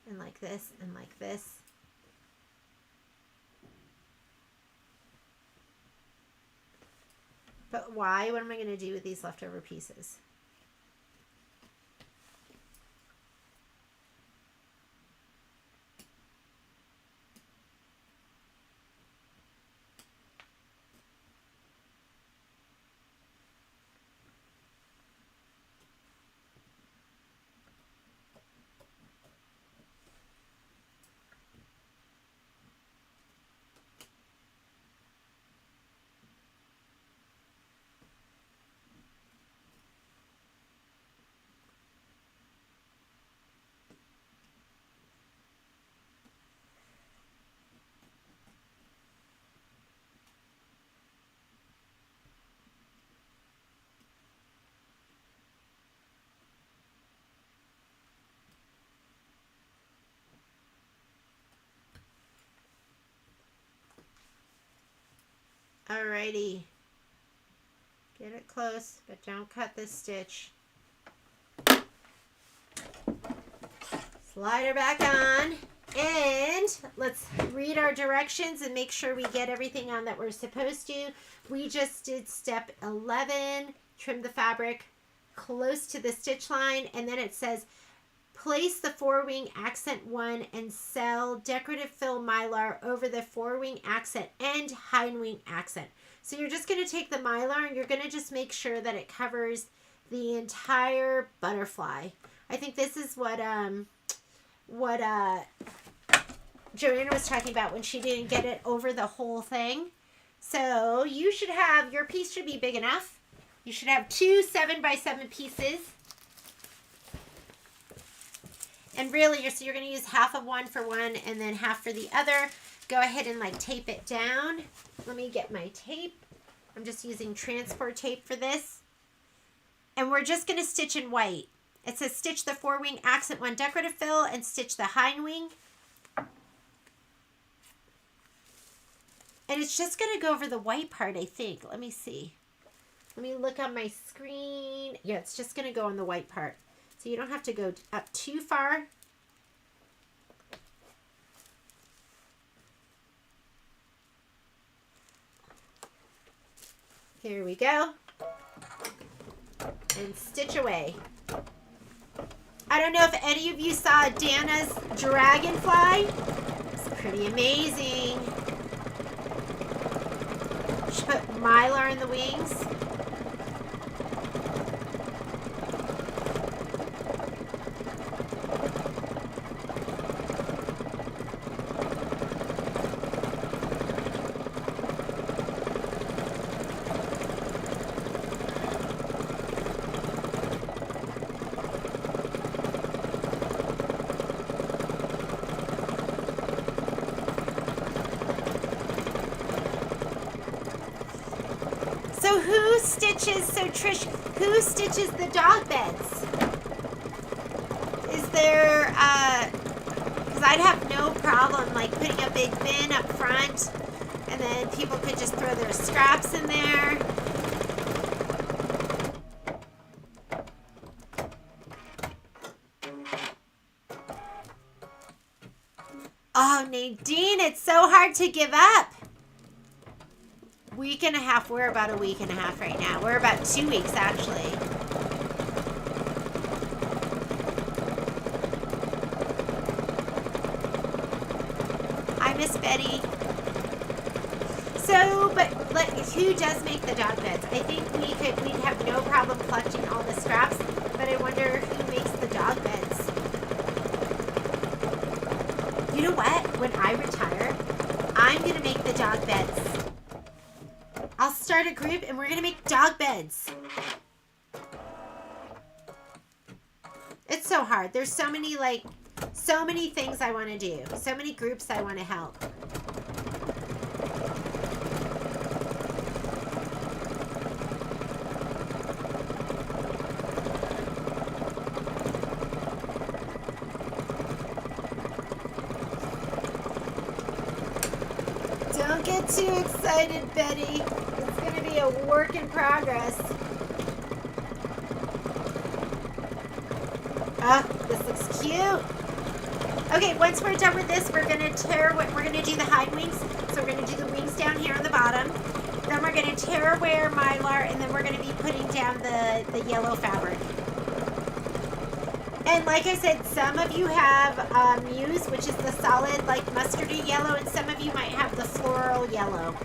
and like this, and like this. But why? What am I going to do with these leftover pieces? Alrighty. Get it close, but don't cut this stitch. Slide her back on. And let's read our directions and make sure we get everything on that we're supposed to. We just did step 11, trim the fabric close to the stitch line, and then it says place the 4-wing accent 1 and sell decorative fill mylar over the 4-wing accent and hind-wing accent. So you're just going to take the mylar and you're going to just make sure that it covers the entire butterfly. I think this is what what Joanna was talking about when she didn't get it over the whole thing. So you should have, your piece should be big enough. You should have 2 7x7 pieces. And really, you're going to use half of one for one and then half for the other. Go ahead and like tape it down. Let me get my tape. I'm just using transport tape for this. And we're just going to stitch in white. It says stitch the forewing, accent one decorative fill, and stitch the hind wing. And it's just going to go over the white part, I think. Let me see. Let me look on my screen. Yeah, it's just going to go on the white part. So you don't have to go up too far. Here we go. And stitch away. I don't know if any of you saw Dana's dragonfly. It's pretty amazing. She put Mylar in the wings. So Trish, who stitches the dog beds? Is there, because I'd have no problem like putting a big bin up front and then people could just throw their scraps in there. Oh, Nadine, it's so hard to give up. Week and a half. We're about a week and a half right now. We're about 2 weeks actually. I miss Betty. So, but like, who does make the dog beds? I think we'd have no problem collecting all the scraps, but I wonder who makes the dog beds. You know what? When I retire, I'm gonna make the dog beds. I'll start a group and we're going to make dog beds. It's so hard. There's so many things I want to do. So many groups I want to help. Don't get too excited, Betty. A work in progress. This looks cute. Okay, once we're done with this, we're gonna we're gonna do the hind wings. So we're gonna do the wings down here on the bottom. Then we're gonna tear away our Mylar, and then we're gonna be putting down the yellow fabric. And like I said, some of you have Muse, which is the solid like mustardy yellow, and some of you might have the floral yellow.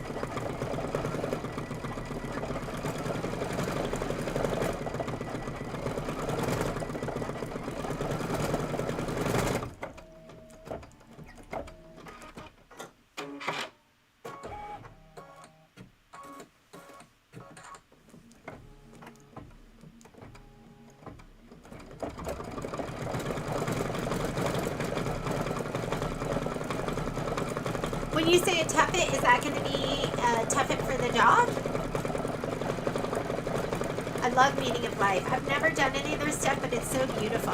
When you say a tuffet, is that going to be a tuffet for the dog? I love Meaning of Life. I've never done any of their stuff, but it's so beautiful.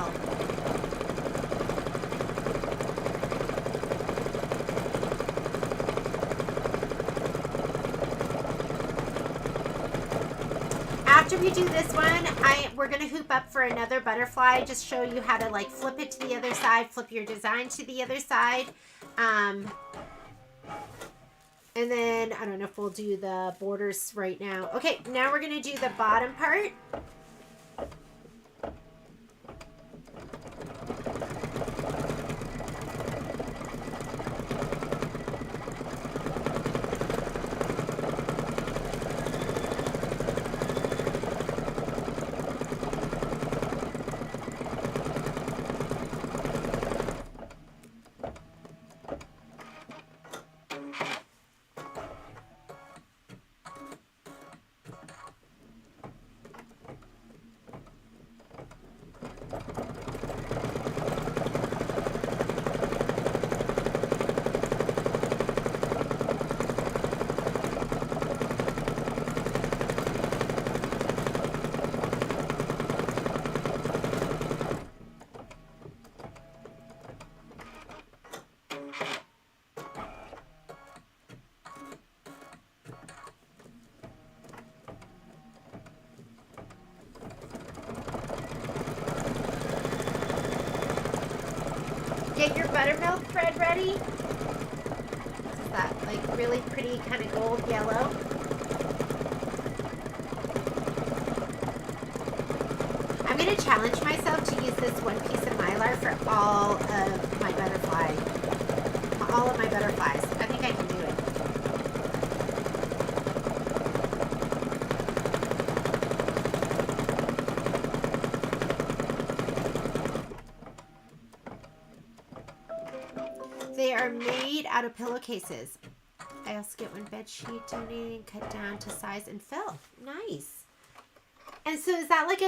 After we do this one, we're going to hoop up for another butterfly. Just show you how to like flip it to the other side, flip your design to the other side. And then, I don't know if we'll do the borders right now. Okay, now we're going to do the bottom part. Get your buttermilk thread ready. This is that like really pretty kind of gold yellow. I'm going to challenge myself to use this one piece of Mylar for all of my butterflies. I think I can do it. They are made out of pillowcases. I also get one bed sheet donating, cut down to size and fill. Nice. And so is that like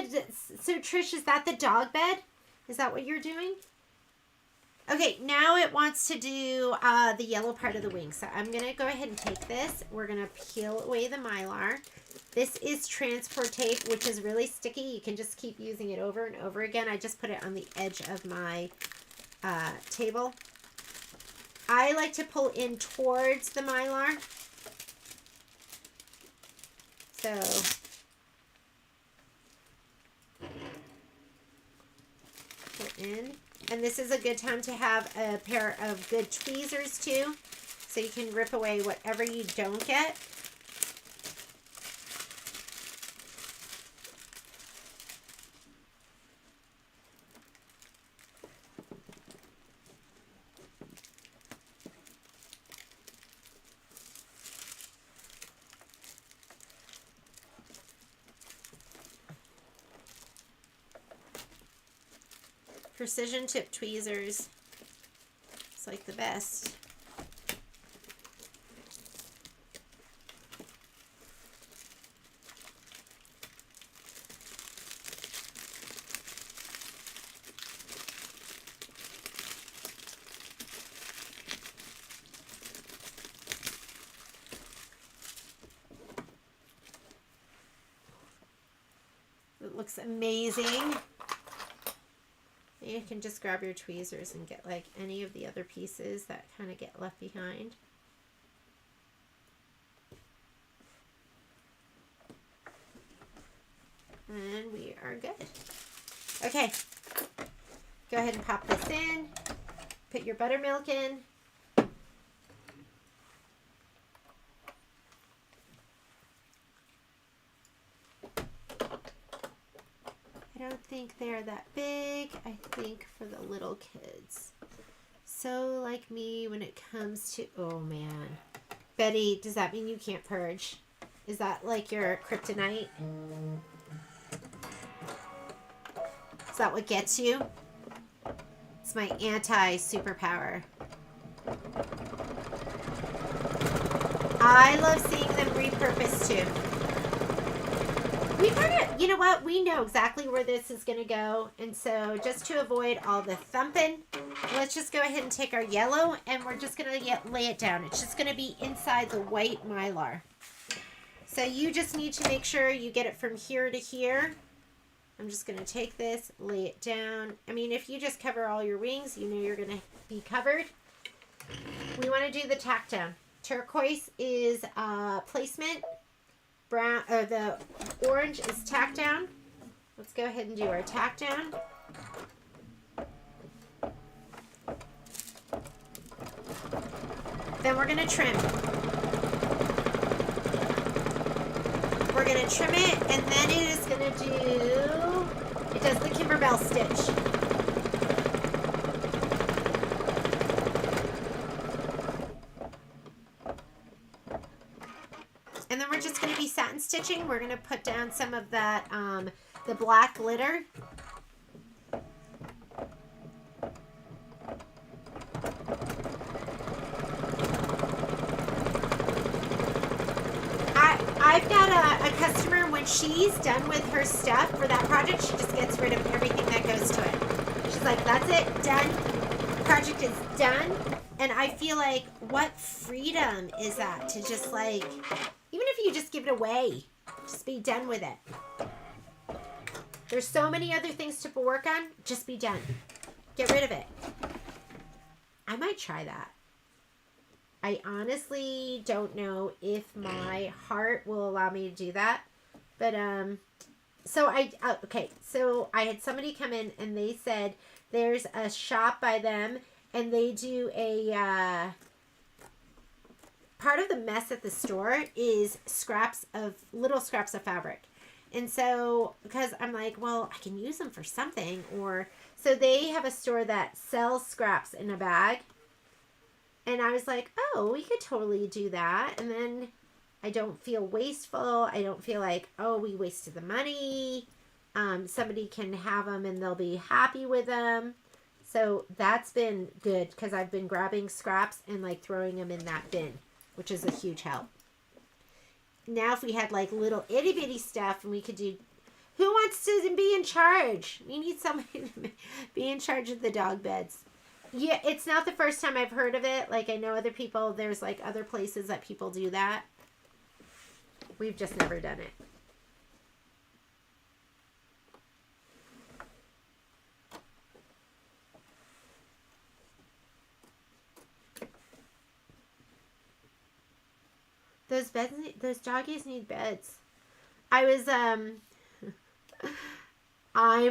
so Trish, is that the dog bed? Is that what you're doing? Okay, now it wants to do the yellow part of the wing. So I'm going to go ahead and take this. We're going to peel away the Mylar. This is transport tape, which is really sticky. You can just keep using it over and over again. I just put it on the edge of my table. I like to pull in towards the Mylar. So pull in. And this is a good time to have a pair of good tweezers too, so you can rip away whatever you don't get. Precision tip tweezers. It's like the best. It looks amazing. You can just grab your tweezers and get like any of the other pieces that kind of get left behind. And we are good. Okay, go ahead and pop this in. Put your buttermilk in. I don't think they're that big. I think for the little kids. So like me when it comes to, oh man. Betty, does that mean you can't purge? Is that like your kryptonite? Is that what gets you? It's my anti-superpower. I love seeing them repurposed too. We kind of, you know what? We know exactly where this is going to go. And so just to avoid all the thumping, let's just go ahead and take our yellow and we're just going to lay it down. It's just going to be inside the white Mylar. So you just need to make sure you get it from here to here. I'm just going to take this, lay it down. I mean, if you just cover all your wings, you know you're going to be covered. We want to do the tack down. Turquoise is placement. Brown, the orange is tack down. Let's go ahead and do our tack down. Then we're going to trim. We're going to trim it, and then it is going to do, it does the Kimberbell stitch. And then we're just going to be satin stitching. We're going to put down some of that, the black glitter. I've got a customer, when she's done with her stuff for that project, she just gets rid of everything that goes to it. She's like, that's it, done. The project is done. And I feel like, what freedom is that to just like, even if you just give it away, just be done with it. There's so many other things to work on, just be done. Get rid of it. I might try that. I honestly don't know if my heart will allow me to do that. But, so I had somebody come in and they said there's a shop by them and they do a part of the mess at the store is little scraps of fabric. And so, because I'm like, well, I can use them for something, or so they have a store that sells scraps in a bag. And I was like, oh, we could totally do that. And then I don't feel wasteful. I don't feel like, oh, we wasted the money. Somebody can have them and they'll be happy with them. So that's been good because I've been grabbing scraps and like throwing them in that bin, which is a huge help. Now if we had like little itty bitty stuff and we could do, who wants to be in charge? We need somebody to be in charge of the dog beds. Yeah, it's not the first time I've heard of it. Like I know other people, there's like other places that people do that. We've just never done it. Those doggies need beds. I'm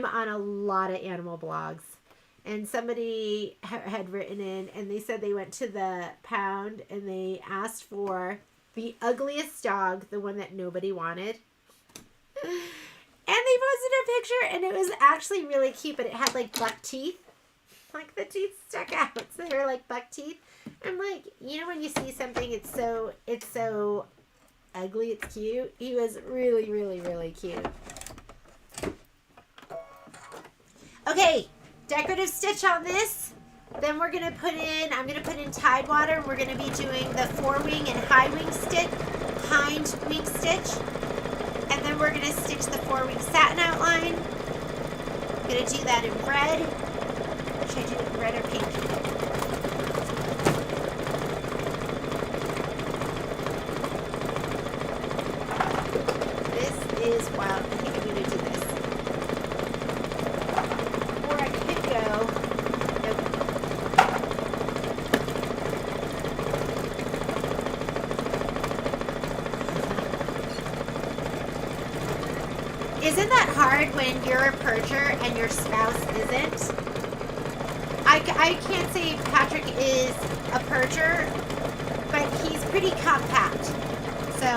on a lot of animal blogs, and somebody had written in, and they said they went to the pound and they asked for the ugliest dog, the one that nobody wanted. And they posted a picture, and it was actually really cute, but it had like buck teeth. Like the teeth stuck out. So they were like buck teeth. I'm like, you know when you see something, it's so ugly, it's cute. He was really, really, really cute. Okay, decorative stitch on this. Then I'm going to put in Tide Water, and we're going to be doing the forewing and hind wing stitch. And then we're going to stitch the forewing satin outline. I'm going to do that in red. Should I do it in red or pink? This is wild. I think I'm going to do this. Or I could go. Nope. Isn't that hard when you're a percher and your spouse isn't? I can't say Patrick is a percher, but he's pretty compact. So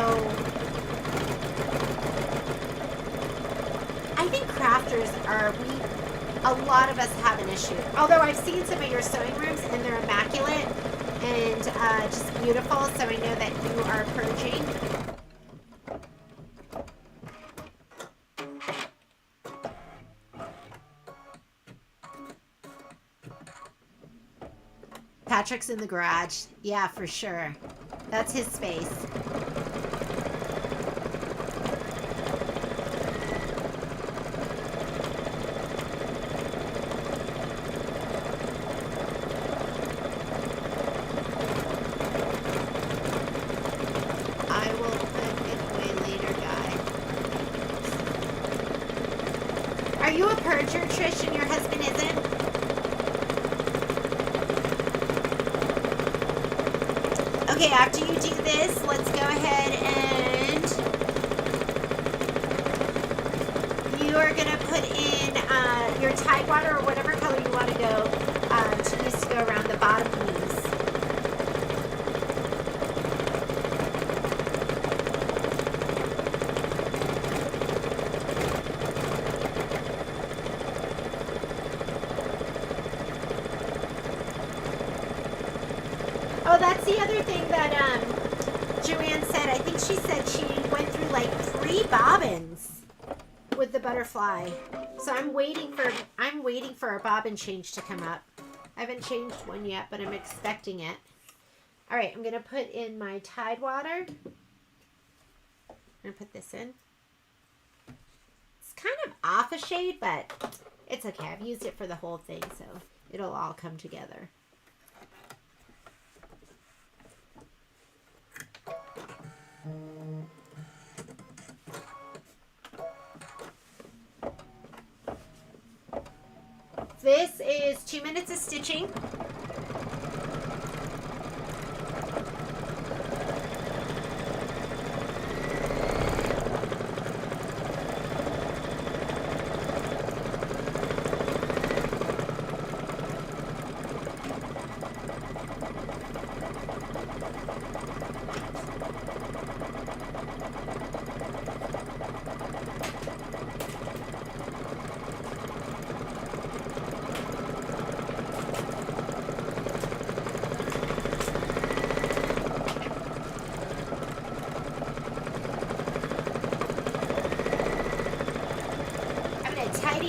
I think crafters a lot of us have an issue. Although I've seen some of your sewing rooms and they're immaculate and just beautiful, so I know that you are purging. Patrick's in the garage. Yeah, for sure. That's his space. I will put it away later, guy. Are you a percher, Trish, and your husband isn't? Okay, after you do this, let's go ahead and you are going to put in your Tide Water or whatever color you want to go to use to go around the bottom piece. Oh, that's the other thing that Joanne said. I think she said she went through like 3 bobbins with the butterfly. So I'm waiting for a bobbin change to come up. I haven't changed one yet, but I'm expecting it. All right, I'm going to put in my Tide Water. I'm going to put this in. It's kind of off a shade, but it's okay. I've used it for the whole thing, so it'll all come together. This is 2 minutes of stitching.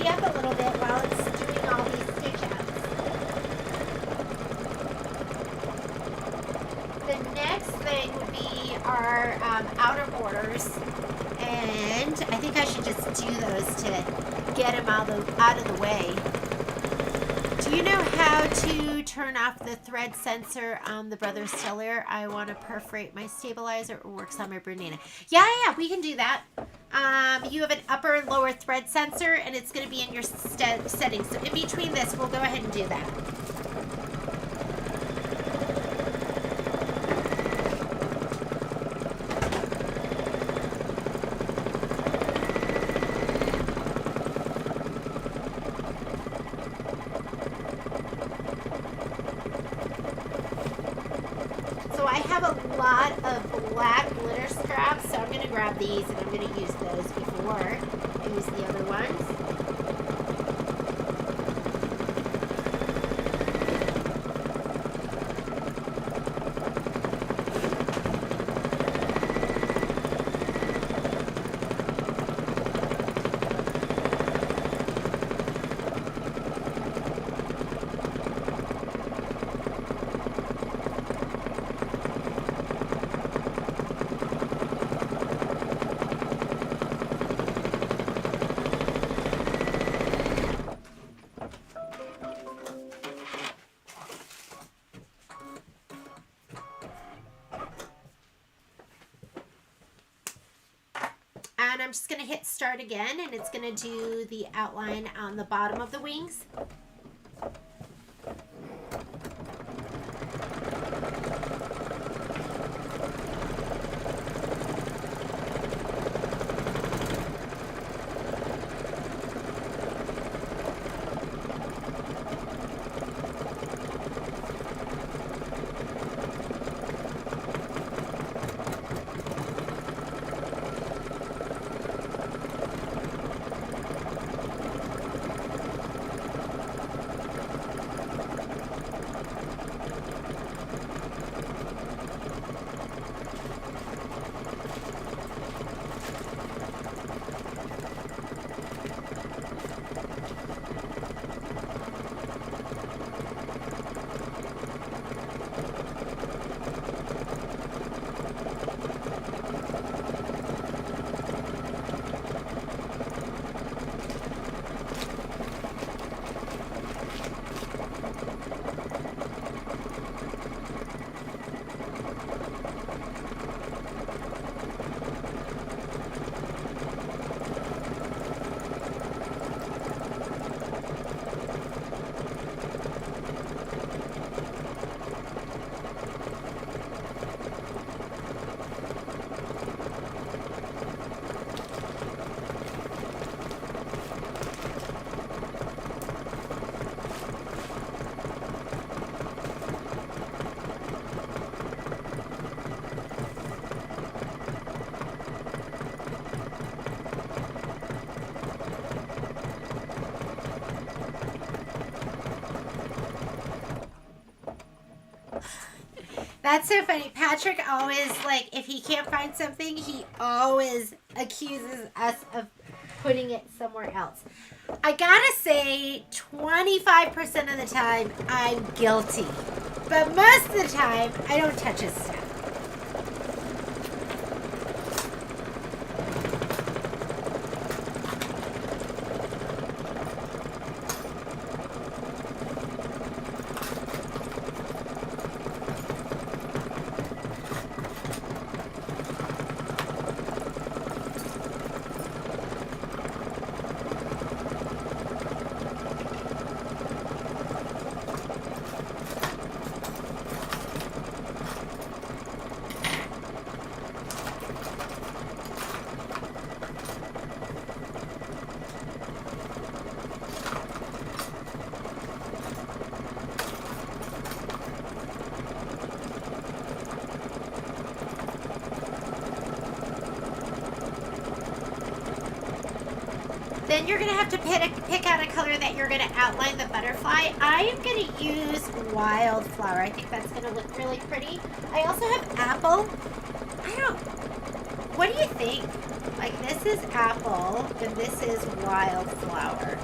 up a little bit while it's doing all these stitch outs. The next thing would be our outer borders, and I think I should just do those to get them out of the way. Do you know how to turn off the thread sensor on the Brothers Stellar? I want to perforate my stabilizer. It works on my banana. Yeah, we can do that. You have an upper and lower thread sensor, and it's going to be in your settings. So in between this, we'll go ahead and do that. Black glitter scraps, so I'm going to grab these and I'm going to use those before I use the other ones. And I'm just going to hit start again, and it's going to do the outline on the bottom of the wings. That's so funny. Patrick always, like, if he can't find something, he always accuses us of putting it somewhere else. I gotta say, 25% of the time, I'm guilty. But most of the time, I don't touch his stuff. Then you're going to have to pick out a color that you're going to outline the butterfly. I am going to use Wildflower. I think that's going to look really pretty. I also have Apple. What do you think? Like this is apple and this is wildflower.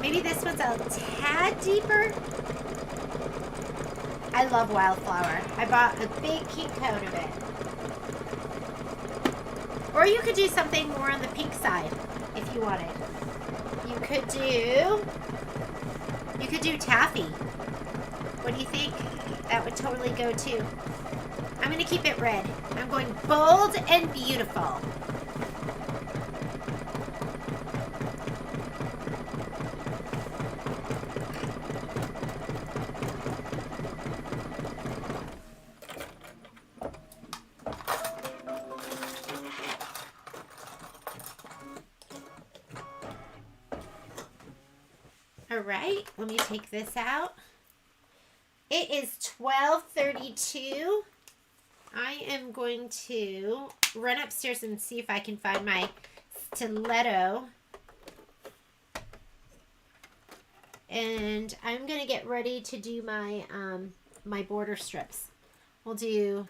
Maybe this one's a tad deeper. I love wildflower. I bought a big pink cone of it. Or you could do something more on the pink side if you wanted. You could do taffy. What do you think? That would totally go too. I'm going to keep it red. I'm going bold and beautiful. All right, let me take this out. It is 12:32. I am going to run upstairs and see if I can find my stiletto. And I'm going to get ready to do my my border strips. We'll do,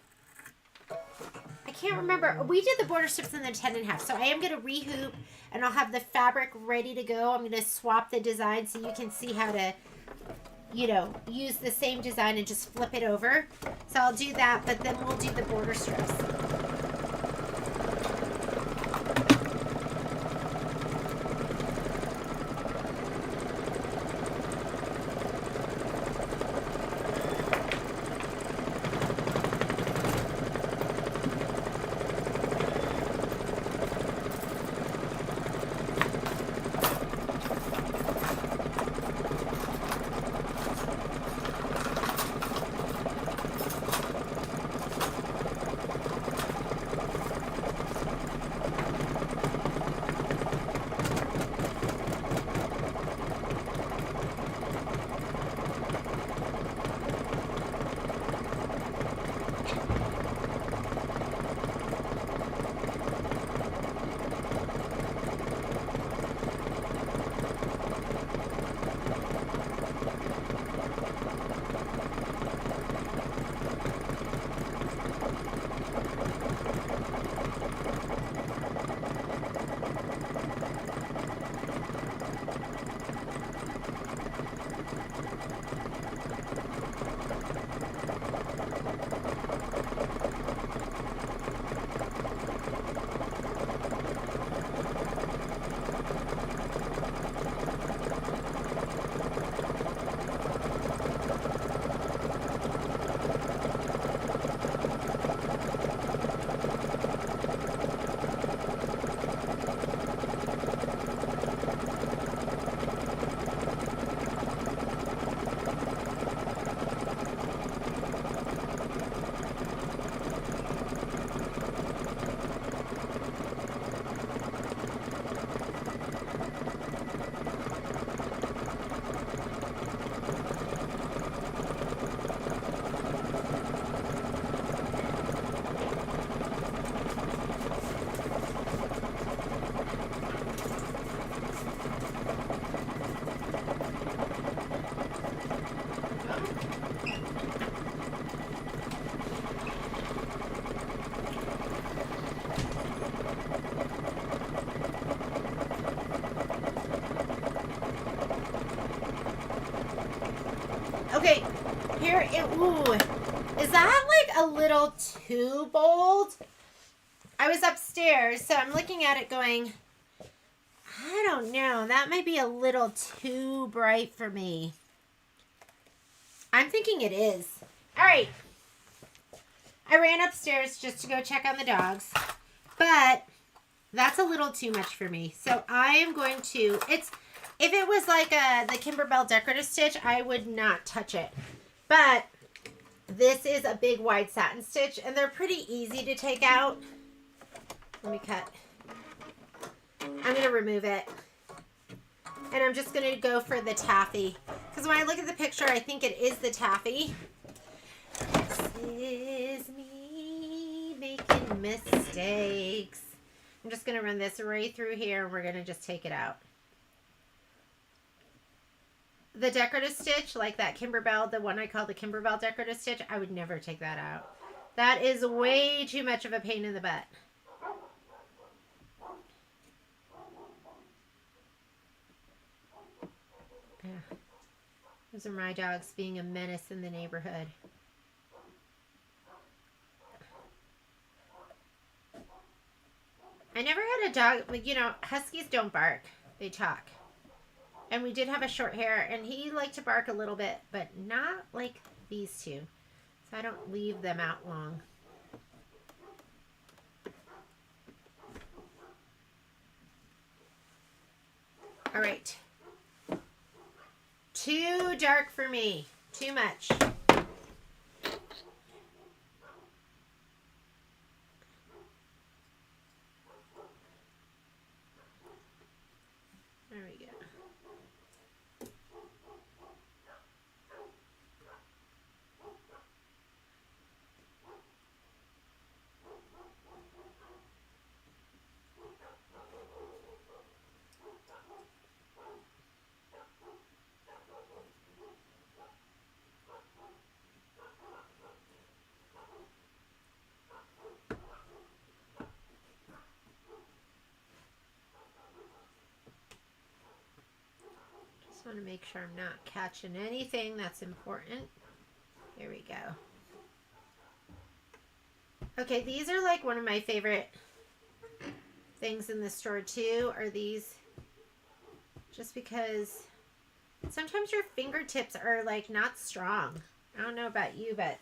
I can't remember. We did the border strips in the 10.5. So I am going to rehoop and I'll have the fabric ready to go. I'm going to swap the design so you can see how to, you know, use the same design and just flip it over. So I'll do that, but then we'll do the border strips. Okay, here it, ooh, is that like a little too bold? I was upstairs, so I'm looking at it going, I don't know, that might be a little too bright for me. I'm thinking it is. All right, I ran upstairs just to go check on the dogs, but that's a little too much for me. So I am going to, if it was like the Kimberbell decorative stitch, I would not touch it. But this is a big wide satin stitch, and they're pretty easy to take out. Let me cut. I'm going to remove it. And I'm just going to go for the taffy. Because when I look at the picture, I think it is the taffy. This is me making mistakes. I'm just going to run this right through here, and we're going to just take it out. The decorative stitch, like that Kimberbell, the one I call the Kimberbell decorative stitch, I would never take that out. That is way too much of a pain in the butt. Yeah. Those are my dogs being a menace in the neighborhood. I never had a dog, you know, Huskies don't bark. They talk. And we did have a short hair, and he liked to bark a little bit, but not like these two. So I don't leave them out long. All right. Too dark for me. Too much. There we go. Just want to make sure I'm not catching anything that's important. Here we go. Okay, these are like one of my favorite things in the store too, are these. Just because sometimes your fingertips are like not strong. I don't know about you, but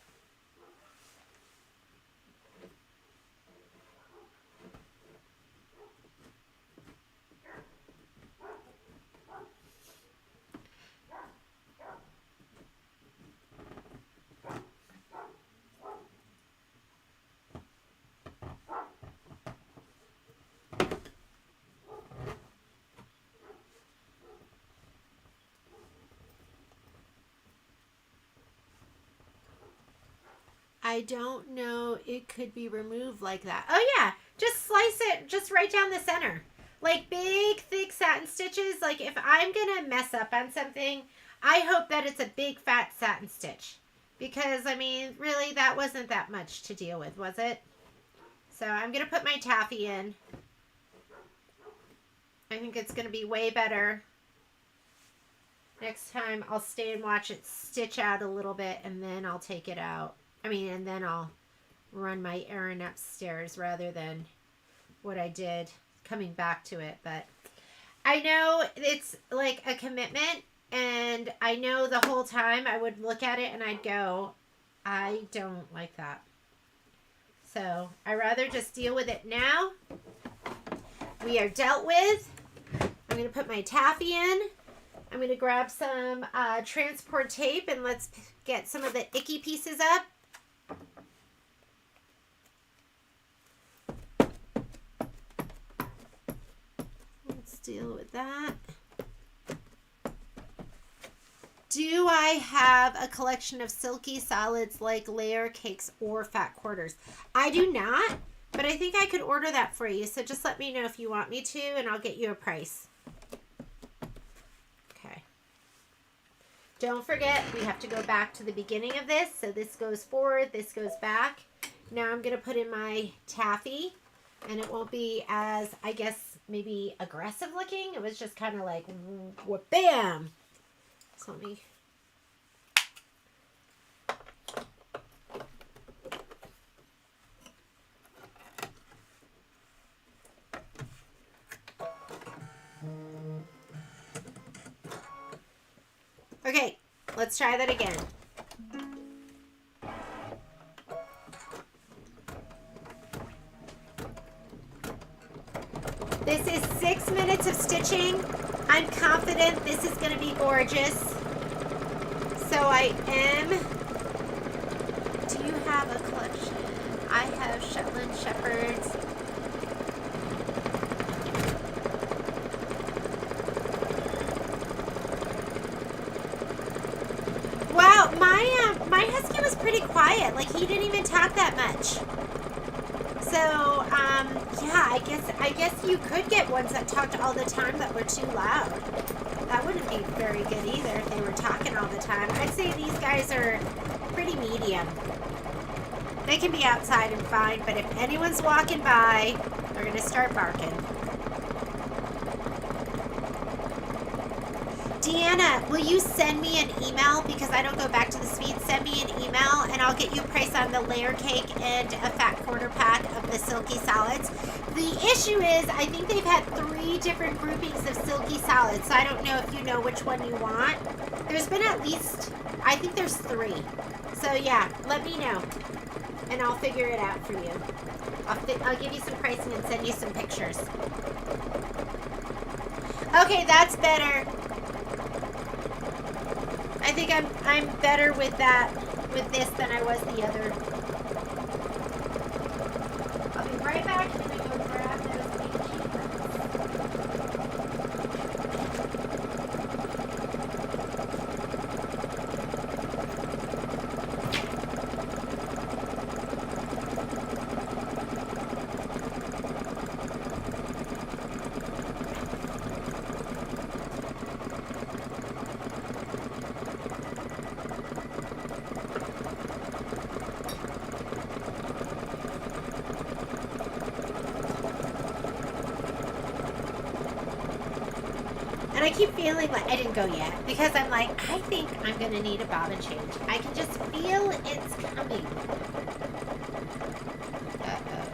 I don't know it could be removed like that. Oh yeah, just slice it just right down the center. Like big, thick satin stitches. Like if I'm going to mess up on something, I hope that it's a big, fat satin stitch. Because, I mean, really, that wasn't that much to deal with, was it? So I'm going to put my taffy in. I think it's going to be way better. Next time, I'll stay and watch it stitch out a little bit, and then I'll take it out. And then I'll run my errand upstairs rather than what I did coming back to it. But I know it's like a commitment, and I know the whole time I would look at it and I'd go, I don't like that. So I'd rather just deal with it now. We are dealt with. I'm going to put my taffy in. I'm going to grab some transport tape and let's get some of the icky pieces up. Let's deal with that. Do I have a collection of silky solids like layer cakes or fat quarters? I do not, but I think I could order that for you. So just let me know if you want me to, and I'll get you a price. Okay. Don't forget, we have to go back to the beginning of this. So this goes forward, this goes back. Now I'm going to put in my taffy, and it won't be as, I guess, maybe aggressive looking. It was just kind of like, bam. So let me... Okay, let's try that again. This is 6 minutes of stitching. I'm confident this is going to be gorgeous. So I am... Do you have a collection? I have Shetland Shepherds. Wow, my husky was pretty quiet. Like, he didn't even talk that much. So, yeah, I guess you could get ones that talked all the time that were too loud. That wouldn't be very good either if they were talking all the time. I'd say these guys are pretty medium. They can be outside and fine, but if anyone's walking by, they're going to start barking. Deanna, will you send me an email, because I don't go back to this feed? Send me an email and I'll get you a price on the layer cake and a fat quarter pack of the silky salads. The issue is I think they've had 3 different groupings of silky salads, so I don't know if you know which one you want. There's been at least, I think there's 3. So yeah, let me know and I'll figure it out for you. I'll give you some pricing and send you some pictures. Okay, that's better. I think I'm better with this than I was the other. I'll be right back and then go grab those big I keep feeling like I didn't go yet because I'm like, I think I'm going to need a bobbin change. I can just feel it's coming. Uh-oh.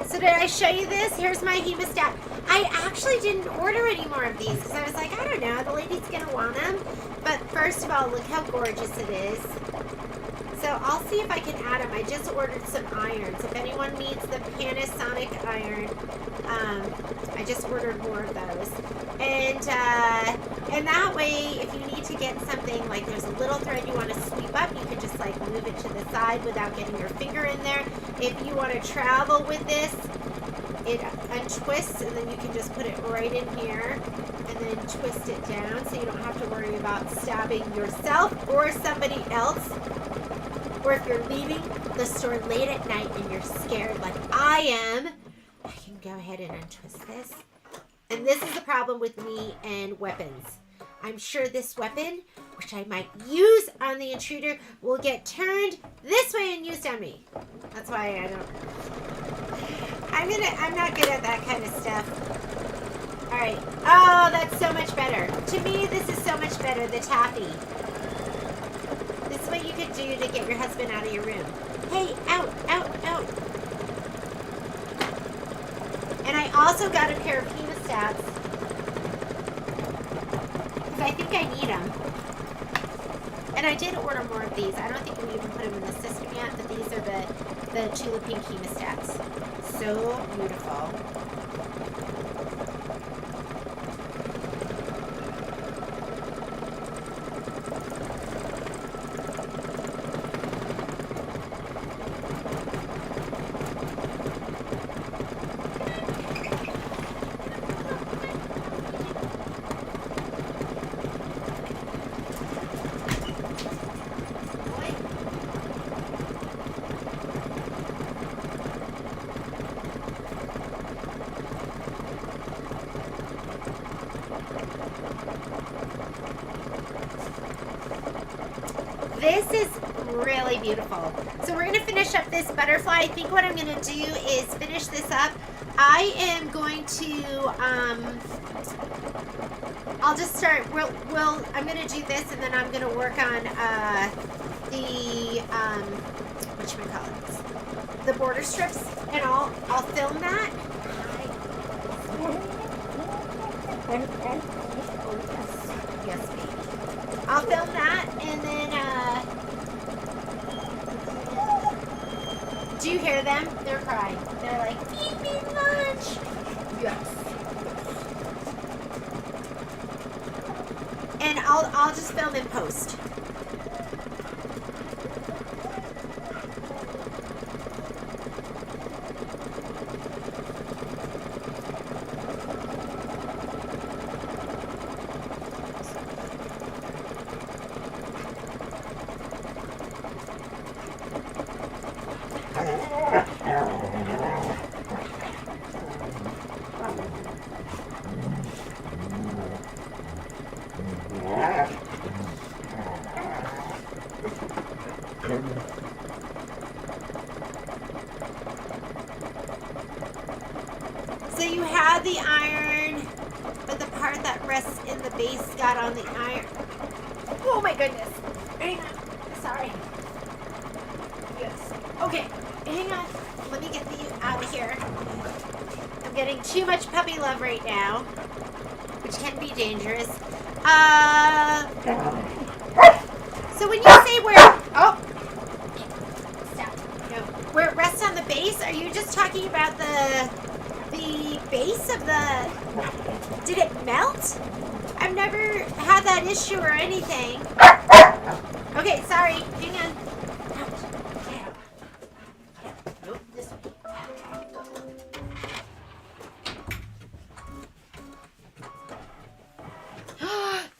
So did I show you this? Here's my hemostat. I actually didn't order any more of these because I was like, I don't know, the lady's going to want them. But first of all, look how gorgeous it is. So I'll see if I can add them. I just ordered some irons. If anyone needs the Panasonic iron, I just ordered more of those. And that way, if you need to get something, like there's a little thread you want to sweep up, you can just like move it to the side without getting your finger in there. If you want to travel with this, it untwists and then you can just put it right in here and then twist it down so you don't have to worry about stabbing yourself or somebody else. Or if you're leaving the store late at night and you're scared like I am, I can go ahead and untwist this. And this is the problem with me and weapons. I'm sure this weapon, which I might use on the intruder, will get turned this way and used on me. That's why I don't. I'm not good at that kind of stuff. All right. Oh, that's so much better. To me, this is so much better, the taffy. This is what you could do to get your husband out of your room. Hey, out, out, out. And I also got a pair of hemostats. Because I think I need them. And I did order more of these. I don't think we even put them in the system yet, but these are the Tula Pink hemostats. So beautiful. This is really beautiful. So we're going to finish up this butterfly. I think what I'm going to do is finish this up. I am going to, I'll just start, I'm going to do this and then I'm going to work on the, whatchamacallit, the border strips, and I'll film that. Yes, baby. I'll film that and then, do you hear them? They're crying. They're like, feed me lunch. Yes. And I'll just film in post. and the base got on the iron. Oh my goodness. Hang on. Sorry. Yes. Okay. Hang on. Let me get you out of here. I'm getting too much puppy love right now, which can be dangerous. So when you say where it rests on the base, are you just talking about the base of the? Did it melt? I've never had that issue or anything. Okay, sorry. Hang on. Nope, this way.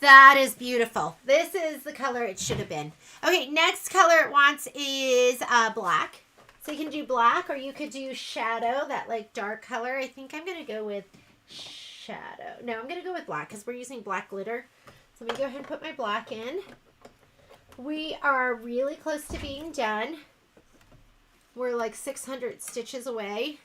That is beautiful. This is the color it should have been. Okay, next color it wants is black. So you can do black, or you could do shadow, that like dark color. I think I'm going to go with shadow. No, I'm going to go with black because we're using black glitter. So let me go ahead and put my black in. We are really close to being done. We're like 600 stitches away.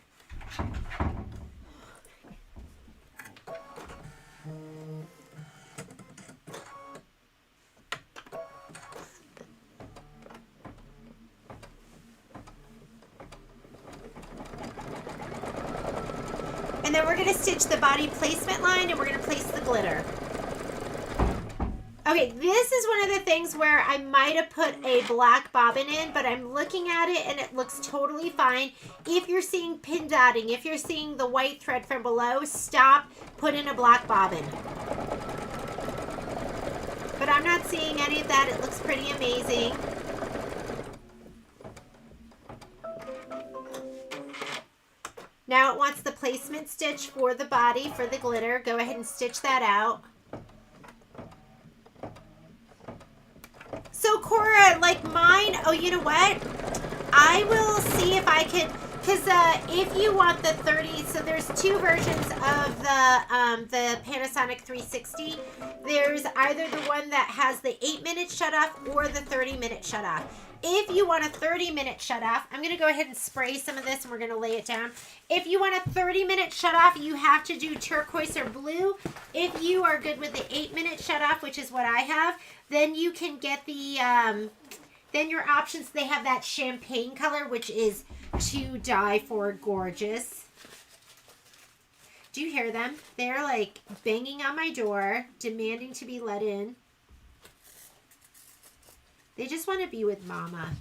And then we're going to stitch the body placement line and we're going to place the glitter. Okay, this is one of the things where I might have put a black bobbin in, but I'm looking at it and it looks totally fine. If you're seeing pin dotting, if you're seeing the white thread from below, stop, put in a black bobbin. But I'm not seeing any of that. It looks pretty amazing. Now it wants the placement stitch for the body, for the glitter. Go ahead and stitch that out. So Cora, like mine, oh, you know what? I will see if I can, because if you want the 30, so there's two versions of the Panasonic 360. There's either the one that has the 8-minute shut off or the 30-minute shut off. If you want a 30-minute shut off, I'm going to go ahead and spray some of this and we're going to lay it down. If you want a 30-minute shut off, you have to do turquoise or blue. If you are good with the 8-minute shut off, which is what I have, then you can get the, then your options, they have that champagne color, which is to die for gorgeous. Do you hear them? They're like banging on my door, demanding to be let in. They just want to be with Mama.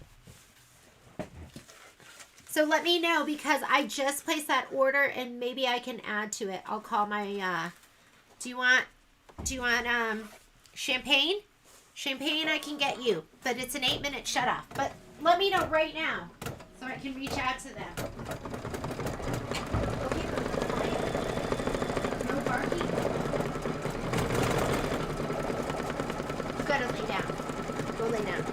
So let me know because I just placed that order and maybe I can add to it. I'll call my, do you want champagne? Champagne I can get you, but it's an 8-minute shut off. But let me know right now so I can reach out to them. Okay, no barking. You gotta lay down. Go lay down.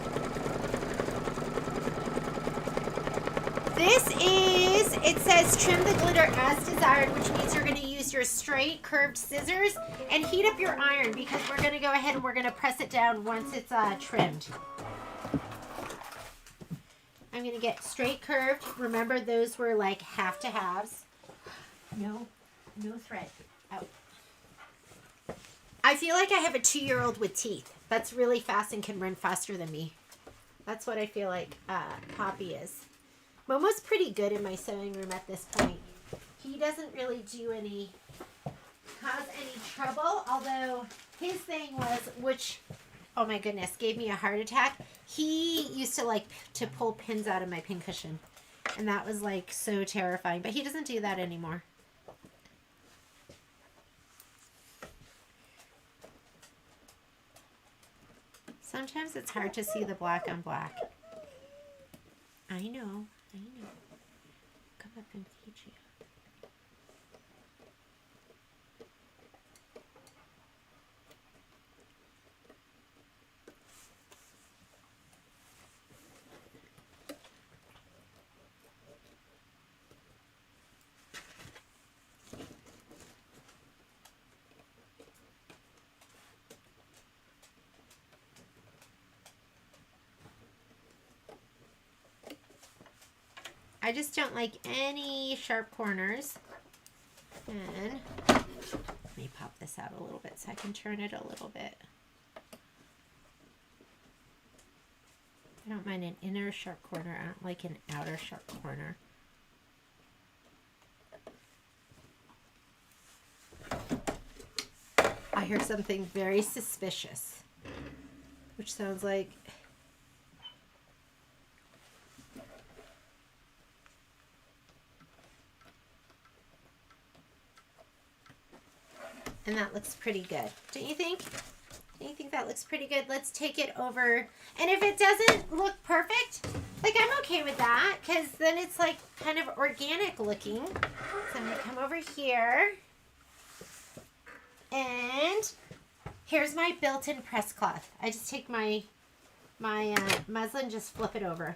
This is, it says trim the glitter as desired, which means you're going to use your straight curved scissors and heat up your iron because we're going to go ahead and we're going to press it down once it's trimmed. I'm going to get straight curved. Remember, those were like half to halves. No thread. Out. I feel like I have a 2-year-old with teeth. That's really fast and can run faster than me. That's what I feel like Poppy is. Momo's pretty good in my sewing room at this point. He doesn't really cause any trouble, although his thing was, which, oh my goodness, gave me a heart attack. He used to like to pull pins out of my pincushion, and that was like so terrifying, but he doesn't do that anymore. Sometimes it's hard to see the black on black. I know. Come up and feed you. I just don't like any sharp corners. And let me pop this out a little bit so I can turn it a little bit. I don't mind an inner sharp corner. I don't like an outer sharp corner. I hear something very suspicious, which sounds like and that looks pretty good. Don't you think? Don't you think that looks pretty good? Let's take it over. And if it doesn't look perfect, like I'm okay with that because then it's like kind of organic looking. So I'm going to come over here. And here's my built-in press cloth. I just take my muslin, just flip it over.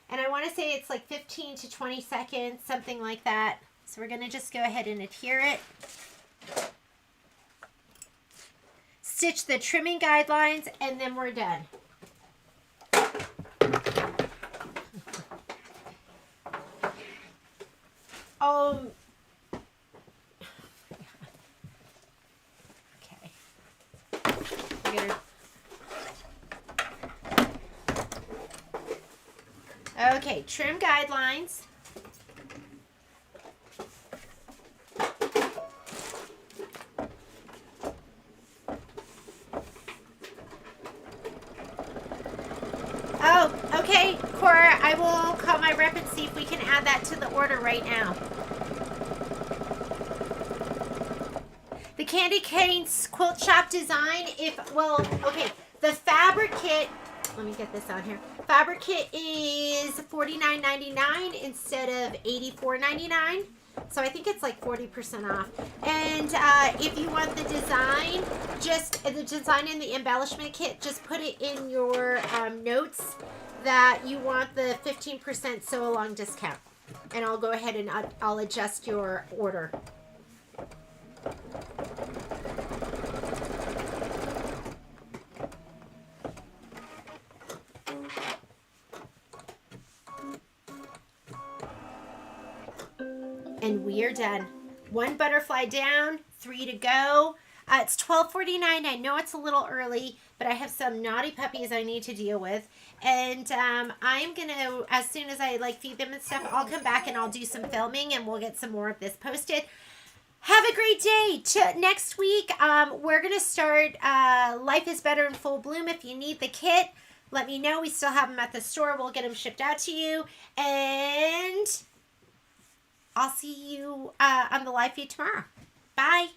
And I want to say it's like 15 to 20 seconds, something like that. So we're going to just go ahead and adhere it. Stitch the trimming guidelines, and then we're done. Okay. Okay, trim guidelines. Oh, okay, Cora, I will call my rep and see if we can add that to the order right now. The Candy Canes Quilt Shop design, the fabric kit, let me get this on here. Fabric kit is $49.99 instead of $84.99. So I think it's like 40% off. And if you want the design, just the design in the embellishment kit, just put it in your notes that you want the 15% sew along discount. And I'll go ahead and I'll adjust your order. And we are done. 1 butterfly down, 3 to go. It's $12.49. I know it's a little early, but I have some naughty puppies I need to deal with. And I'm going to, as soon as I feed them and stuff, I'll come back and I'll do some filming and we'll get some more of this posted. Have a great day. Next week, we're going to start Life is Better in Full Bloom. If you need the kit, let me know. We still have them at the store. We'll get them shipped out to you. And I'll see you on the live feed tomorrow. Bye.